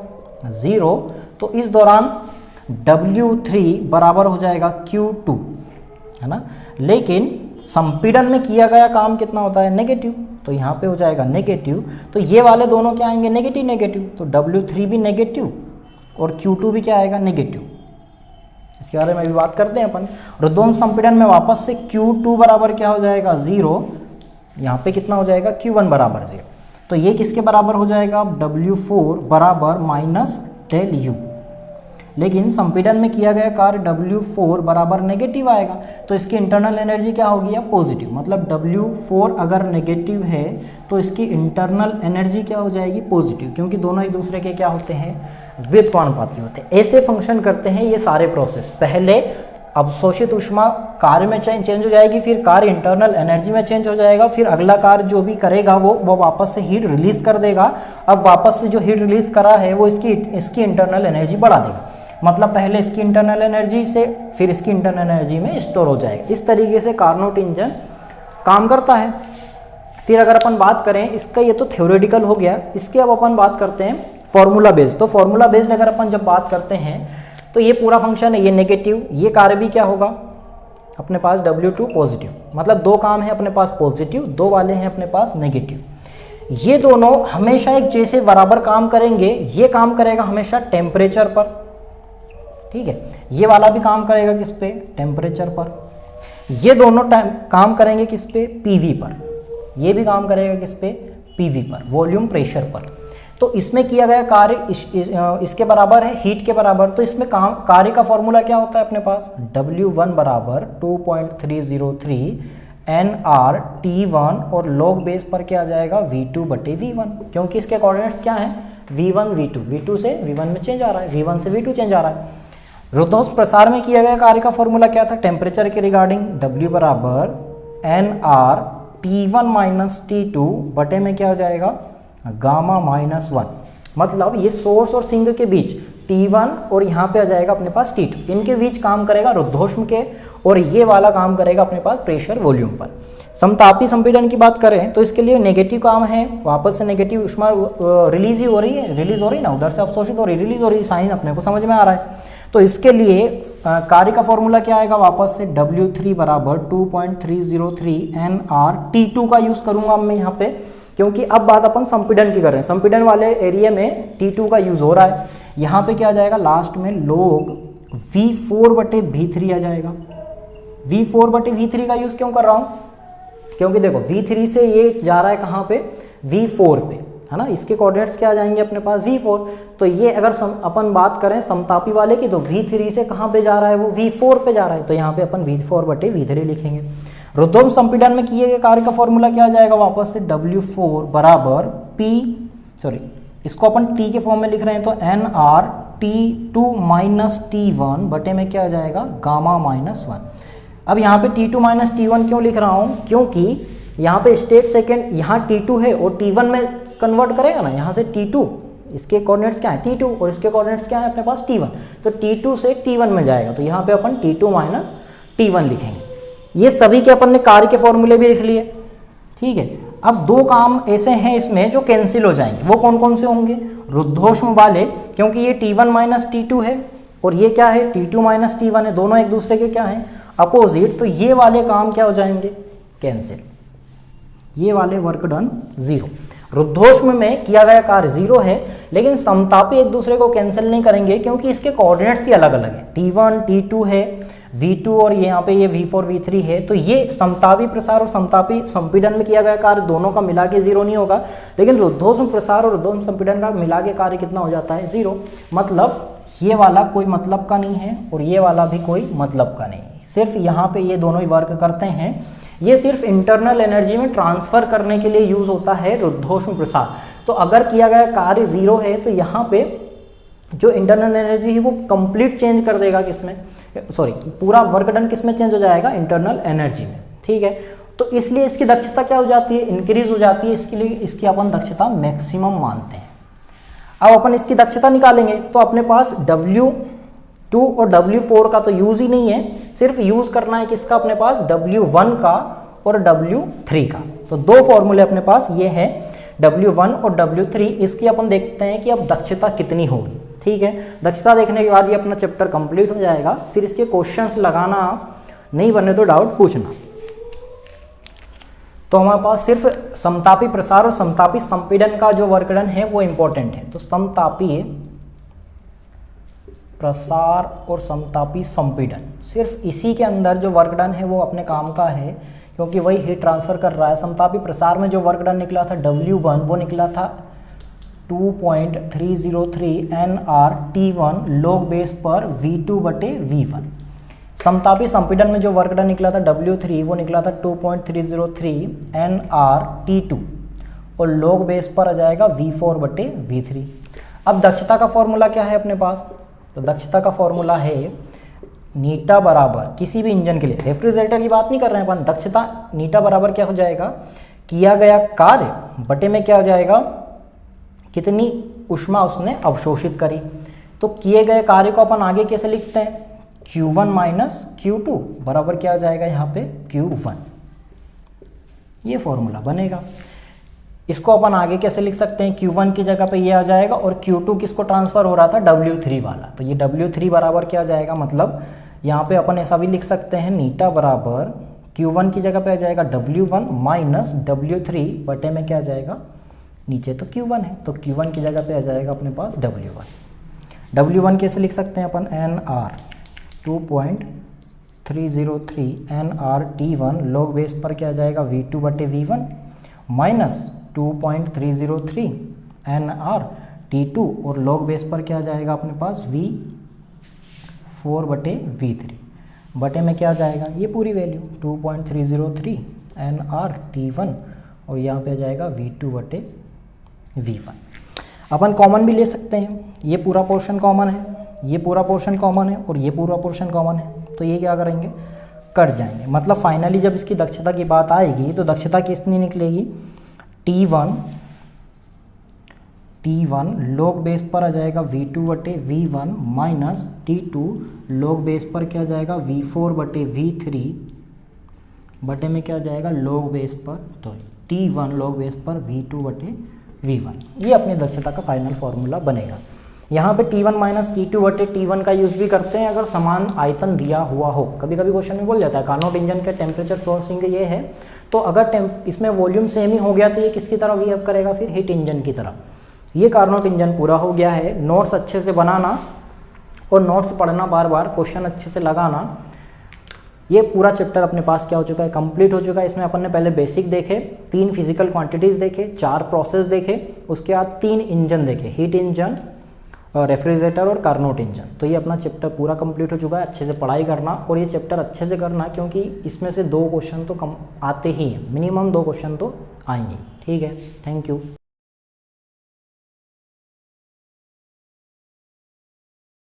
0, तो इस दौरान W3 बराबर हो जाएगा Q2, है ना। लेकिन संपीड़न में किया गया काम कितना होता है, नेगेटिव, तो यहाँ पे हो जाएगा नेगेटिव, तो ये वाले दोनों क्या आएंगे, नेगेटिव नेगेटिव, तो W3 भी नेगेटिव और Q2 भी क्या आएगा, नेगेटिव। इसके बारे में भी बात करते हैं अपन। रुद्धोष्म संपीड़न में वापस से Q2 बराबर क्या हो जाएगा, 0, यहाँ पे कितना हो जाएगा, Q1 बराबर 0, तो ये किसके बराबर हो जाएगा, W4 बराबर माइनस डेल U। लेकिन संपीड़न में किया गया कार्य W4 बराबर नेगेटिव आएगा, तो इसकी इंटरनल एनर्जी क्या होगी, या पॉजिटिव, मतलब W4 अगर नेगेटिव है तो इसकी इंटरनल एनर्जी क्या हो जाएगी, पॉजिटिव, क्योंकि दोनों एक दूसरे के क्या होते हैं, व्युत्क्रमानुपाती होते हैं। ऐसे फंक्शन करते हैं ये सारे प्रोसेस। पहले अवशोषित ऊष्मा कार्य में चेंज हो जाएगी, फिर कार्य इंटरनल एनर्जी में चेंज हो जाएगा, फिर अगला कार्य जो भी करेगा वो वापस से हीट रिलीज कर देगा। अब वापस से जो हीट रिलीज करा है वो इसकी इंटरनल एनर्जी बढ़ा देगा, मतलब पहले इसकी इंटरनल एनर्जी से फिर इसकी इंटरनल एनर्जी में स्टोर हो जाएगा। इस तरीके से कार्नोट इंजन काम करता है। फिर अगर अपन बात करें इसका, ये तो थ्योरेटिकल हो गया, इसके अब अपन बात करते हैं फॉर्मूला बेस्ड। तो फॉर्मूला बेस्ड अगर अपन जब बात करते हैं तो ये पूरा फंक्शन है, ये नेगेटिव, ये कार्य भी क्या होगा अपने पास, W2 पॉजिटिव, मतलब दो काम है अपने पास पॉजिटिव, दो वाले हैं अपने पास नेगेटिव। ये दोनों हमेशा एक जैसे बराबर काम करेंगे। ये काम करेगा हमेशा टेम्परेचर पर, ठीक है, ये वाला भी काम करेगा किस पे, टेम्परेचर पर। ये दोनों काम करेंगे किस पे, PV पर, ये भी काम करेगा किस पे, PV पर, वॉल्यूम प्रेशर पर। तो इसमें किया गया कार्य इसके बराबर है, हीट के बराबर। तो इसमें कार्य का फॉर्मूला क्या होता है अपने पास, W1 बराबर 2.303 NR T1 और लॉग बेस पर क्या आ जाएगा, V2 बटे V1, क्योंकि इसके कोऑर्डिनेट्स क्या हैं, V1 V2, V2 से V1 में चेंज आ रहा है, V1 से V2 चेंज आ रहा है। रुद्धोष्म प्रसार में किया गया कार्य का फॉर्मूला क्या था, टेम्परेचर के रिगार्डिंग W बराबर NR T1 माइनस T2 बटे में क्या हो जाएगा, गामा माइनस 1, मतलब ये सोर्स और सिंक के बीच T1 और यहाँ पे आ जाएगा अपने पास T2, इनके बीच काम करेगा रुद्धोष्म के, और ये वाला काम करेगा अपने पास प्रेशर वॉल्यूम पर। समतापी संपीड़न की बात करें तो इसके लिए नेगेटिव काम है, वापस से नेगेटिव ऊष्मा रिलीज हो रही है ना, उधर से अवशोषित हो रही, रिलीज हो रही, साइन अपने को समझ में आ रहा है। तो इसके लिए कार्य का फॉर्मूला क्या आएगा, वापस से W3 बराबर 2.303 NR T2 का यूज करूंगा मैं यहाँ पे, क्योंकि अब बात अपन संपीड़न की कर रहे हैं। संपीड़न वाले एरिया में T2 का यूज हो रहा है। यहाँ पे क्या आ जाएगा, लास्ट में लोग V4 बटे V3 आ जाएगा। V4 बटे V3 का यूज क्यों कर रहा हूँ, क्योंकि देखो V3 से ये जा रहा है कहाँ पे, V4 पे, है ना, इसके कोऑर्डिनेट्स क्या आ जाएंगे अपने पास, V4। तो ये अगर अपन बात करें समतापी वाले की, तो V3 से कहाँ पे जा रहा है, वो V4 पे जा रहा है, तो यहाँ पे अपन V4 बटे V3 लिखेंगे। रुद्धोष्म संपीड़न में किए गए कार्य का फॉर्मूला क्या आ जाएगा, वापस से W4 बराबर इसको अपन T के फॉर्म में लिख रहे हैं, तो NR T2 माइनस T1 बटे में क्या आ जाएगा, गामा माइनस 1। अब यहाँ पे T2 माइनस T1 क्यों लिख रहा हूँ, क्योंकि यहाँ पे स्टेट सेकेंड यहाँ T2 है और T1 में कन्वर्ट करेगा ना, यहाँ से T2, इसके कोऑर्डिनेट्स क्या है T2 और इसके कोऑर्डिनेट्स क्या है अपने पास T1, तो T2 से T1 में जाएगा, तो यहाँ पे अपन T2 माइनस T1 लिखेंगे। ये सभी के अपन ने कार्य के फॉर्मूले भी लिख लिए, ठीक है। अब दो काम ऐसे हैं इसमें जो कैंसिल हो जाएंगे, वो कौन कौन से होंगे, रुद्धोष्म वाले, क्योंकि ये T1 माइनस T2 है और ये क्या है T2 माइनस T1 है, दोनों एक दूसरे के क्या हैं, अपोजिट, तो ये वाले काम क्या हो जाएंगे, कैंसिल, ये वाले वर्क डन 0। रुद्धोष्म में किया गया कार्य 0 है, लेकिन समतापी एक दूसरे को कैंसिल नहीं करेंगे, क्योंकि इसके कोऑर्डिनेट्स ही अलग अलग हैं, T1 T2 है, V2 और यहाँ पे ये V4 V3 है। तो ये समतापी प्रसार और समतापी संपीड़न में किया गया कार्य दोनों का मिला के 0 नहीं होगा, लेकिन रुद्धोष्म प्रसार और रुद्धोष्म संपीड़न का मिला के कार्य कितना हो जाता है, 0। मतलब ये वाला कोई मतलब का नहीं है और ये वाला भी कोई मतलब का नहीं है, सिर्फ यहाँ पे ये दोनों ही वर्क करते हैं। ये सिर्फ इंटरनल एनर्जी में ट्रांसफर करने के लिए यूज होता है रुद्धोष्म प्रसार। तो अगर किया गया कार्य 0 है तो यहाँ पे जो इंटरनल एनर्जी है वो कंप्लीट चेंज कर देगा, किसमें, पूरा वर्क डन किसमें चेंज हो जाएगा, इंटरनल एनर्जी में, ठीक है। तो इसलिए इसकी दक्षता क्या हो जाती है, इंक्रीज हो जाती है, इसके लिए इसकी अपन दक्षता मैक्सिमम मानते हैं। अब अपन इसकी दक्षता निकालेंगे तो अपने पास W2 और W4 का तो यूज ही नहीं है, सिर्फ यूज करना है किसका, अपने पास W1 का और W3 का। तो दो फॉर्मूले अपने पास ये है W1 और W3। इसकी अपन देखते हैं कि अब दक्षता कितनी होगी। ठीक है। दक्षता देखने के बाद ये अपना चैप्टर कंप्लीट हो जाएगा। फिर इसके क्वेश्चंस लगाना, नहीं बने तो डाउट पूछना। तो हमारे पास सिर्फ समतापी प्रसार और समतापी संपीड़न का जो वर्क डन है वो इंपॉर्टेंट है। तो समतापी प्रसार और समतापी संपीड़न, सिर्फ इसी के अंदर जो वर्क डन है वो अपने काम का है, क्योंकि वही हीट ट्रांसफर कर रहा है। समतापी प्रसार में जो वर्क डन निकला था W1 वो निकला था 2.303 nRT1 log बेस पर V2/V1। समतापी संपीड़न में जो वर्क डन निकला था W3 वो निकला था 2.303 nRT2 और log बेस पर आ जाएगा V4/V3। अब दक्षता का फॉर्मूला क्या है अपने पास? तो दक्षता का फॉर्मूला है नीटा बराबर, किसी भी इंजन के लिए, रेफ्रिजरेटर की बात नहीं कर रहे हैं अपन, दक्षता नीटा बराबर क्या हो जाएगा, किया गया कार्य बटे में क्या आ जाएगा, कितनी ऊष्मा उसने अवशोषित करी। तो किए गए कार्य को अपन आगे कैसे लिखते हैं, Q1 माइनस Q2 बराबर क्या आ जाएगा यहाँ पे Q1, ये फॉर्मूला बनेगा। इसको अपन आगे कैसे लिख सकते हैं, Q1 की जगह पे ये आ जाएगा और Q2 किसको ट्रांसफर हो रहा था, W3 वाला, तो ये W3 बराबर क्या आ जाएगा, मतलब यहाँ पे अपन ऐसा भी लिख सकते हैं नीटा बराबर Q1 की जगह पे आ जाएगा W1 माइनस W3 बटे में क्या आ जाएगा, नीचे तो Q1 है तो Q1 की जगह पे आ जाएगा अपने पास W1। W1 कैसे लिख सकते हैं अपन, NR 2.303 nRT1 log बेस पर क्या आ जाएगा V2/V1 माइनस 2.303 nRT2 और log बेस पर क्या आ जाएगा अपने पास V4/V3 बटे में क्या आ जाएगा, ये पूरी वैल्यू 2.303 nRT1 और यहाँ पे आ जाएगा V2/V1। अपन कॉमन भी ले सकते हैं, ये पूरा पोर्शन कॉमन है, ये पूरा पोर्शन कॉमन है और ये पूरा पोर्शन कॉमन है, तो ये क्या करेंगे, कट जाएंगे। मतलब फाइनली जब इसकी दक्षता की बात आएगी तो दक्षता कितनी निकलेगी, T1 log बेस पर आ जाएगा V2/V1 minus T2 log base पर क्या आ जाएगा V4/V3 बटे में क्या आ जाएगा log बेस पर, तो T1 log बेस पर V2/V1, ये अपनी दक्षता का फाइनल फॉर्मूला बनेगा। यहाँ पे T1 माइनस T2/T1 का यूज़ भी करते हैं अगर समान आयतन दिया हुआ हो। कभी कभी क्वेश्चन में बोल जाता है कार्नोट इंजन के टेम्परेचर सोर्सिंग ये है, तो अगर इसमें वॉल्यूम सेम ही हो गया तो ये किसकी तरह बिहेव करेगा, फिर हीट इंजन की तरह। ये कार्नोट इंजन पूरा हो गया है। नोट्स अच्छे से बनाना और नोट्स पढ़ना बार बार, क्वेश्चन अच्छे से लगाना। ये पूरा चैप्टर अपने पास क्या हो चुका है, कंप्लीट हो चुका है। इसमें अपन ने पहले बेसिक देखे, 3 फिजिकल क्वांटिटीज़ देखे, 4 प्रोसेस देखे, उसके बाद 3 इंजन देखे, हीट इंजन, रेफ्रिजरेटर और कार्नोट इंजन। तो ये अपना चैप्टर पूरा कंप्लीट हो चुका है। अच्छे से पढ़ाई करना और ये चैप्टर अच्छे से करना, क्योंकि इसमें से 2 क्वेश्चन तो कम आते ही हैं, मिनिमम 2 क्वेश्चन तो आएंगे। ठीक है, थैंक यू।